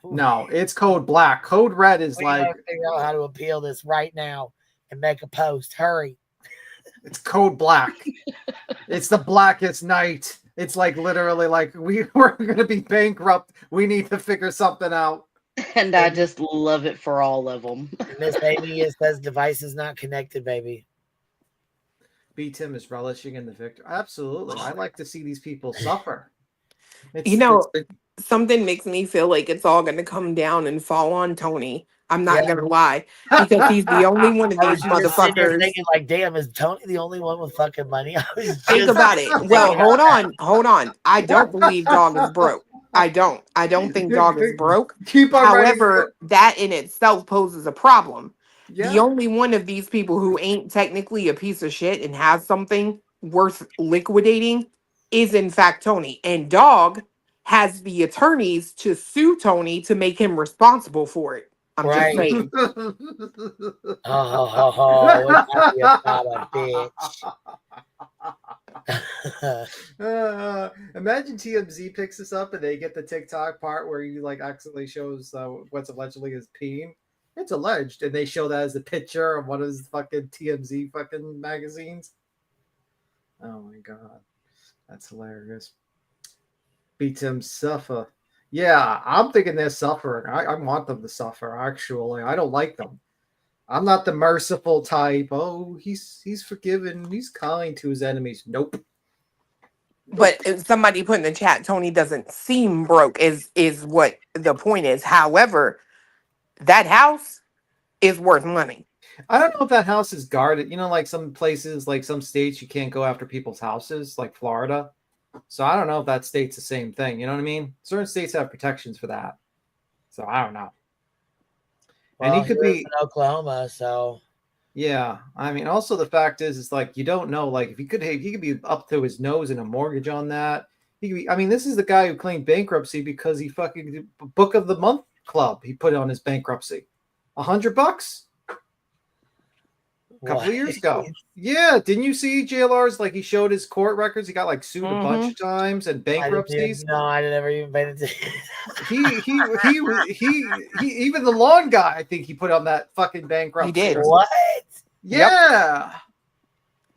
No, it's code black. Code red is We like gotta figure out how to appeal this right now and make a post. Hurry. it's code black. It's the blackest night. It's like literally like we're gonna be bankrupt. We need to figure something out. And I just love it for all of them. Miss Amy, it says device is not connected, baby. B Tim is relishing in the victory. Absolutely. I like to see these people suffer. Something makes me feel like it's all going to come down and fall on Tony. I'm not going to lie, because he's the only one of I these was just sitting there motherfuckers. thinking, like, damn, is Tony the only one with fucking money? I was Think just about it. Well, hold on. I don't believe Dog is broke. I don't think Dog is broke. Keep on However, that in itself poses a problem. Yeah. The only one of these people who ain't technically a piece of shit and has something worth liquidating is in fact Tony. And Dog has the attorneys to sue Tony to make him responsible for it. I'm just saying. Oh, it's happy about a bitch. Imagine TMZ picks this up and they get the TikTok part where you like accidentally shows what's allegedly his peen. It's alleged, and they show that as a picture of one of his fucking TMZ fucking magazines. Oh my god, that's hilarious. Beat him suffer. Yeah, I'm thinking they're suffering. I want them to suffer. Actually, I don't like them. I'm not the merciful type. Oh, he's forgiven. He's kind to his enemies. Nope. But if somebody put in the chat, Tony doesn't seem broke is what the point is. However, that house is worth money. I don't know if that house is guarded. Like some places, like some states, you can't go after people's houses, like Florida. So I don't know if that state's the same thing. You know what I mean? Certain states have protections for that. So I don't know. Well, and he could be in Oklahoma, so yeah. I mean, also the fact is like you don't know. Like if he could be up to his nose in a mortgage on that. He could be. I mean, this is the guy who claimed bankruptcy because he fucking Book of the Month club he put on his bankruptcy. $100. a couple of years ago. Yeah, didn't you see JLR's, like, he showed his court records? He got like sued a bunch of times and bankruptcies. I never even paid attention. He even the lawn guy, I think he put on that fucking bankruptcy. He did. What? Yeah.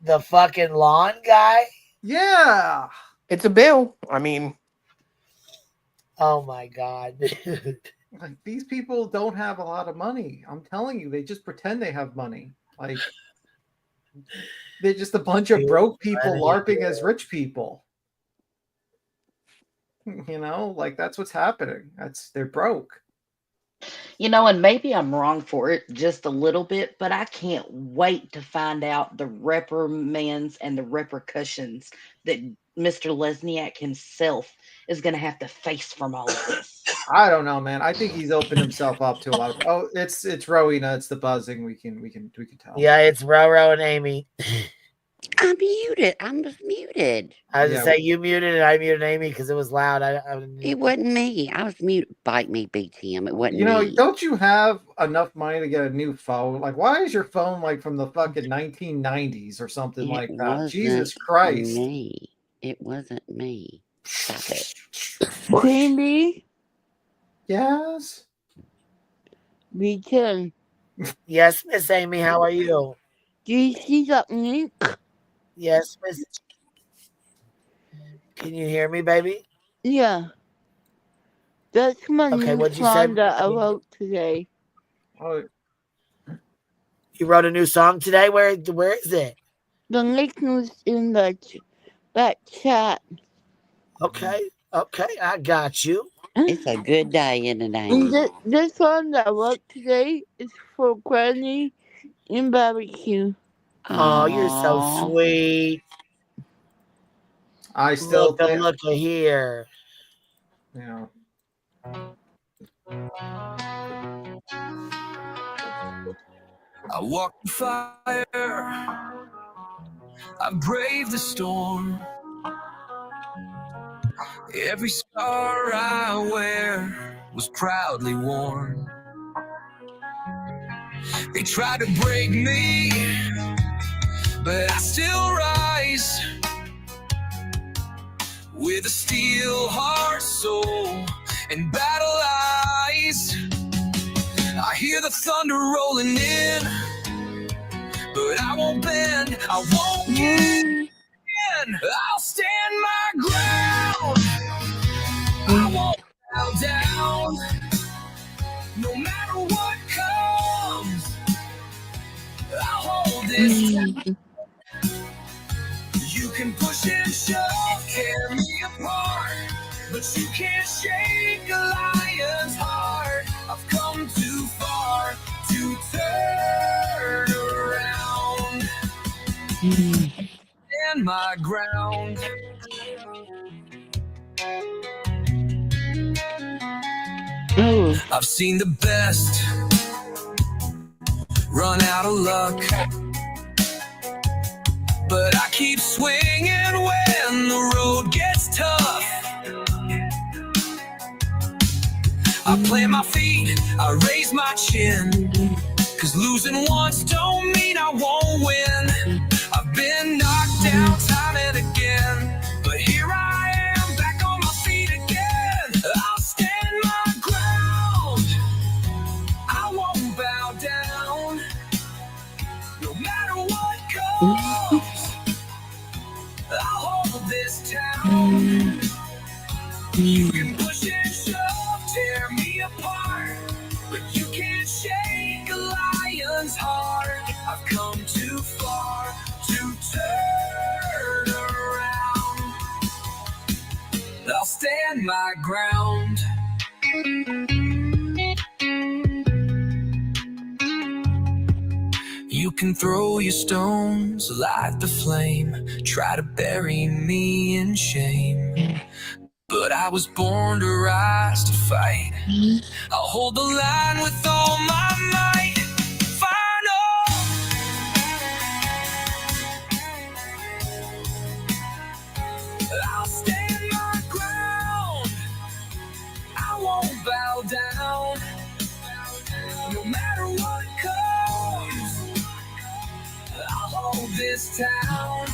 The fucking lawn guy? Yeah. It's a bill. I mean, oh my God, dude. Like, these people don't have a lot of money. I'm telling you, they just pretend they have money. Like, they're just a bunch of broke people LARPing as rich people. You know, like, that's what's happening. They're broke. You know, and maybe I'm wrong for it just a little bit, but I can't wait to find out the reprimands and the repercussions that Mr. Lesniak himself is going to have to face from all of this. I don't know, man. I think he's opened himself up to a lot of. Oh, it's Rowena. It's the buzzing. We can tell. Yeah, it's Roro and Amy. I'm muted. I'm just muted. I was just say you muted and I muted Amy because it was loud. It wasn't me. I was muted. Bite me, BTM. It wasn't You know, me. don't you have enough money to get a new phone? Like, why is your phone like from the fucking 1990s or something like that? Jesus Christ! Me. It wasn't me. Stop it. Queen Bee? Yes. BTM. Yes, Miss Amy. How are you? Do you see that link? Yes, Miss. Can you hear me, baby? Yeah. That's my new what'd you song say? that I wrote today. Oh. You wrote a new song today? Where is it? The link was in that chat. Okay, I got you. It's a good day in the day. And this song that I wrote today is for Granny in barbecue. Oh, you're so sweet. I still look here. Yeah. I walk the fire. I brave the storm. Every scar I wear was proudly worn. They tried to break me, but I still rise with a steel heart, soul, and battle eyes. I hear the thunder rolling in, but I won't bend, I won't give in. I'll stand my ground. I won't bow down. No matter what comes, I'll hold this down. You can push and shove, tear me apart, but you can't shake a lion's heart. I've come too far to turn around. Stand my ground. I've seen the best run out of luck, but I keep swinging when the road gets tough. I plant my feet, I raise my chin, 'cause losing once don't mean I won't win. I've been knocked down time and again, but here I am back on my feet again. I'll stand my ground. I won't bow down. No matter what comes, I'll hold this town. You can push and shove, tear me apart, but you can't shake a lion's heart. I've come too far to turn around. I'll stand my ground. You can throw your stones, light the flame, try to bury me in shame, but I was born to rise to fight. I'll hold the line with all my might. Final. I'll stand my ground. I won't bow down. No matter what comes, this town.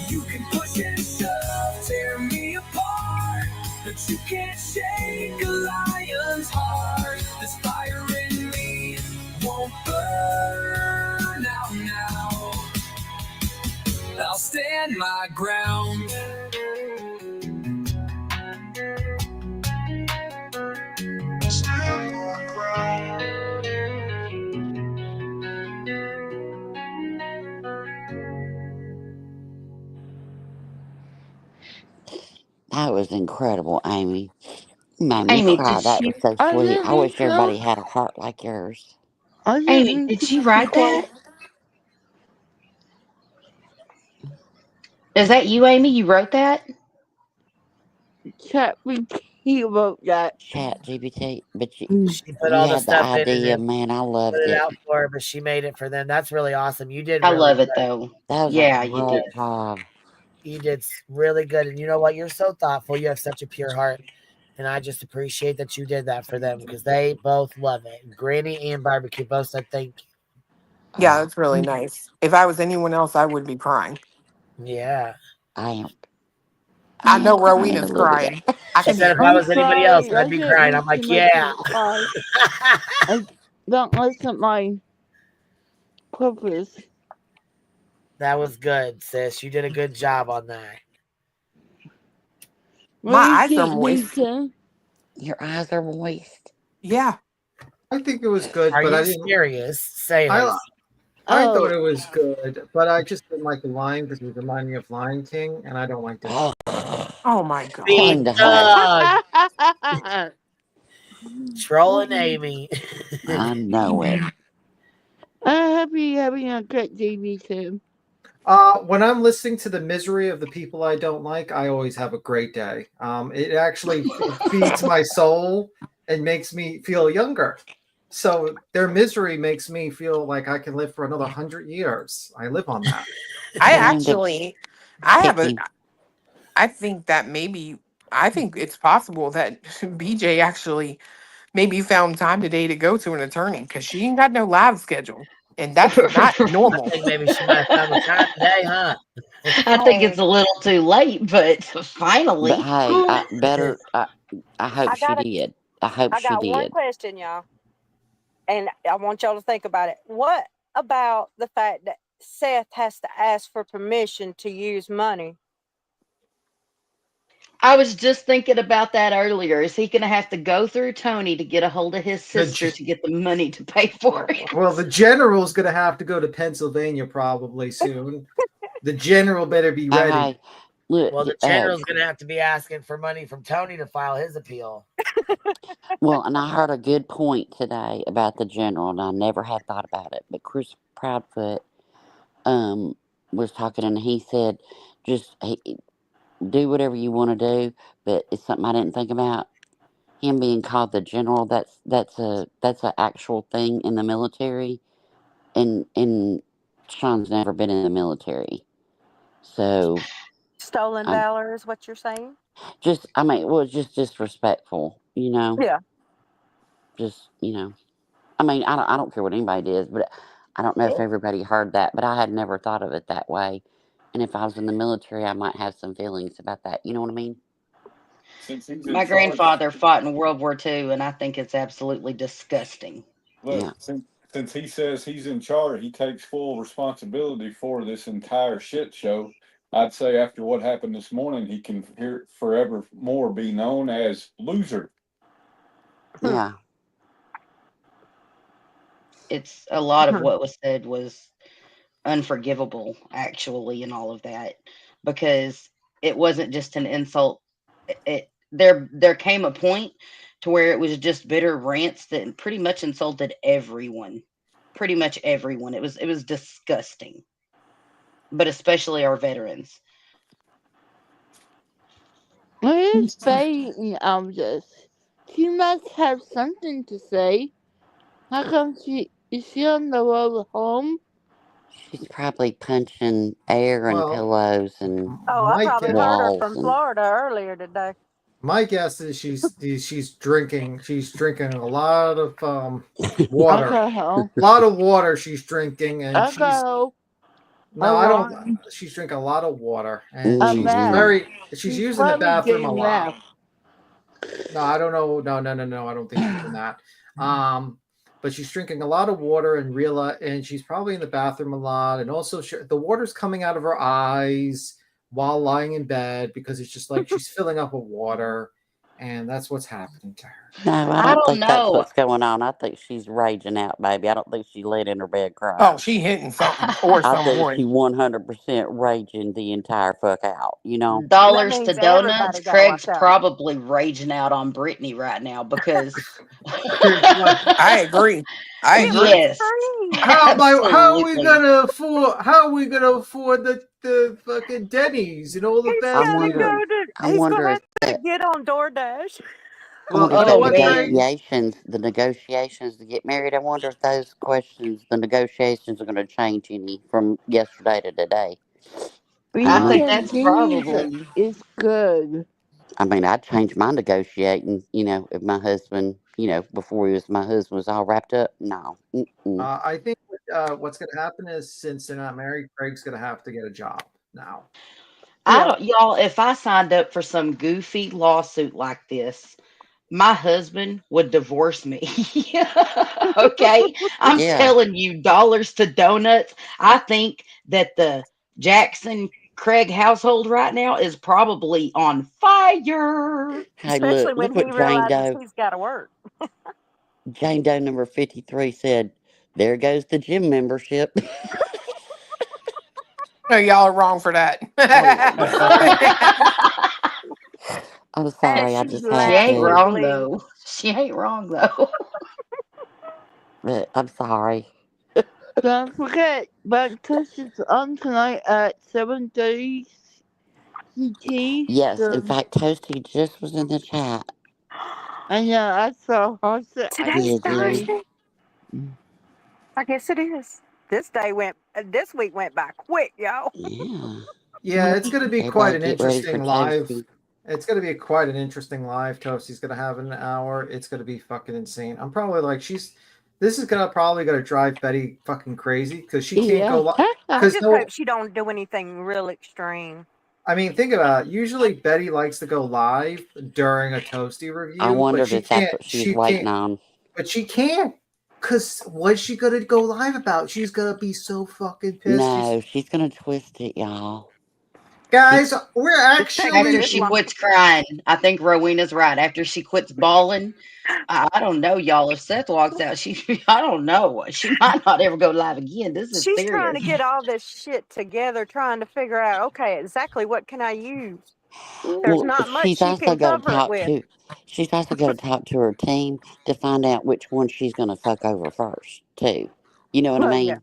You can push and shove, tear me apart, but you can't shake a lion's heart. This fire in me won't burn out now. I'll stand my ground. Stand my ground. That was incredible, Amy. You made me Amy, cry. did That was you? so I sweet. didn't I mean wish everybody to. had a heart like yours. I didn't Amy, mean did to you be write that? quiet. Is that you, Amy? You wrote that? ChatGPT wrote that. Chat GPT, but She put you all the had the stuff in and idea, then man. I put loved it it. out for her, but she made it for them. That's really awesome. You did I really love it good. though. That was a Yeah, you great did. job. You did really good. And you know what? You're so thoughtful. You have such a pure heart. And I just appreciate that you did that for them because they both love it. Granny and Barbecue both said thank Yeah, that's really nice. If I was anyone else, I would be crying. you. Yeah. I am. I know Crying a Rowena's little bit. crying. I She can said hear if I it. I'm was anybody else, sorry. I I'd be didn't crying. mean I'm to like, make yeah. you cry. I don't listen my purpose. That was good, sis. You did a good job on that. My What eyes do are you think, moist. Beaton? Your eyes are moist. Yeah. I think it was good, Are but I you didn't. serious? Say it I is. I thought Oh, it was good, but I just didn't like the line because it reminded me of Lion King, and I don't like Disney. Oh my god. Big Time to hunt. dog. Trolling Amy. I know it. I hope you're having a great day, Beaton. When I'm listening to the misery of the people I don't like, I always have a great day. It actually feeds my soul and makes me feel younger. So their misery makes me feel like I can live for another 100 years. I live on that. I Time to actually I have pick a him. I think that maybe I think it's possible that BJ actually maybe found time today to go to an attorney because she ain't got no live schedule. And that's not I normal. think maybe she might have found the time today, huh? I think it's a little too late, but But finally. hey, I better. I hope I she got a, did. I hope I she got one did. question, y'all, and I want y'all to think about it. What about the fact that Seth has to ask for permission to use money? I was just thinking about that earlier. Is he going to have to go through Tony to get a hold of his The sister to get the money to pay for it? Well, the general's going to have to go to Pennsylvania probably soon. The general better be ready. Hey, look. Well, the general's going to have to be asking for money from Tony to file his appeal. Well, and I heard a good point today about the general, and I never had thought about it. But Chris Proudfoot was talking, and he said, just do whatever you want to do. But it's something I didn't think about. Him being called the general. That's a actual thing in the military, and Sean's never been in the military, so Stolen I valor is what you're saying? I mean, well, it's just disrespectful, Yeah. Just I mean, I don't care what anybody does, but I don't know if everybody heard that, but I had never thought of it that way. And if I was in the military, I might have some feelings about that. You know what I mean? Since he's in My charge. grandfather fought in World War II, and I think it's absolutely disgusting. Look, Yeah. since he says he's in charge, he takes full responsibility for this entire shit show. I'd say after what happened this morning, he can forever more be known as loser. Yeah. It's a lot of what was said was unforgivable, actually, and all of that, because it wasn't just an insult. There came a point to where it was just bitter rants that pretty much insulted everyone, pretty much everyone. It was disgusting, but especially our veterans. what is Faye in all this? She must have something to say. How come is she on the road home? She's probably punching air and Well, pillows and Oh, I my probably guess, heard her walls from and Florida earlier today. my guess is she's drinking. She's drinking a lot of water. Alcohol. A lot of water she's drinking, and Alcohol. No, I don't. She's drinking a lot of water, and A she's meth. she's using the probably bathroom a getting lot. meth. No, I don't know. No. I don't think she's doing that. But she's drinking a lot of water and she's probably in the bathroom a lot. And also, the water's coming out of her eyes while lying in bed because it's just like she's filling up with water, and that's what's happening to her. No, I don't think that's what's going on. I think she's raging out, baby. I don't think she laid in her bed crying. Oh, she hitting something or I think someone. she 100% raging the entire fuck out. You know. Dollars to means donuts. everybody got Craig's locked up. probably raging out on Brittany right now because I agree. I agree. yes. How are we Absolutely. gonna afford? How are we gonna afford the fucking Denny's and all the He's fast gonna food? go to. I He's wonder gonna if have to get on DoorDash. I wonder Well, if you know the what, Craig? negotiations to get married. I wonder if those questions, the negotiations, are going to change any from yesterday to today. I think Being that's Denny's probably. is good. I mean, I'd change my negotiating. If my husband, before he was my husband, was all wrapped up. No. I think what's going to happen is since they're not married, Craig's going to have to get a job now. I don't, y'all. If I signed up for some goofy lawsuit like this, my husband would divorce me. Okay, I'm Yeah. telling you, dollars to donuts. I think that the Jackson Craig household right now is probably on fire. Hey, Especially look when what he Jane realizes Doe. he's got to work. Jane Doe number 53 said, "There goes the gym membership." No, y'all are wrong for that. I'm And sorry, I she's just She had ain't laughing, to. wrong please. though. She ain't wrong though. But I'm sorry. Don't forget, breakfast is on tonight at 7:30 CT. Yes, in So, fact, Toasty just was in the chat. I know, I saw her say, I Today's Did said, you? Thursday. I guess it is. This week went by quick, y'all. Yeah. Yeah, it's going to be quite Everybody an get ready for interesting live. Toasty. It's going to be quite an interesting live. Toasty's going to have in an hour. It's going to be fucking insane. I'm probably like This is probably gonna drive Betty fucking crazy because she can't yeah. go live. I Because just hope she don't do anything real extreme. I mean, think about it. Usually Betty likes to go live during a Toasty review, I but wondered she if that's can't. what she was She waiting can't. on. But she can't. Cause what's she gonna go live about? She's gonna be so fucking pissed. No, she's gonna twist it, y'all. Guys, we're taking After this she long. quits crying, I think Rowena's right. After she quits bawling, I don't know, y'all. If Seth walks out, I don't know. She might not ever go live again. This is She's trying serious. to get all this shit together, trying to figure out, okay, exactly what can I use? There's Well, not much she's she also can got to cover it talk with. to. She's also got to talk to her team to find out which one she's gonna fuck over first, too. You know what I Well, yeah. mean?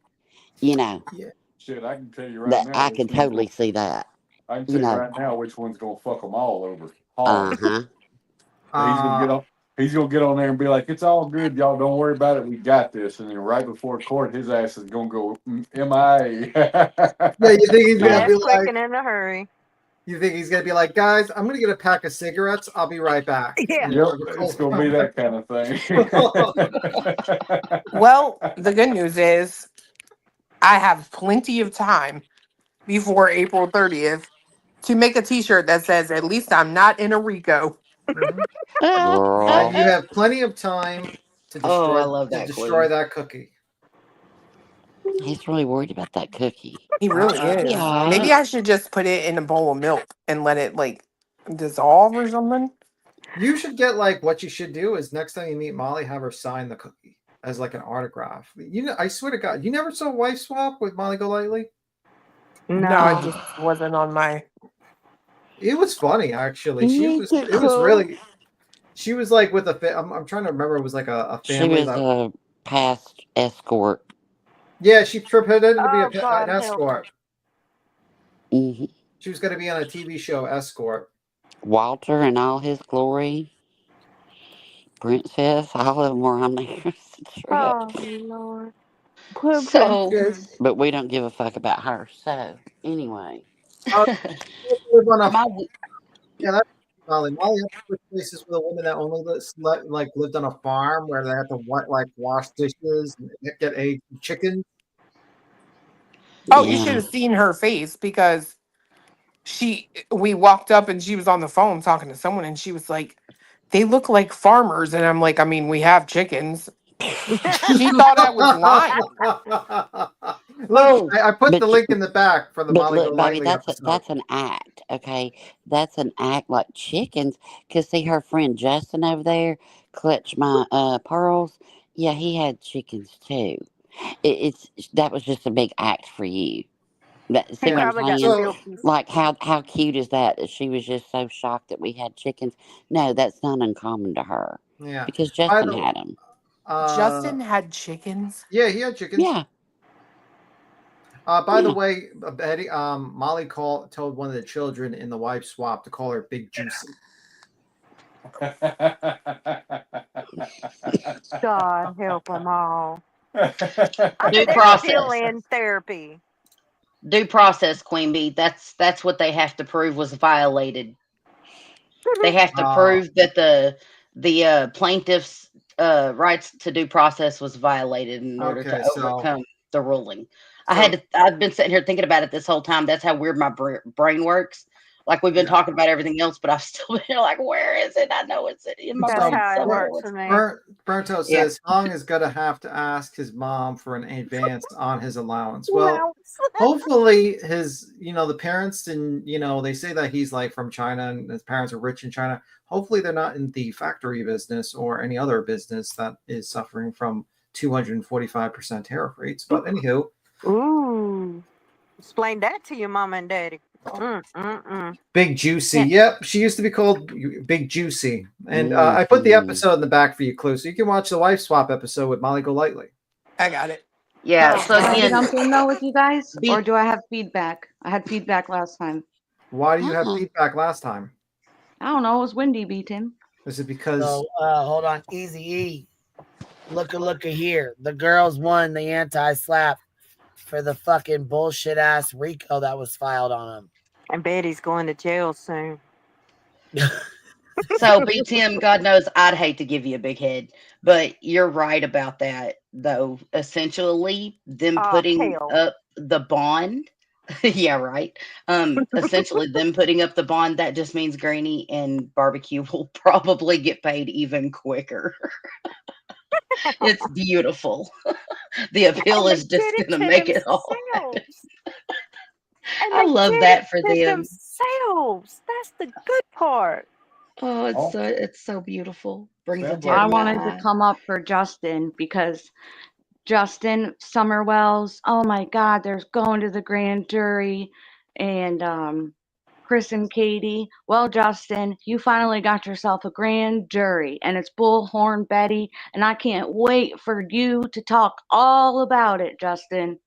You know. Yeah. Shit, I can tell you right That now. I Which can one's totally going see that. I can You tell you know. right now which one's gonna fuck them all over Uh hard. huh. But he's gonna get on. He's gonna get on there and be like, "It's all good, y'all. Don't worry about it. We got this." And then right before court, his ass is gonna go MIA. Yeah, you think he's gonna That's be quick like? and in a hurry. You think he's gonna be like, guys? I'm gonna get a pack of cigarettes. I'll be right back. Yeah. Yep, it's gonna be that kind of thing. Well, the good news is I have plenty of time before April 30th to make a t-shirt that says, "At least I'm not in a RICO." And you have plenty of time to Oh, destroy I love that that cookie. He's really worried about that cookie. He really is. Yeah. Maybe I should just put it in a bowl of milk and let it dissolve or something. You should get what you should do is next time you meet Molly, have her sign the cookie as an autograph. I swear to God, you never saw Wife Swap with Molly Golightly? No, it just wasn't on my. It was funny actually. You need to It was call. really. She was with a. I'm trying to remember. It was a She family. was a past escort. Yeah, she pretended to be Oh, God, an help. escort. Mm-hmm. She was going to be on a TV show, Escort. Walter in all his glory. Princess, all of them were on there. Oh, Lord. Poor So- princess. But we don't give a fuck about her. So, anyway. Yeah, that's Molly. Molly had to switch places with a woman that only lived on a farm where they had to wash dishes and get eggs and chicken. Oh, you should Yeah. have seen her face because we walked up and she was on the phone talking to someone and she was like, they look like farmers. And I'm like, I mean, we have chickens. She thought I was lying. Look, I put But the link in the back for the but Molly look, baby, Golightly episode. that's an act, okay? That's an act like chickens. Cause see her friend Justin over there, clutch my pearls. Yeah, he had chickens too. It's that was just a big act for you. See He what I'm probably got saying? silkies. Like how cute is that she was just so shocked that we had chickens? No, that's not uncommon to her Yeah. because By Justin the had them. Justin had chickens. Yeah, he had chickens. Yeah. By the way, Betty, Molly told one of the children in the wife swap to call her Big Juicy. God help them all. I Due bet they're still process. in therapy. Due process, Queen Bee. That's what they have to prove was violated. They have to prove that the plaintiff's rights to due process was violated in order Okay, to so overcome the ruling. I've been sitting here thinking about it this whole time. That's how weird my brain works. Like we've been talking about everything else, but I've still been like, where is it? I know it's in my That's brain how it somewhere. works for me. Bernto Yeah. says Hong is going to have to ask his mom for an advance on his allowance. Well, hopefully the parents and, they say that he's like from China and his parents are rich in China. Hopefully they're not in the factory business or any other business that is suffering from 245% tariff rates. But anywho. Ooh. Explain that to your mom and daddy. Big Juicy. Yeah. Yep. She used to be called Big Juicy. And I put the episode in the back for you, Clue. So you can watch the wife swap episode with Molly Golightly. I got it. Yeah. Oh, So can I again, jump in though with you guys? Be- Or do I have feedback? I had feedback last time. Why do you have feedback last time? I don't know. It was windy, B Tim. Is it because So hold on, Easy E. Look here. The girls won the anti-slap for the fucking bullshit ass RICO that was filed on them. I bet he's going to jail soon. So, B Tim, God knows I'd hate to give you a big head, but you're right about that, though. Essentially, them putting up the bond. Yeah, right. Essentially, them putting up the bond, that just means Granny and Barbecue will probably get paid even quicker. It's beautiful. The appeal is just going to make it all happen. I love that for them. Themselves. That's the good part. Oh, it's so beautiful. Brings a tear I to my wanted eye. to come up for Justin because Justin Summerwells, oh my God, there's going to the grand jury, and Chris and Katie. Well, Justin, you finally got yourself a grand jury, and it's Bullhorn Betty, and I can't wait for you to talk all about it, Justin.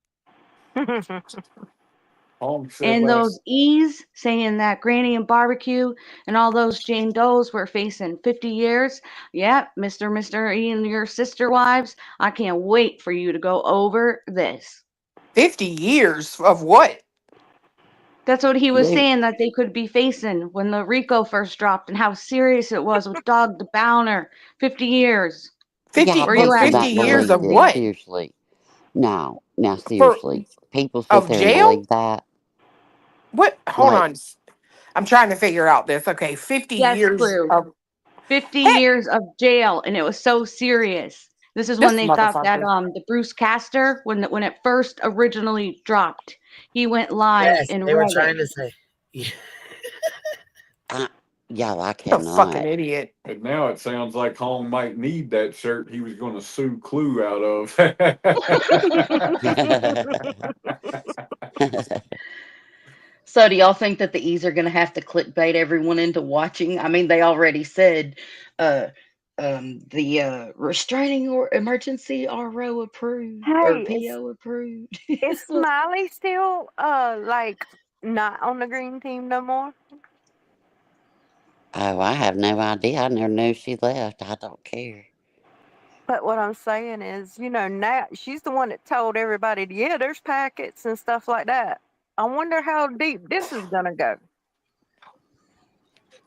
And those E's saying that Granny and Barbecue and all those Jane Does were facing 50 years. Yeah, Mr. E and your sister wives, I can't wait for you to go over this. 50 years of what? That's what he was saying that they could be facing when the RICO first dropped and how serious it was with Dog the Bowner. 50 years. 50, Yeah, but people 50 that years of believe it. what? Seriously. No, now seriously. People sit Of there and jail? believe that. What? Hold Like, on. I'm trying to figure out this. Okay, 50 Yes, years Clue. of 50 years of jail, and it was so serious. This is when this they thought that motherfucker. the Bruce Castor, when it first originally dropped, he went live Yes, and they were read trying it. to say. Yeah, I A cannot. fucking idiot. And now it sounds like Hong might need that shirt he was going to sue Clue out of. So do y'all think that the E's are going to have to clickbait everyone into watching? I mean, they already said the restraining or emergency RO approved or Hey, PO approved. is Smiley still like not on the green team no more? Oh, I have no idea. I never knew she left. I don't care. But what I'm saying is, now she's the one that told everybody, yeah, there's packets and stuff like that. I wonder how deep this is gonna go.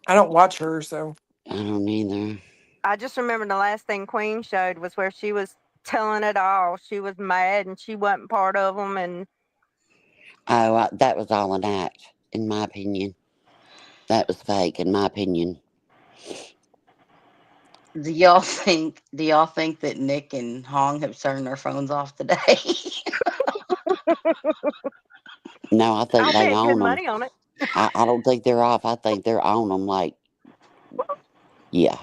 I don't watch her, so. I don't either. I just remember the last thing Queen showed was where she was telling it all. She was mad and she wasn't part of them, and Oh, that was all an act, in my opinion. That was fake, in my opinion. Do y'all think that Nick and Hong have turned their phones off today? No, I think I'll they bet own good them. money on it. I don't think they're off. I think they're on them. Like, yeah,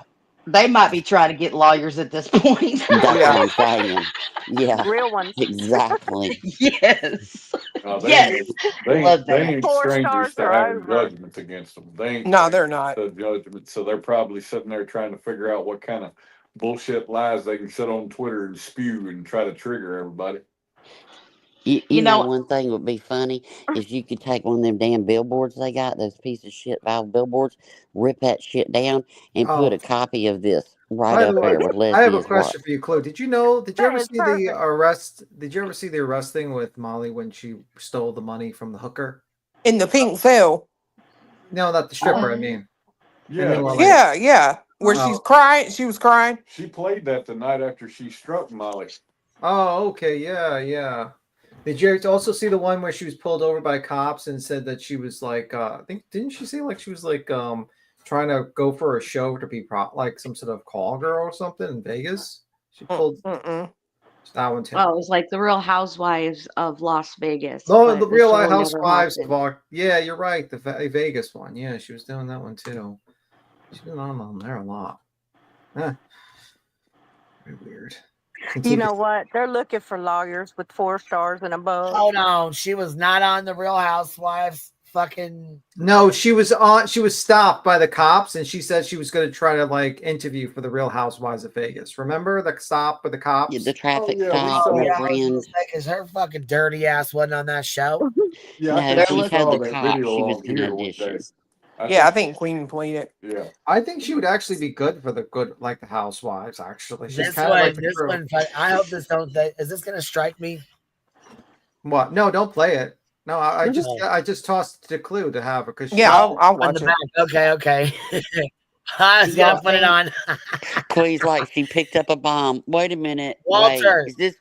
They might be trying to get lawyers at this point. that's Yeah. what I'm saying. Yeah, Real ones. exactly. Yes. No, Yes. Love they that. ain't 4 strangers stars to are having over. judgments against them. They ain't No, they're strangers not. to judgment. So they're probably sitting there trying to figure out what kind of bullshit lies they can sit on Twitter and spew and try to trigger everybody. You know, one thing would be funny is you could take one of them damn billboards they got, those piece of shit valve billboards, rip that shit down, and put Oh, a copy of this right by the up way, there with I have a lesbians question what. for you, Chloe. Did you ever That is see the perfect. arrest? Did you ever see the arrest thing with Molly when she stole the money from the hooker? In the pink cell. No, not the stripper. I mean, Yeah, New Orleans. Yeah, yeah. Where she's Oh. crying. She was crying. She played that the night after she struck Molly. Oh, okay, yeah. Did you also see the one where she was pulled over by cops and said that she was like, I think, didn't she say like she was like trying to go for a show to be like some sort of call girl or something in Vegas? She pulled that one too. Oh, it was like the Real Housewives of Las Vegas. No, but the Real show never Housewives happened. of yeah, you're right. The Vegas one. Yeah, she was doing that one too. She's been on there a lot. Very weird. You know what? They're looking for lawyers with 4 stars and above. Hold on. She was not on the Real Housewives fucking. No, she was stopped by the cops and she said she was going to try to like interview for the Real Housewives of Vegas. Remember the stop with the cops? Yeah, the traffic we stop saw and it. her I was gonna friend. say, because her fucking dirty ass wasn't on that show. Yeah, I No, think we she told saw the that cops video she was on going to here one day. audition. Yeah, I think Queen played it. Yeah. I think she would actually be good for the like the Housewives. Actually, she's This kind of like one, the crew. I hope this don't. Is this gonna strike me? What? No, don't play it. No, I Oh. just tossed the clue to have her because Yeah, I'll on watch the it. back. Okay. I was gonna put it on. Queen's like, she picked up a bomb. Wait a minute. Walter, Wait, is this?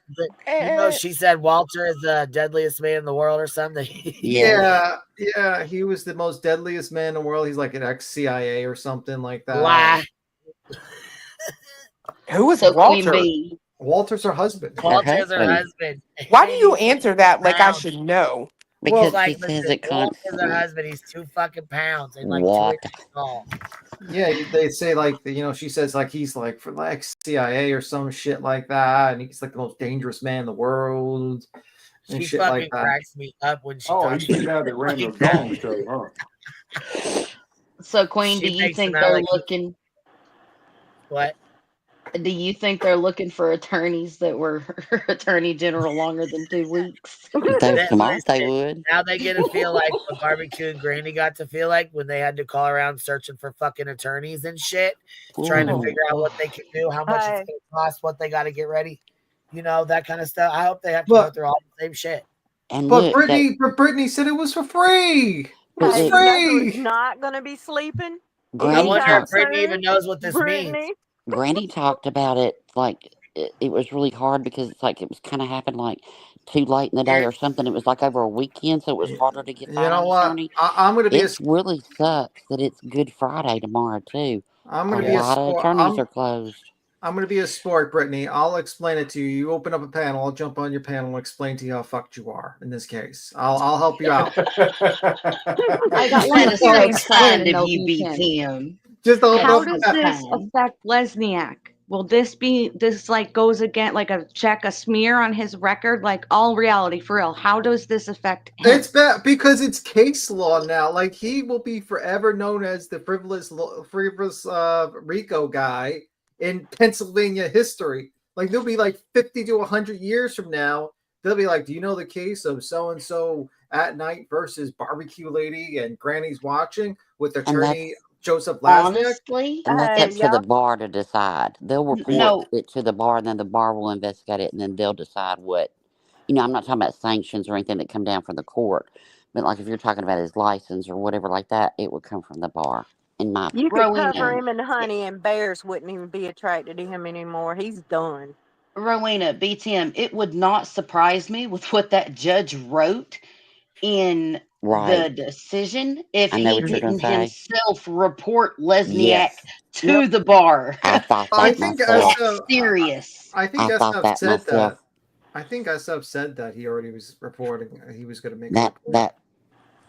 you know, she said Walter is the deadliest man in the world or something. Yeah, he was the most deadliest man in the world. He's like an ex-CIA or something like that. Lie. Who was So Queen Walter? Bee. Walter's her husband. Walter's her husband. Why do you answer that like I should know? Because Well, she says it Walter's her constantly. husband. He's 2 fucking pounds and like What? 2 inches tall. Yeah, they say like she says like he's like for like CIA or some shit like that, and he's like the most dangerous man in the world. And She shit fucking like that. cracks me up when she He's talks. the guy that ran the gong show, huh? So Queen, She do you makes think them out they're like- looking? What? Do you think they're looking for attorneys that were attorney general longer than 2 weeks? They're smart, they would. Now they get to feel like what Barbecue and Granny got to feel like when they had to call around searching for fucking attorneys and shit, trying to Ooh. figure out what they can do, how much it's going to cost, what they got to get ready, that kind of stuff. I hope they have to go through all the same shit. And But look, Brittany said it was for free. It was Hey, you know who's free. not going to be sleeping? I Granny wonder anytime if Brittany soon? even knows what this means. Brittany? Granny talked about it like it was really hard because it's like it was kind of happened like too late in the day or something. It was like over a weekend, so it was harder to get You find know an what? attorney. I'm going to be It really sucks that it's Good Friday tomorrow too. I'm A going to be a lot of sport. attorneys are closed. I'm going to be a sport, Brittany. I'll explain it to you. You open up a panel. I'll jump on your panel and explain to you how fucked you are in this case. I'll help you out. I got one That is so serious kind question, of though, you, Beacon. BTM. Just open How up does the this panel. affect Lesniak? Will this like goes again like a smear on his record? Like all reality for real. How does this affect him? It's bad because it's case law now. Like he will be forever known as the frivolous Rico guy in Pennsylvania history. Like there'll be like 50 to 100 years from now, they'll be like, do you know the case of so and so at night versus barbecue lady and Granny's watching with attorney Joseph Lasniak? Honestly, And that's up to the bar to decide. They'll report it to the bar, and then the bar will investigate it, and then they'll decide what. I'm not talking about sanctions or anything that come down from the court, but like if you're talking about his license or whatever like that, it would come from the bar. In my You could opinion. cover him in honey, and bears wouldn't even be attracted to him anymore. He's done. Rowena, BTM, it would not surprise me with what that judge wrote in the Right. decision if I know he what you're gonna didn't say. himself report Lesniak Yes. to the bar. I thought I that think myself. That's serious. I think I thought SF that said myself. that. I think SF said that he already was reporting. He was going to make a report. That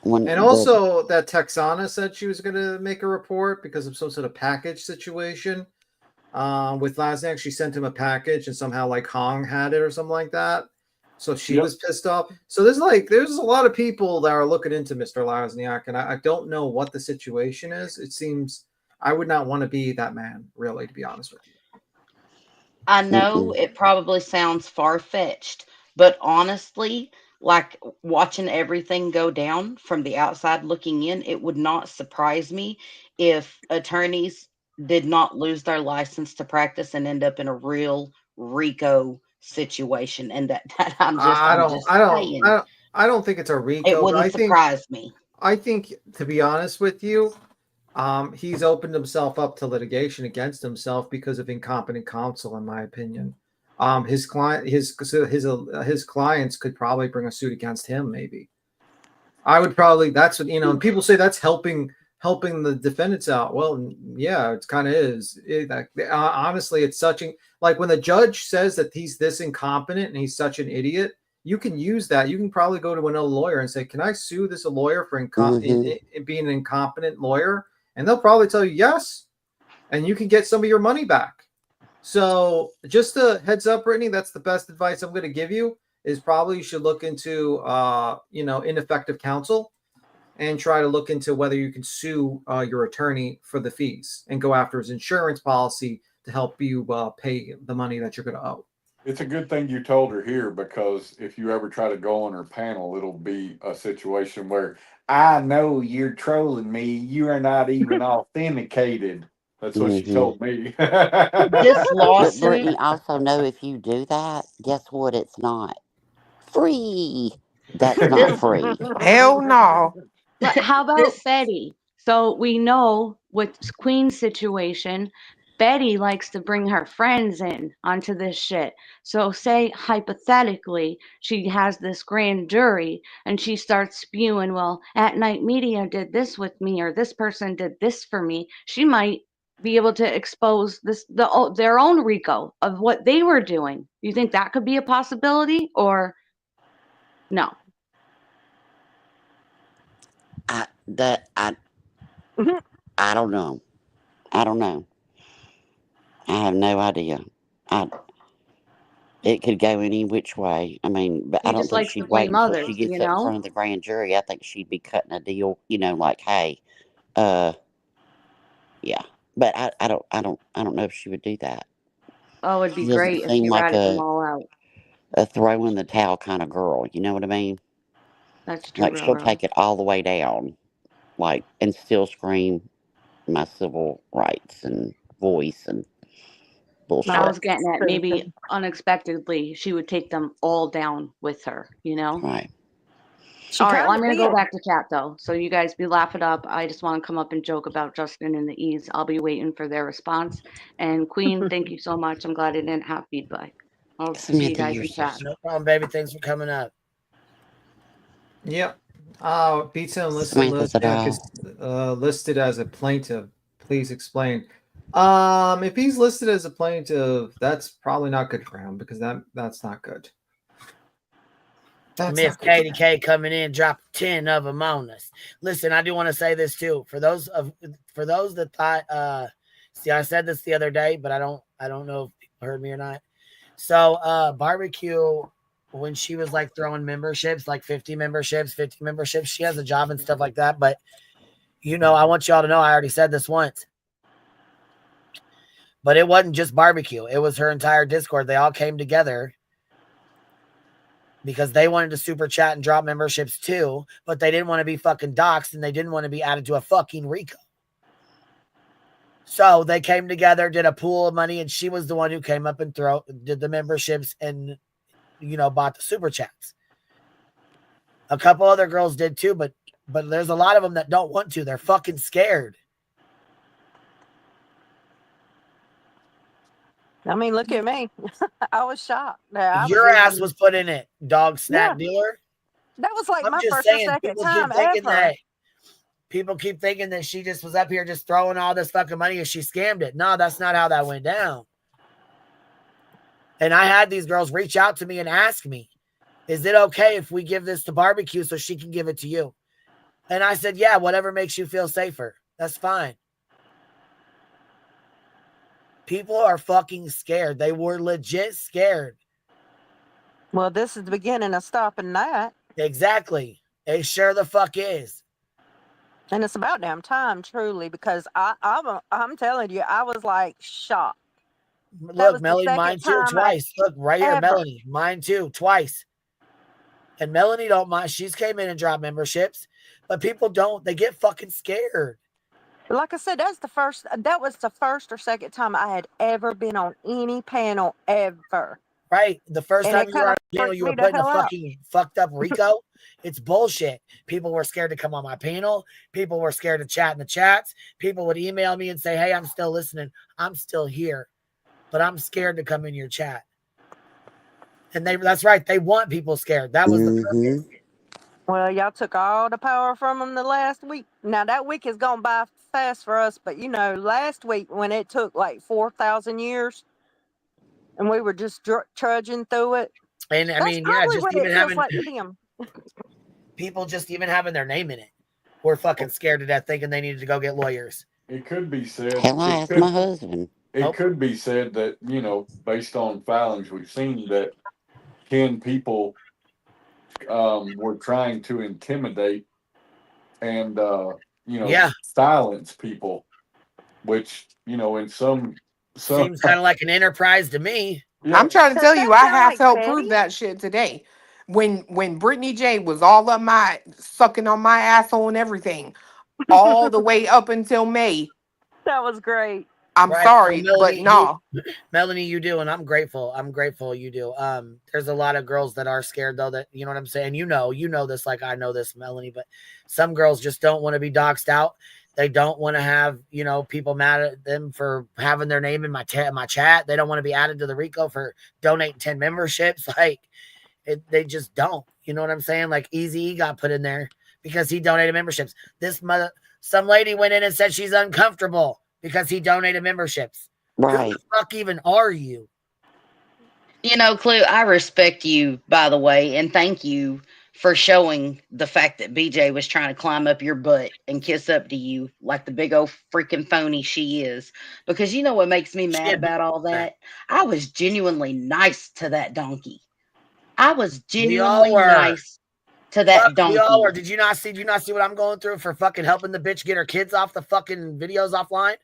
when And the also that Texana said she was going to make a report because of some sort of package situation. With Lasniak, she sent him a package and somehow like Hong had it or something like that. So she was pissed off. So there's a lot of people that are looking into Mr. Lasniak, and I don't know what the situation is. It seems I would not want to be that man, really, to be honest with you. I know it probably sounds far-fetched, but honestly, like watching everything go down from the outside looking in, it would not surprise me if attorneys did not lose their license to practice and end up in a real RICO situation. And that I'm just saying. I don't think it's a It RICO. wouldn't surprise me. I think, to be honest with you, he's opened himself up to litigation against himself because of incompetent counsel, in my opinion. His clients could probably bring a suit against him. Maybe I would probably. That's what and people say that's helping the defendants out. Well, yeah, it kind of is. Honestly, it's such like when the judge says that he's this incompetent and he's such an idiot. You can use that. You can probably go to another lawyer and say, "Can I sue this lawyer for being an incompetent lawyer?" And they'll probably tell you yes, and you can get some of your money back. So just a heads up, Brittany, that's the best advice I'm going to give you is probably you should look into, ineffective counsel and try to look into whether you can sue your attorney for the fees and go after his insurance policy to help you pay the money that you're going to owe. It's a good thing you told her here, because if you ever try to go on her panel, it'll be a situation where I know you're trolling me. You are not even authenticated. That's what she told me. This But lawsuit. Brittany, also know if you do that, guess what? It's not free. That's not free. Hell no. But how about Betty? So we know with Queen's situation, Betty likes to bring her friends in onto this shit. So say hypothetically she has this grand jury and she starts spewing, well, At Night Media did this with me or this person did this for me. She might be able to expose their own RICO of what they were doing. Do you think that could be a possibility or no? I don't know. I don't know. I have no idea. It could go any which way. I mean, but He I don't just think likes to she'd play wait until she mothers, gets up in front of the grand jury. I think she'd be cutting a deal, like, hey, yeah. But I don't know if she would do that. Oh, it'd be She doesn't great if seem he like ratted them all out. a throw in the towel kind of girl. You know what I mean? That's true, Like she'll Roro. take it all the way down, like, and still scream my civil rights and voice and bullshit. I was getting at maybe unexpectedly she would take them all down with her, Right. All right, well, I'm going to go back to chat, though. So you guys be laughing up. I just want to come up and joke about Justin and the E's. I'll be waiting for their response. And Queen, thank you so much. I'm glad I didn't have feedback. I'll see you guys in chat. No problem, baby. Thanks for coming up. Yep. Pizza and Samantha's Lisniak is listed as a plaintiff. Please explain. If he's listed as a plaintiff, that's probably not good for him because that's not good. Miss Katie K coming in, dropping 10 of them on us. Listen, I do want to say this too. For those that thought, see, I said this the other day, but I don't know if people heard me or not. So barbecue, when she was like throwing memberships, like 50 memberships, she has a job and stuff like that. But I want y'all to know, I already said this once. But it wasn't just barbecue. It was her entire Discord. They all came together because they wanted to super chat and drop memberships too, but they didn't want to be fucking doxxed and they didn't want to be added to a fucking RICO. So they came together, did a pool of money, and she was the one who came up and did the memberships and, bought the super chats. A couple other girls did too, but there's a lot of them that don't want to. They're fucking scared. I mean, look at me. I was shocked. Your ass was put in it, dog snack dealer. That was like I'm my just first or saying, second people keep time thinking ever. that. People keep thinking that she just was up here just throwing all this fucking money and she scammed it. No, that's not how that went down. And I had these girls reach out to me and ask me, is it okay if we give this to barbecue so she can give it to you? And I said, yeah, whatever makes you feel safer. That's fine. People are fucking scared. They were legit scared. Well, this is the beginning of stopping that. Exactly. It sure the fuck is. And it's about damn time, truly, because I'm telling you, I was like shocked. Look, Melanie, mine too, twice. Look, right here, Melanie, mine too, twice. And Melanie don't mind. She's came in and dropped memberships, but people don't. They get fucking scared. Like I said, that was the first or second time I had ever been on any panel ever. Right. The first And time it you were on kinda a panel, freaked you were me the putting a hell out. fucking fucked up Rico. It's bullshit. People were scared to come on my panel. People were scared to chat in the chats. People would email me and say, hey, I'm still listening. I'm still here, but I'm scared to come in your chat. And that's right. They want people scared. That was the purpose. Well, y'all took all the power from them the last week. Now, that week has gone by fast for us, but last week when it took like 4,000 years and we were just trudging through it. And I That's mean, yeah, probably just what even it feels having like to them. people just even having their name in it were fucking scared to death, thinking they needed to go get lawyers. It could be said. Hell, I asked my husband. It could be said that, based on filings we've seen, that 10 people were trying to intimidate and, silence people, which, in some seems kind of like an enterprise to me. I'm trying to tell you, I have like helped prove that shit today. When Brittany J was all up sucking on my asshole and everything, all the way up until May. That was great. I'm sorry, well, but no. Melanie, you do, and I'm grateful. I'm grateful you do. There's a lot of girls that are scared though, that you know what I'm saying. You know this like I know this, Melanie. But some girls just don't want to be doxxed out. They don't want to have people mad at them for having their name in my chat. They don't want to be added to the RICO for donating 10 memberships. Like they just don't. You know what I'm saying? Like Eazy got put in there because he donated memberships. Some lady went in and said she's uncomfortable because he donated memberships. Right. Who the fuck even are you? Clue, I respect you, by the way, and thank you for showing the fact that BJ was trying to climb up your butt and kiss up to you like the big old freaking phony she is. Because you know what makes me mad about all that? I was genuinely nice to that donkey. I was genuinely nice to that donkey. We all were. Did you not see what I'm going through for fucking helping the bitch get her kids off the fucking videos offline?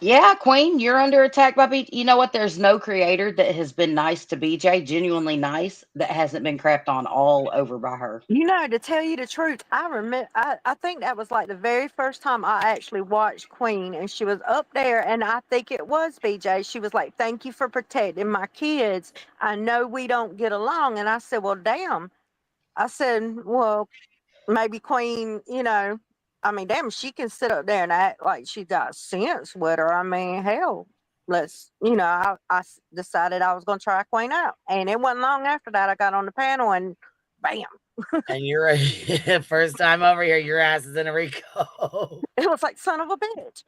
Yeah, Queen, you're under attack by BJ. You know what? There's no creator that has been nice to BJ, genuinely nice, that hasn't been crapped on all over by her. To tell you the truth, I remember. I think that was like the very first time I actually watched Queen, and she was up there, and I think it was BJ. She was like, "Thank you for protecting my kids. I know we don't get along," and I said, "Well, damn." I said, "Well, maybe Queen, damn, she can sit up there and act like she got sense with her. I mean, hell, I decided I was going to try Queen out. And it wasn't long after that I got on the panel and bam. And you're first time over here, your ass is in a RICO. It was like, son of a bitch.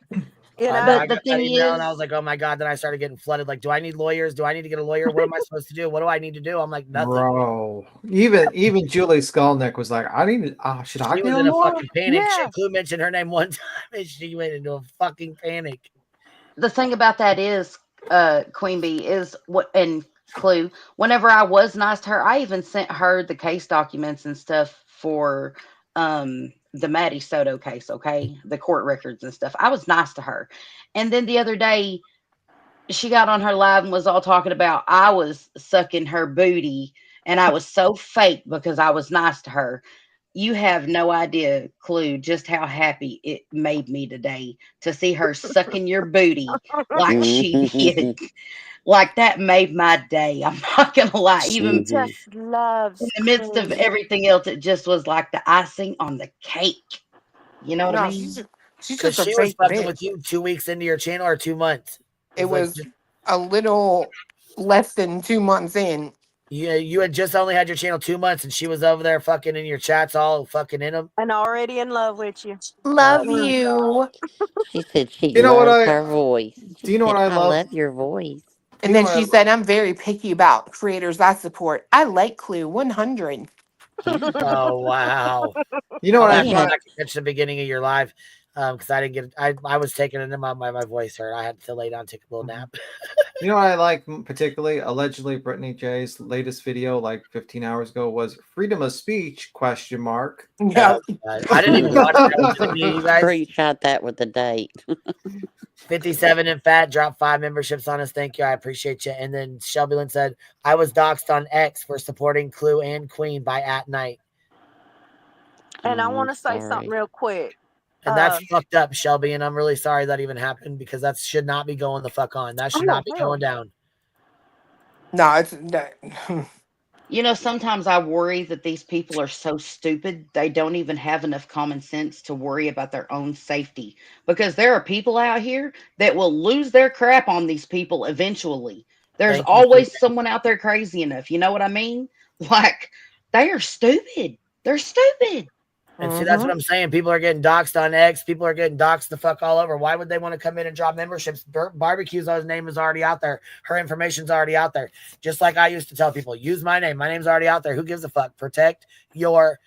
I got that email and I was like, oh my God. Then I started getting flooded. Like, do I need lawyers? Do I need to get a lawyer? What am I supposed to do? What do I need to do? I'm like, nothing. Bro, even Julie Skolnick was like, I need should I She get was a in a lawyer? fucking panic. Clue mentioned her name one time and she went into a fucking panic. The thing about that is, Queen Bee, is and Clue, whenever I was nice to her, I even sent her the case documents and stuff for the Maddie Soto case, okay? The court records and stuff. I was nice to her. And then the other day, she got on her live and was all talking about I was sucking her booty and I was so fake because I was nice to her. You have no idea, Clue, just how happy it made me today to see her sucking your booty like she did. Like, that made my day. I'm not gonna lie. Even just loves in the midst of everything else, it just was like the icing on the cake. You know what I mean? She's Because just she was fucking with you 2 weeks into your channel or 2 months. It was a little less than 2 months in. You had just only had your channel 2 months, and she was over there fucking in your chats, all fucking in them. And already in love with you. Love Mm. you. She said she You know what loves I? her voice. Do She you know said, what I I love? love your voice. And You know then what she said, I'm very picky about creators I support. I like Clue 100. Yeah. Oh wow! You know what I I'll have to go find? back and catch the beginning of your live, because I didn't get. I was taking it in my voice hurt. I had to lay down, and take a little nap. You know what I like particularly? Allegedly, Brittany J's latest video, like 15 hours ago, was freedom of speech? Question mark. Yeah. I didn't even watch it. I was telling you guys. Screenshot that with the date. 57 in fat dropped 5 memberships on us. Thank you. I appreciate you. And then Shelby Lynn said, I was doxxed on X for supporting Clue and Queen by At Night. And I Oh, I'm want to say something sorry. real quick. And that's fucked up, Shelby. And I'm really sorry that even happened, because that should not be going the fuck on. That should not be going down. No, it's You know, sometimes I worry that these people are so stupid, they don't even have enough common sense to worry about their own safety. Because there are people out here that will lose their crap on these people eventually. There's Thank you, always someone out there crazy enough. You know what I mean? Like, they are stupid. They're stupid. And see, that's what I'm saying. People are getting doxxed on X. People are getting doxxed the fuck all over. Why would they want to come in and drop memberships? Barbecue's name is already out there. Her information's already out there. Just like I used to tell people, use my name. My name's already out there. Who gives a fuck? Protect your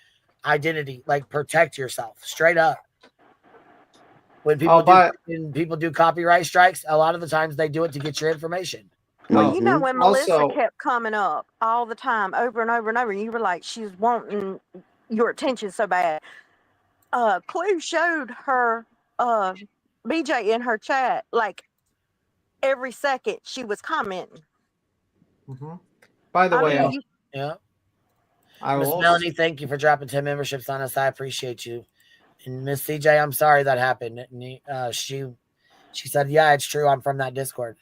identity. Like, protect yourself. Straight up. When people do copyright strikes, a lot of the times they do it to get your information. Well, you know, when Melissa Also- kept coming up all the time, over and over and over, and you were like, she's wanting your attention so bad. Clue showed her BJ in her chat, like every second she was commenting. By the I way, mean, Yeah. I Miss will Melanie, thank you for dropping 10 memberships on us. I appreciate you. And Miss CJ, I'm sorry that happened. And, she said, yeah, it's true. I'm from that Discord.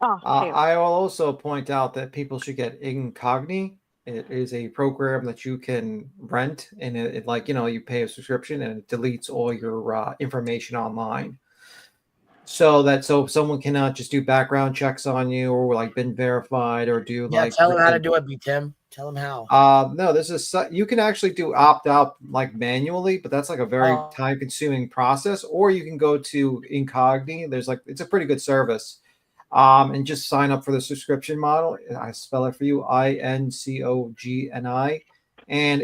I will also point out that people should get Incogni. It is a program that you can rent, and it like, you know, you pay a subscription and it deletes all your information online. So someone cannot just do background checks on you, or like been verified, or do Yeah, like tell them how to do it, B Tim. Tell them how. no, this is you can actually do opt out like manually, but that's like a very time consuming process. Or you can go to Incogni. There's like, it's a pretty good service, and just sign up for the subscription model. I spell it for you: INCOGNI, and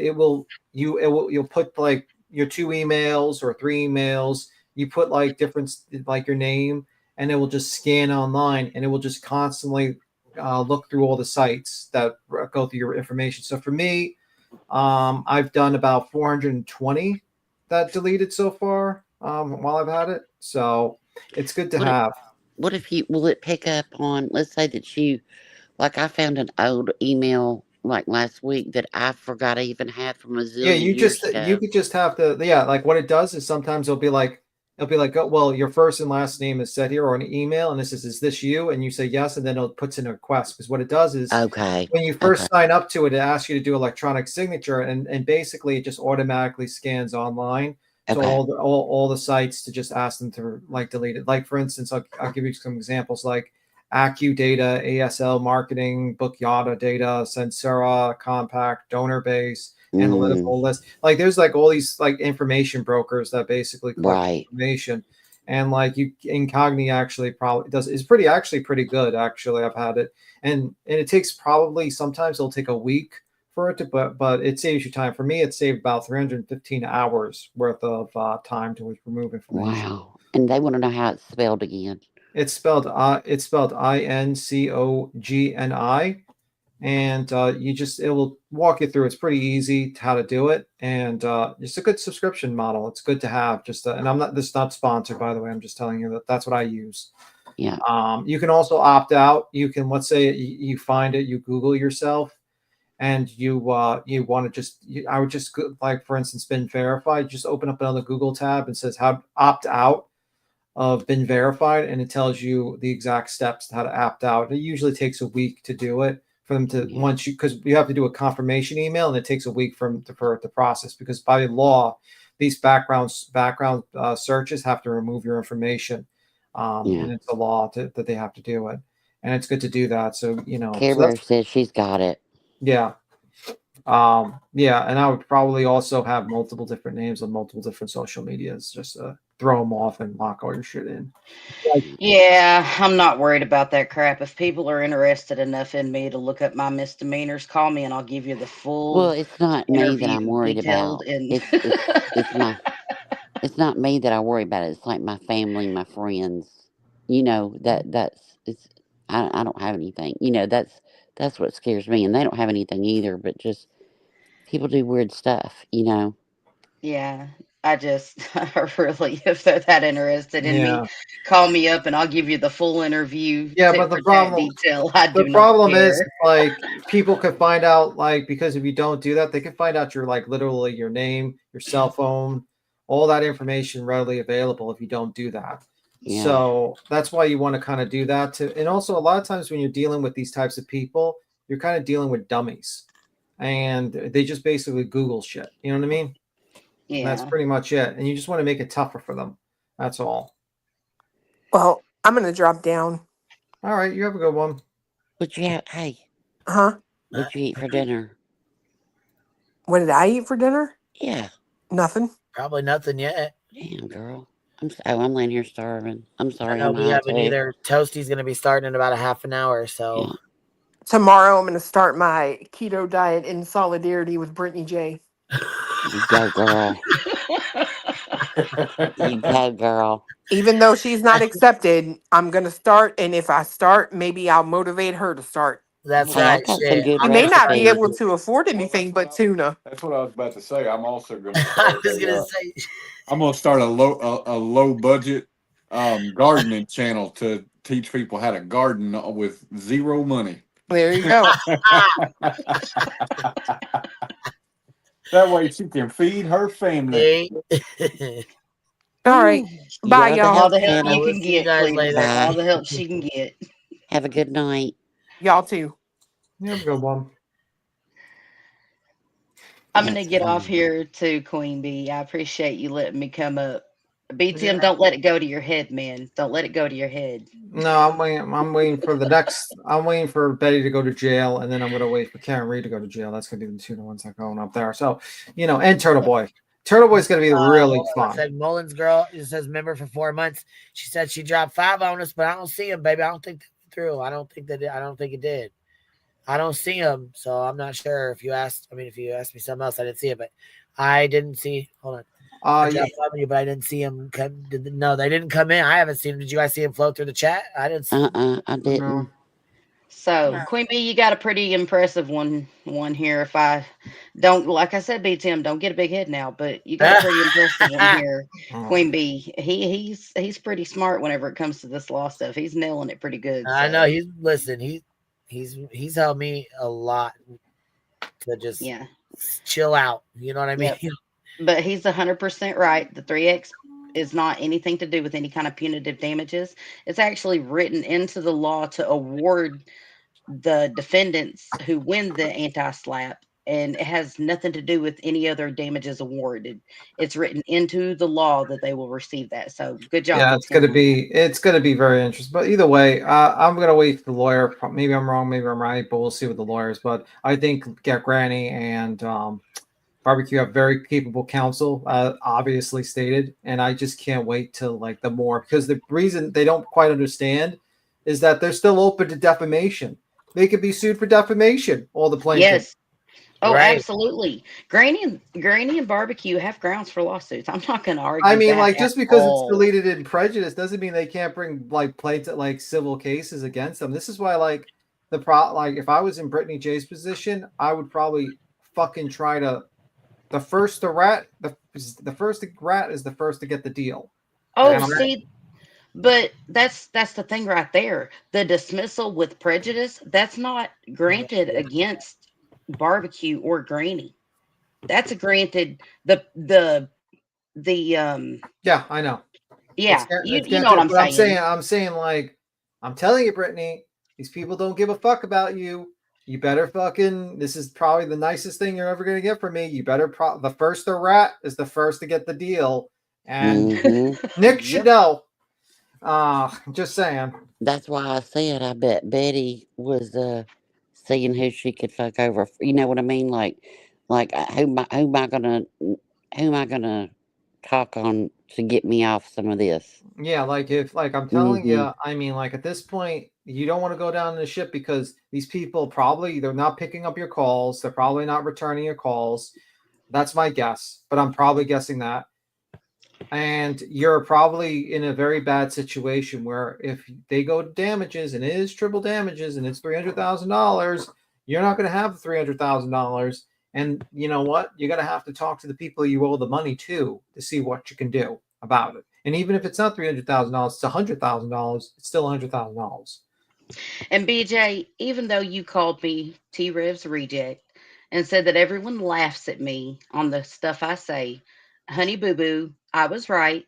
you'll put like your 2 emails or 3 emails. You put like different, like your name, and it will just scan online, and it will just constantly look through all the sites that go through your information. So for me, I've done about 420 that deleted so far while I've had it. So it's good to have. What if will it pick up on, let's say that like I found an old email like last week that I forgot I even had from a zillion years ago. You could just have to, like what it does is sometimes it'll be like, oh, well, your first and last name is set here, or an email, and this is this you? And you say yes, and then it puts in a request. Because what it does is, when you first sign up to it, it asks you to do electronic signature, and basically it just automatically scans online. So all the sites to just ask them to like delete it. Like for instance, I'll give you some examples like AccuData, ASL Marketing, Book Yada Data, Sensera, Compact, Donor Base, Analytical List. Like there's like all these like information brokers that basically collect information. And like Incogni actually probably is pretty good. Actually, I've had it, and it takes sometimes it'll take a week for it to, but it saves you time. For me, it saved about 315 hours worth of time to remove information. Wow! And they want to know how it's spelled again. It's spelled INCOGNI, and it will walk you through. It's pretty easy how to do it, and it's a good subscription model. It's good to have. And this is not sponsored, by the way. I'm just telling you that's what I use. Yeah. You can also opt out. You can, let's say you find it, you Google yourself, and you want to I would just like, for instance, been verified. Just open up another Google tab and says how to opt out of been verified, and it tells you the exact steps how to opt out. It usually takes a week to do it for them to because you have to do a confirmation email, and it takes a week for it to process, because by law these background searches have to remove your information, and it's a law that they have to do it, and it's good to do that. So Care Bear says she's got it. Yeah. Yeah, and I would probably also have multiple different names on multiple different social medias just to throw them off and lock all your shit in. Yeah, I'm not worried about that crap. If people are interested enough in me to look up my misdemeanors, call me and I'll give you the Well, full it's not me that interview, I'm worried detailed about. and It's my it's not me that I worry about. It's like my family, my friends. You know that's it's. I don't have anything. You know that's what scares me, and they don't have anything either. But just people do weird stuff. You know. yeah. I just really, if they're that interested in me, Yeah. call me up and I'll give you the full interview, Yeah, tit but for tat detail. I the do not problem is care. like people could find out like because if you don't do that, they can find out your like literally your name, your cell phone, all that information readily available if you don't do that. Yeah. So that's why you want to kind of do that too. And also a lot of times when you're dealing with these types of people, you're kind of dealing with dummies. And they just basically Google shit. You know what I mean? And that's Yeah. pretty much it. And you just want to make it tougher for them. That's all. Well, I'm gonna drop down. All right, you have a good one. What you have? Hey, Huh? what you eat for dinner? What did I eat for dinner? Yeah. Nothing. Probably nothing yet. Damn, girl. I'm laying here starving. I'm I sorry. know I'm we high haven't too. either. Toasty's going to be starting in about a half an hour, so. Yeah. Tomorrow I'm gonna start my keto diet in solidarity with Brittany J. You go, girl. You go, girl. Even though she's not accepted, I'm gonna start, and if I start, maybe I'll motivate her to start. That's Hey, I right. got some Shit. good She may not be recipes. able to afford anything but tuna. That's what I was about to say. I'm also going to I start. was going to say. I'm going to start a low budget gardening channel to teach people how to garden with zero money. There you go. That way she can feed her family. All right. You Bye, are the y'all. All help, the help I you Shannon. will can see you get, guys Cleta. later. All Bye. the help she can get. Have a good night. Y'all too. You have a good one. I'm going to That's get off funny. here too, Queen Bee. I appreciate you letting me come up. BTM, Yeah. don't let it go to your head, man. Don't let it go to your head. No, I'm waiting. I'm waiting for the next. I'm waiting for Betty to go to jail, and then I'm gonna wait for Karen Reed to go to jail. That's gonna be the two ones that are going up there. So, and Turtle Boy. Turtle Boy's gonna be really Hold on, I fun. said Mullins girl. It says member for 4 months. She said she dropped 5 on us, but I don't see him, baby. I don't think through. I don't think it did. I don't see him, so I'm not sure. If you asked me something else, I didn't see it, but I didn't see. Hold on. I Yeah. dropped 5 on you, but I didn't see him. No, they didn't come in. I haven't seen him. Did you guys see him float through the chat? I didn't see him. I didn't. So, Queen Bee, you got a pretty impressive one here. If I don't, like I said, BTM, don't get a big head now, but you got a pretty impressive one here, Queen Bee. He's pretty smart whenever it comes to this law stuff. He's nailing it pretty good. I so. know he's helped me a lot to just chill out. You know what I mean? Yep. But he's 100% right. The 3X is not anything to do with any kind of punitive damages. It's actually written into the law to award the defendants who win the anti-slap, and it has nothing to do with any other damages awarded. It's written into the law that they will receive that. So good job. Yeah, it's gonna be very interesting. But either way, I'm gonna wait for the lawyer. Maybe I'm wrong, maybe I'm right, but we'll see with the lawyers. But I think Get Granny and Barbecue have very capable counsel, obviously stated, and I just can't wait till like the more because the reason they don't quite understand is that they're still open to defamation. They could be sued for defamation. All the plaintiffs. Yes. Oh, absolutely. Granny and Barbecue have grounds for lawsuits. I'm not going to argue. I mean, that like just at because all. it's deleted in prejudice doesn't mean they can't bring like plaintiff like civil cases against them. This is why like like if I was in Brittany J's position, I would probably fucking try to the first rat is the first to get the deal. Oh, see, but that's the thing right there. The dismissal with prejudice, that's not granted against Barbecue or Granny. That's granted the yeah, I know. Yeah, It's you know what I'm saying. I'm saying like I'm telling you, Brittany, these people don't give a fuck about you. You better fucking. This is probably the nicest thing you're ever gonna get from me. You better. The first to rat is the first to get the deal, and Nick should know. Just saying. That's why I said I bet Betty was seeing who she could fuck over. You know what I mean? Like who am I gonna talk on to get me off some of this? Yeah, like if like I'm telling you, I mean, like at this point, you don't want to go down the ship because these people probably they're not picking up your calls. They're probably not returning your calls. That's my guess, but I'm probably guessing that. And you're probably in a very bad situation where if they go to damages and it is triple damages and it's $300,000, you're not going to have the $300,000. And you know what? You're going to have to talk to the people you owe the money to see what you can do about it. And even if it's not $300,000, it's $100,000. It's still $100,000. And BJ, even though you called me T Rev's reject and said that everyone laughs at me on the stuff I say, honey boo boo, I was right.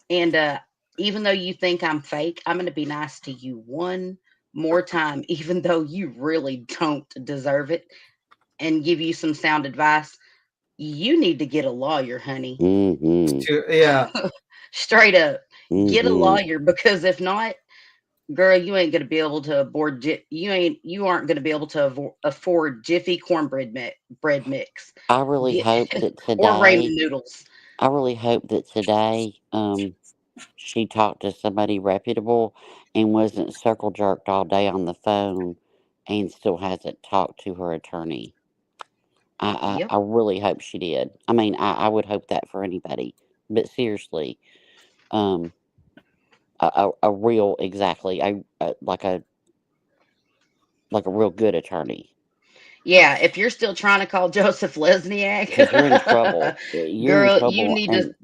And even though you think I'm fake, I'm going to be nice to you one more time, even though you really don't deserve it, and give you some sound advice. You need to get a lawyer, honey. Yeah. Straight up. Get a Mhm. lawyer, because if not, girl, you ain't gonna be able to you aren't gonna be able to afford Jiffy cornbread bread mix. I really hope that Or ramen today. noodles. I really hope that today, she talked to somebody reputable and wasn't circle jerked all day on the phone, and still hasn't talked to her attorney. Yep. I really hope she did. I mean, I would hope that for anybody. But seriously, a real exactly like a real good attorney, Yeah, if you're still trying to call Joseph Lesniak, because you're in trouble. You're in girl, you trouble, need to.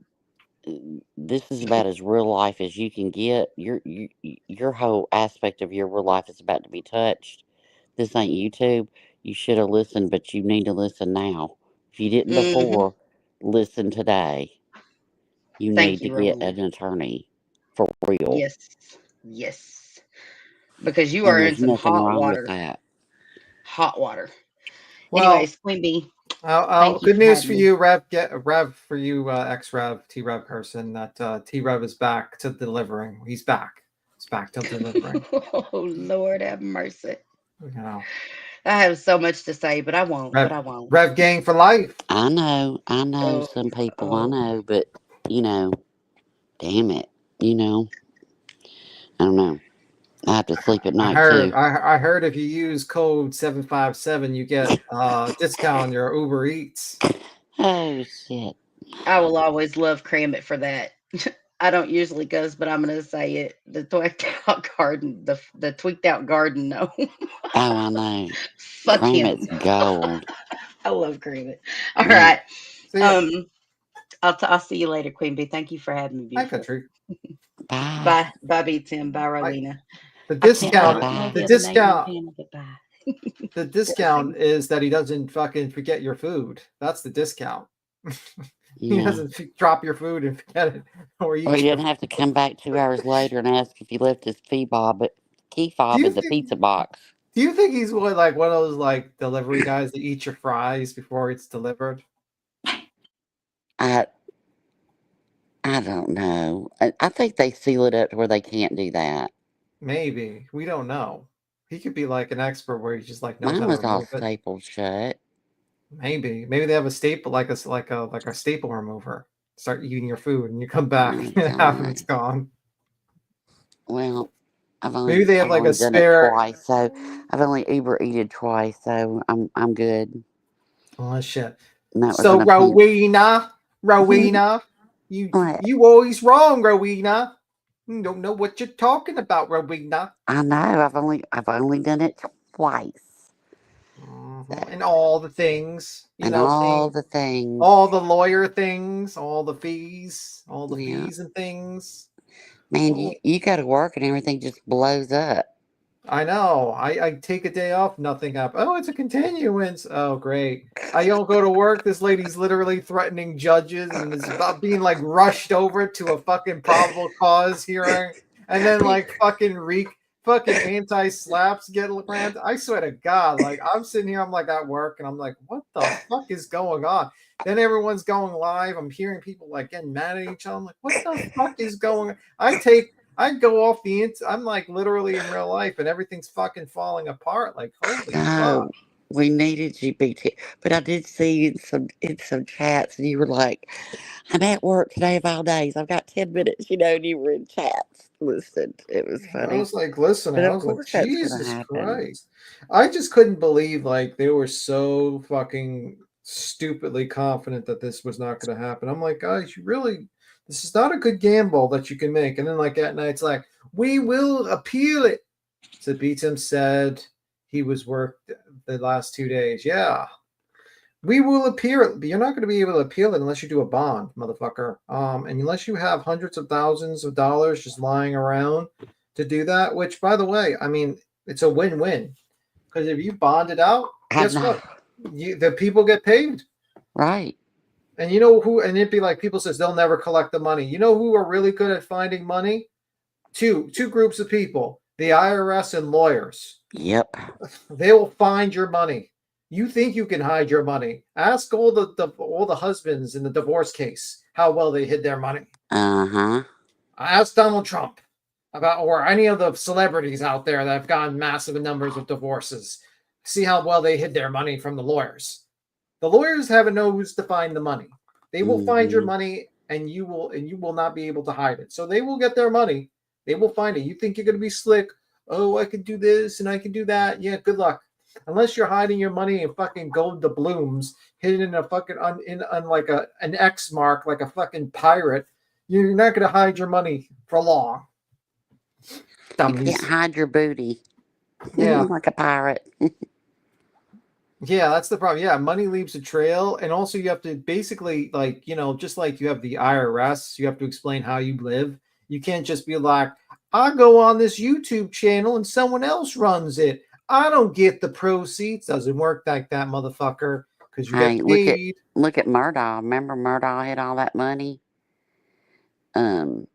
and this is about as real life as you can get. Your whole aspect of your real life is about to be touched. This ain't YouTube. You should have listened, but you need to listen now. If you didn't Mhm. before, listen today. You Thank need to you, get Rowena. an attorney for real. Yes, yes, because you And are in there's some nothing hot wrong with water. that. Hot water. Well, Anyways, Queen Bee, thank you good for news having for me. you, Rev for you, ex Rev, T Rev person. That T Rev is back to delivering. He's back. He's back to delivering. Oh Lord, have mercy. You know, I have so much to say, but I won't. But I won't. Rev gang for life. I know Oh, some people, I oh. know, but, damn it, I don't know. I have to sleep at night too. I heard if you use code 757, you get discount on your Uber Eats. Oh, shit. I will always love Cram It for that. I don't usually goes, but I'm gonna say it. The tweaked out garden, the tweaked out garden. No, Oh, I know. fuck him. It's gold. I love Cram It. All Yeah. right. See ya. I'll see you later, Queen Bee. Thank you for having me, Hi, beautiful. country. Bye. Bye, B Tim. Bye, Rowena. The I don't discount. know The the other name on discount. panel, but bye. The discount is that he doesn't fucking forget your food. That's the discount. He Yeah. doesn't drop your food and forget it, or eat Or he your didn't have to come back 2 hours later and ask if he left his key fob in the pizza box. Do you think he's one of those like delivery guys that eat your fries before it's delivered? I don't know. I think they seal it up to where they can't do that. Maybe. We don't know. He could be like an expert where he just like knows Mine how to was all remove it. stapled shut. Maybe they have a staple like a staple remover. Start eating your food and you come back Oh, and half of God. it's gone. Well, Maybe they have I've like only a done it spare. twice, so I've only Uber eated twice, so I'm good. Oh shit! And that was So in a Rowena, you always wrong, Rowena. You don't know what you're talking about, Rowena. I know. I've only done it twice. And all the things, All the things. all the lawyer things, all the fees, Yeah. fees and things. Man, you go to work and everything just blows up. I know. I take a day off, nothing happens. Oh, it's a continuance. Oh, great. I don't go to work. This lady's literally threatening judges and is about being like rushed over to a fucking probable cause hearing. And then like fucking anti-slaps get granted. I swear to God, like I'm sitting here, I'm like at work and I'm like, what the fuck is going on? Then everyone's going live. I'm hearing people like getting mad at each other. I'm like, what the fuck is going on? I go off the I'm like literally in real life, and everything's fucking falling apart. Like holy fuck. No, we needed GPT. But I did see you in some chats, and you were like, "I'm at work today of all days. I've got 10 minutes," and you were in chats. Listen, it was I funny. was like listening. But I of was like, course, that's gonna Jesus happen. Christ. I just couldn't believe like they were so fucking stupidly confident that this was not going to happen. I'm like, guys, you really, this is not a good gamble that you can make. And then like at night, it's like, we will appeal it. So Beatum said he was worked the last 2 days. Yeah. We will appeal it, but you're not going to be able to appeal it unless you do a bond, motherfucker. And unless you have hundreds of thousands of dollars just lying around to do that, which, by the way, I mean, it's a win-win. Because if you bond it out, guess what? The people get paid. Right. And you know who, and it'd be like people says they'll never collect the money. You know who are really good at finding money? Two groups of people, the IRS and lawyers. Yep. They will find your money. You think you can hide your money? Ask all the husbands in the divorce case how well they hid their money. Uh-huh. Ask Donald Trump about, or any of the celebrities out there that have gotten massive numbers of divorces. See how well they hid their money from the lawyers. The lawyers have a nose to find the money. They will find your money, and you will not be able to hide it. So they will get their money. They will find it. You think you're going to be slick? Oh, I can do this and I can do that. Yeah, good luck. Unless you're hiding your money in fucking gold doubloons, hidden in a fucking on like an X mark, like a fucking pirate, you're not going to hide your money for long. Dummies. You can't hide your booty. Yeah. Like a pirate. Yeah, that's the problem. Yeah, money leaves a trail. And also you have to basically, like, just like you have the IRS, you have to explain how you live. You can't just be like, I go on this YouTube channel and someone else runs it. I don't get the proceeds. Doesn't work like that, motherfucker. Because you get paid. Look at Murdaugh. Remember Murdaugh had all that money? You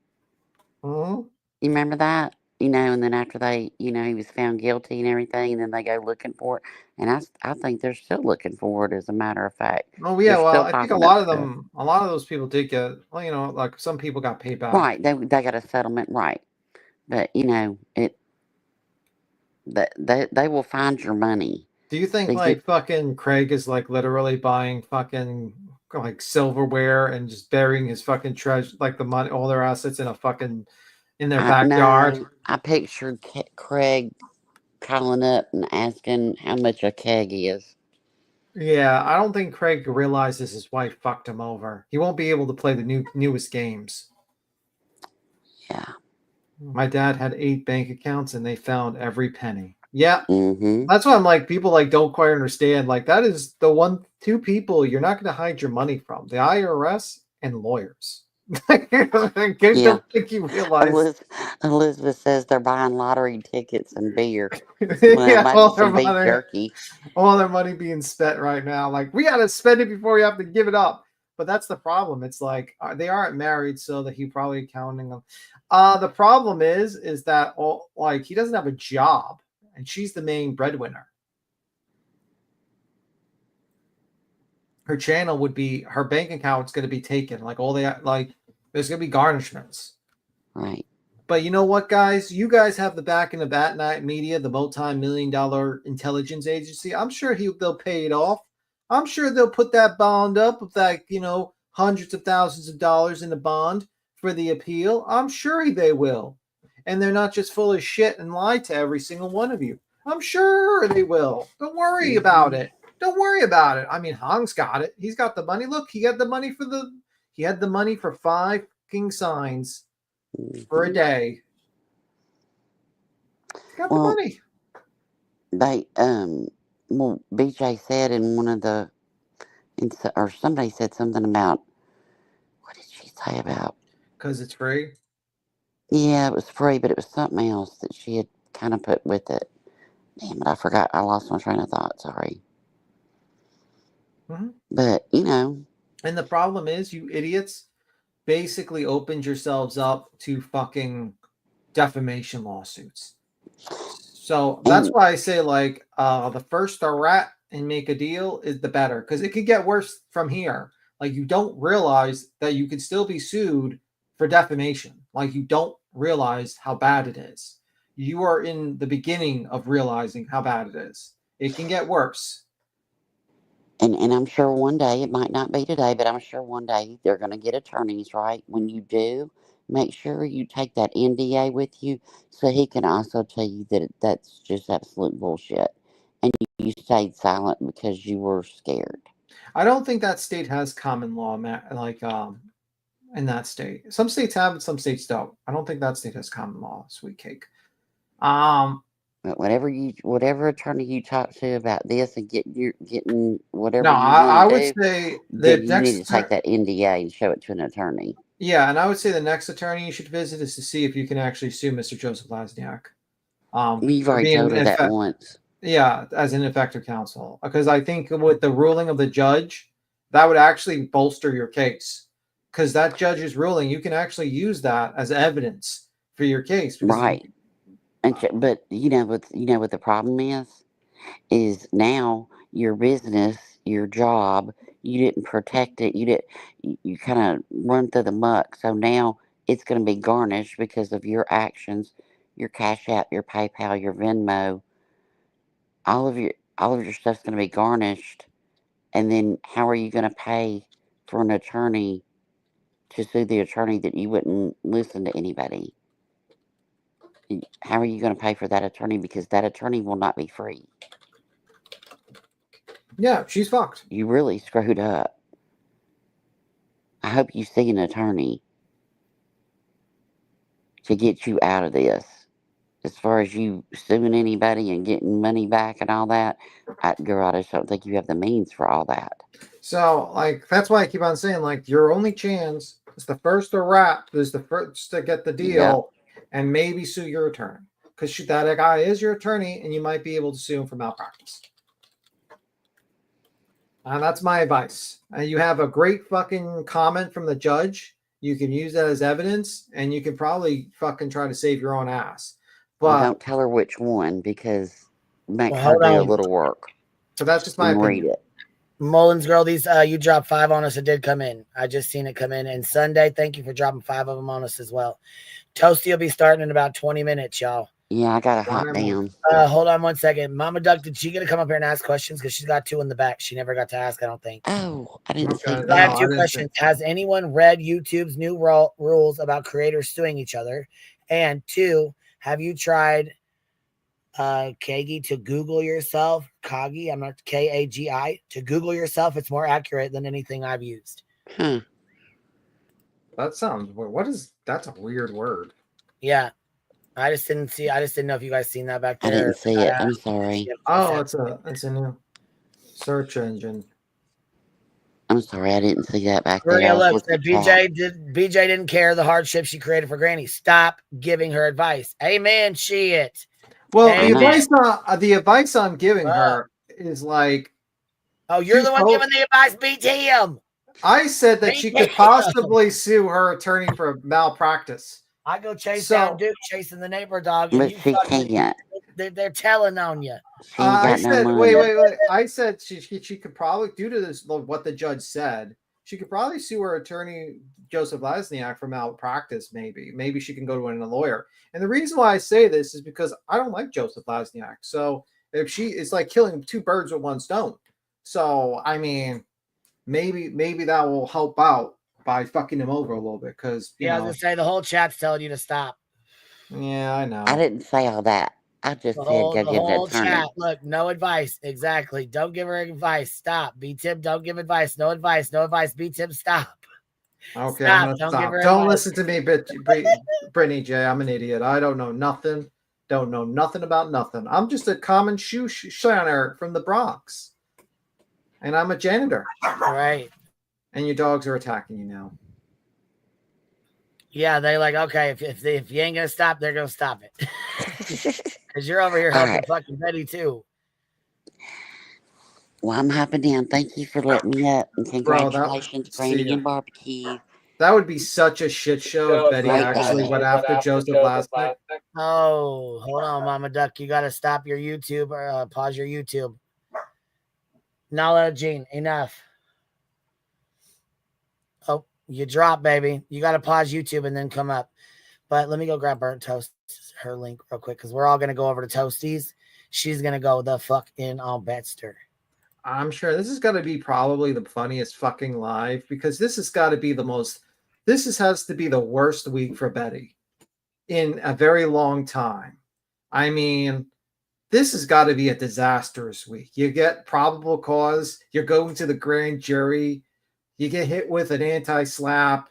remember that? And then after they, he was found guilty and everything, and then they go looking for it. And I think they're still looking for it, as a matter of fact. Oh yeah, well, I think a lot of those people did get, well, like some people got paid back. Right, they got a settlement, right? But they will find your money. Do you think fucking Craig is like literally buying fucking like silverware and just burying his fucking treasure, like the money, all their assets in their backyard? No, I pictured Craig calling up and asking how much a keg is. Yeah, I don't think Craig realizes his wife fucked him over. He won't be able to play the newest games. Yeah. My dad had 8 bank accounts and they found every penny. Yeah. Mm-hmm. That's why I'm like, people like don't quite understand. Like that is the two people you're not going to hide your money from: the IRS and lawyers. I don't think you realize. Elizabeth says they're buying lottery tickets and beer. Yeah, all their beef money, jerky. All their money being spent right now. Like we got to spend it before we have to give it up. But that's the problem. It's like they aren't married, so that he probably counting them. The problem is that he doesn't have a job, and she's the main breadwinner. Her channel would be, her bank account's going to be taken. There's going to be garnishments. Right. But you know what, guys? You guys have the backing of Bat Night Media, the multi-million-dollar intelligence agency. I'm sure they'll pay it off. I'm sure they'll put that bond up with hundreds of thousands of dollars in the bond for the appeal. I'm sure they will. And they're not just full of shit and lie to every single one of you. I'm sure they will. Don't worry about it. Don't worry about it. I mean, Hong's got it. He's got the money. Look, he had the money he had the money for 5 king signs for a day. He's got the money. BJ said in one of the, or somebody said something about, what did she say about? Because it's free? Yeah, it was free, but it was something else that she had kind of put with it. Damn it, I forgot. I lost my train of thought. Sorry. Mm-hmm. But, And the problem is, you idiots basically opened yourselves up to fucking defamation lawsuits. So that's why I say, the first to rat and make a deal is the better, because it could get worse from here. Like, you don't realize that you could still be sued for defamation. Like, you don't realized how bad it is. You are in the beginning of realizing how bad it is. It can get worse. And I'm sure one day, it might not be today, but I'm sure one day they're going to get attorneys, right? When you do, make sure you take that NDA with you so he can also tell you that that's just absolute bullshit. And you stayed silent because you were scared. I don't think that state has common law, like in that state. Some states have it, some states don't. I don't think that state has common law, sweet cake. But whatever attorney you talk to about this and getting whatever No, you I want would to do, say the then you need next to take that NDA and show it to an attorney. Yeah, and I would say the next attorney you should visit is to see if you can actually sue Mr. Joseph Lasniak. You've For already being told her that once. Yeah, as ineffective counsel. Because I think with the ruling of the judge, that would actually bolster your case. Because that judge's ruling, you can actually use that as evidence for your case. Right. But you know what the problem is now your business, your job, you didn't protect it. You kind of run through the muck. So now it's going to be garnished because of your actions, your Cash App, your PayPal, your Venmo. All of your stuff's going to be garnished. And then how are you going to pay for an attorney to sue the attorney that you wouldn't listen to anybody? How are you going to pay for that attorney? Because that attorney will not be free. Yeah, she's fucked. You really screwed up. I hope you see an attorney to get you out of this. As far as you suing anybody and getting money back and all that, girl, I just don't think you have the means for all that. So, like, that's why I keep on saying, like, your only chance is the first to rap, is the first to get the deal, and maybe sue your attorney. Because that guy is your attorney, and you might be able to sue him for malpractice. And that's my advice. And you have a great fucking comment from the judge. You can use that as evidence, and you can probably fucking try to save your own ass. But Well, don't tell her which one, because make her hold do a on. little work. So that's just my opinion. opinion. Read it. Mullins girl, these you dropped 5 on us. It did come in. I just seen it come in. And Sunday, thank you for dropping 5 of them on us as well. Toasty will be starting in about 20 minutes, y'all. Yeah, I gotta hop down. Hold on 1 second. Mama Duck, did she get to come up here and ask questions? Because she's got 2 in the back. She never got to ask, I don't think. Oh, I didn't see that. I have 2 questions. Has anyone read YouTube's new rules about creators suing each other? And 2, have you tried Kagi to Google yourself? Kagi, I'm not Kagi, to Google yourself. It's more accurate than anything I've used. That sounds weird. That's a weird word. Yeah. I just didn't know if you guys seen that back there. I didn't see it. I'm sorry. Oh, it's a new search engine. I'm sorry, I didn't see that back there. Maria, look, BJ didn't care the hardship she created for Granny. Stop giving her advice. Amen. Shit. Well, Amen. the advice I'm giving her is like, oh, you're the one giving the advice. BTM. I said that she could possibly sue her attorney for malpractice. I go chase down Duke, chasing the neighbor dog. But she can't. They're telling on you. I said, wait. I said she could probably, due to this, what the judge said, she could probably sue her attorney, Joseph Lasniak, for malpractice. Maybe she can go to a lawyer. And the reason why I say this is because I don't like Joseph Lasniak. So if it's like killing 2 birds with 1 stone. So I mean, maybe that will help out by fucking him over a little bit, because I was gonna say the whole chat's telling you to stop. Yeah, I know. I didn't say all that. I just said go get the attorney. Chat. Look, no advice. Exactly. Don't give her advice. Stop. B-Tip, don't give advice. No advice. No advice. B-Tip, stop. Okay, stop. I'm gonna Don't stop. give her Don't advice. listen to me, Brittany J. I'm an idiot. I don't know nothing. Don't know nothing about nothing. I'm just a common shoe shiner from the Bronx, and I'm a janitor. Right. And your dogs are attacking you now. Yeah, they're like, okay, if you ain't gonna stop, they're gonna stop it. Because you're over here helping fucking Betty too. Well, I'm hopping down. Thank you for letting me up, and congratulations, Granny and Barbecue. That would be such a shit show if Betty actually went after Joseph Lasniak. Oh, hold on, Mama Duck. You gotta stop your YouTube or pause your YouTube. Nala Jean, enough. Oh, you drop, baby. You gotta pause YouTube and then come up. But let me go grab Burnt Toast, her link real quick, because we're all gonna go over to Toasties. She's gonna go the fuck in on Betster. I'm sure this is gonna be probably the funniest fucking live, because this has got to be the most. Has to be the worst week for Betty in a very long time. I mean, this has got to be a disastrous week. You get probable cause. You're going to the grand jury. You get hit with an anti-slap.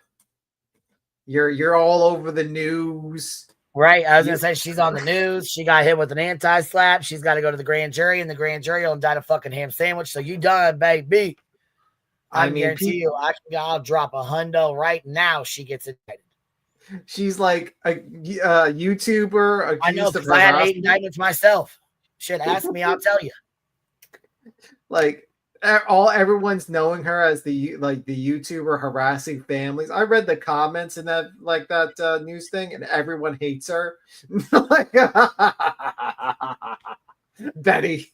You're all over the news. Right. I was going to say she's on the news. She got hit with an anti-slap. She's got to go to the grand jury, and the grand jury will indict a fucking ham sandwich. So you done, baby. I guarantee you, I'll drop a hundo right now. She gets indicted. She's like a YouTuber. I know, because I had 8 indictments myself. Shit, ask me, I'll tell you. Like everyone's knowing her as the YouTuber harassing families. I read the comments in that news thing, and everyone hates her. Like, Betty,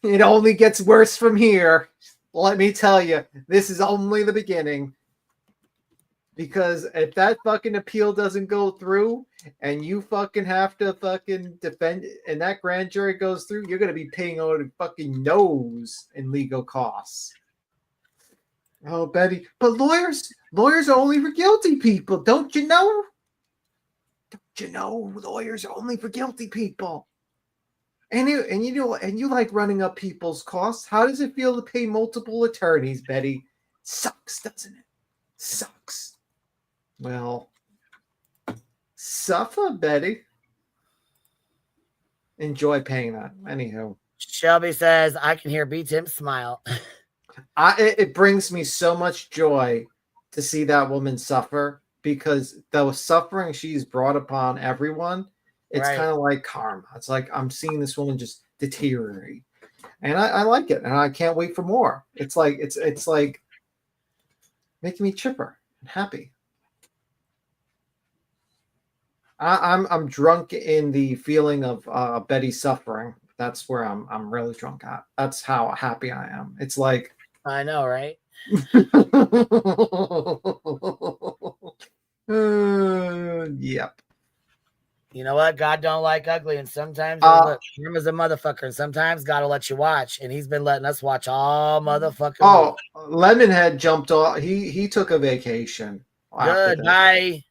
it only gets worse from here. Let me tell you, this is only the beginning. Because if that fucking appeal doesn't go through and you fucking have to fucking defend and that grand jury goes through, you're going to be paying out of fucking nose in legal costs. Oh, Betty. But lawyers are only for guilty people. Don't you know? Don't you know lawyers are only for guilty people? And you like running up people's costs. How does it feel to pay multiple attorneys, Betty? Sucks, doesn't it? Sucks. Well, suffer, Betty. Enjoy paying that. Anywho. Shelby says, I can hear B. Tim smile. It brings me so much joy to see that woman suffer, because the suffering she's brought upon everyone, it's kind of like karma. It's like I'm seeing this woman just deteriorate. And I like it, and I can't wait for more. It's like it's like making me chipper and happy. I'm drunk in the feeling of Betty suffering. That's where I'm really drunk at. That's how happy I am. It's like I know, right? Yep. You know what? God don't like ugly, and sometimes look, him as a motherfucker, and sometimes God will let you watch, and he's been letting us watch all motherfucking. Oh, Lemonhead jumped off. He took a vacation. Goodbye.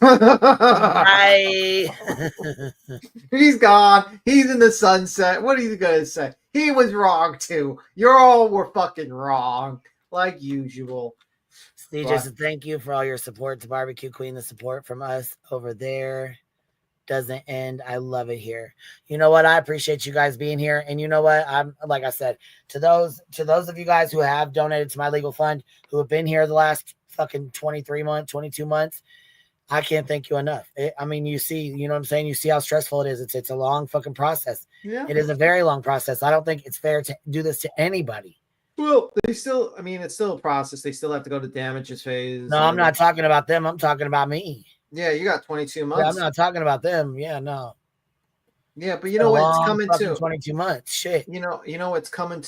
Bye. He's gone. He's in the sunset. What are you gonna say? He was wrong too. You all were fucking wrong, like usual. CJ, thank you for all your support to Barbecue Queen. The support from us over there doesn't end. I love it here. You know what? I appreciate you guys being here. And you know what? I'm like I said, to those of you guys who have donated to my legal fund, who have been here the last fucking 23 months, 22 months. I can't thank you enough. I mean, you know what I'm saying? You see how stressful it is. It's a long fucking process. Yeah. It is a very long process. I don't think it's fair to do this to anybody. Well, it's still a process. They still have to go to damages phase. No, I'm not talking about them. I'm talking about me. Yeah, you got 22 months. Yeah, I'm not talking about them. Yeah, no. Yeah, but you know what? It's coming to 22 months. Shit. You know, it's coming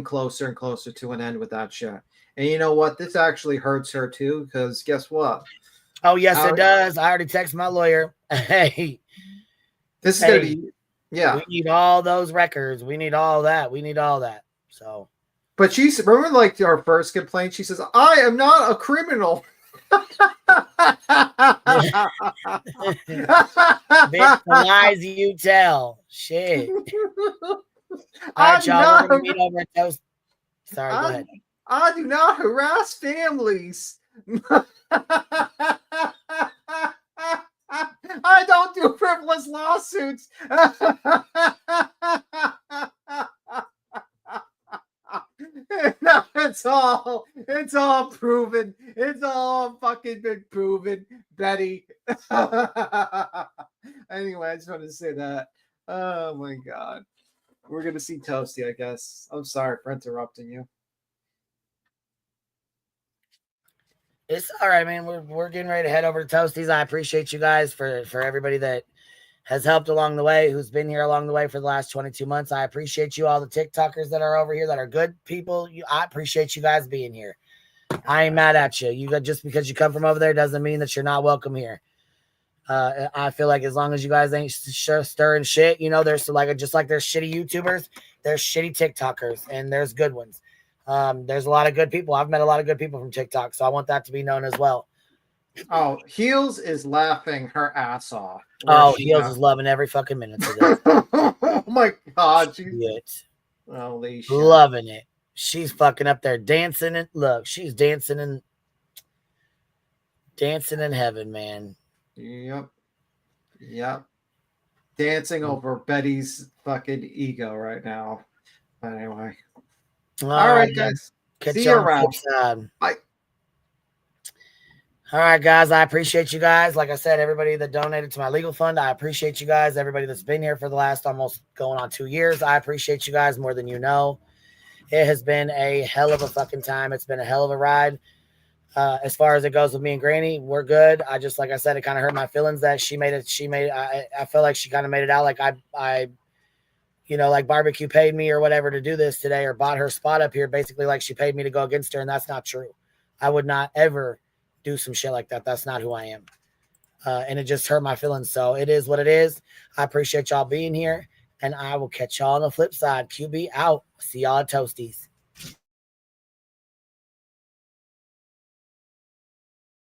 closer and closer to an end with that shit. And you know what? This actually hurts her too, because guess what? Oh, yes, it does. I already texted my lawyer. Hey. This is going to be, yeah. We need all those records. We need all that. We need all that. So. But she, remember like our first complaint? She says, I am not a criminal. Bitch, the lies you tell. Shit. All right, y'all. We're going to meet over at Toast. Sorry, go ahead. I do not harass families. I don't do frivolous lawsuits. No, it's all proven. It's all fucking been proven, Betty. Anyway, I just wanted to say that. Oh my God. We're gonna see Toasty, I guess. I'm sorry for interrupting you. It's all right, man. We're getting ready to head over to Toasties. I appreciate you guys for everybody that has helped along the way, who's been here along the way for the last 22 months. I appreciate you, all the TikTokers that are over here that are good people. I appreciate you guys being here. I ain't mad at you. You got just because you come from over there doesn't mean that you're not welcome here. I feel like as long as you guys ain't stirring shit, you know, there's like just like there's shitty YouTubers, there's shitty TikTokers, and there's good ones. There's a lot of good people. I've met a lot of good people from TikTok, so I want that to be known as well. Oh, Heels is laughing her ass off. Oh, Heels is loving every fucking minute of this. Oh my god, shit. Holy shit. Loving it. She's fucking up there dancing and look, she's dancing in heaven, man. Yep. Dancing over Betty's fucking ego right now. But anyway. All right, guys. Catch See you you on the around. flip side. Bye. All right, guys. I appreciate you guys. Like I said, everybody that donated to my legal fund, I appreciate you guys. Everybody that's been here for the last almost going on 2 years, I appreciate you guys more than you know. It has been a hell of a fucking time. It's been a hell of a ride. As far as it goes with me and Granny, we're good. I just, like I said, it kind of hurt my feelings that I feel like she kind of made it out like I, you know, like Barbecue paid me or whatever to do this today or bought her spot up here, basically like she paid me to go against her. And that's not true. I would not ever do some shit like that. That's not who I am. And it just hurt my feelings. So it is what it is. I appreciate y'all being here and I will catch y'all on the flip side. QB out. See y'all at Toasties.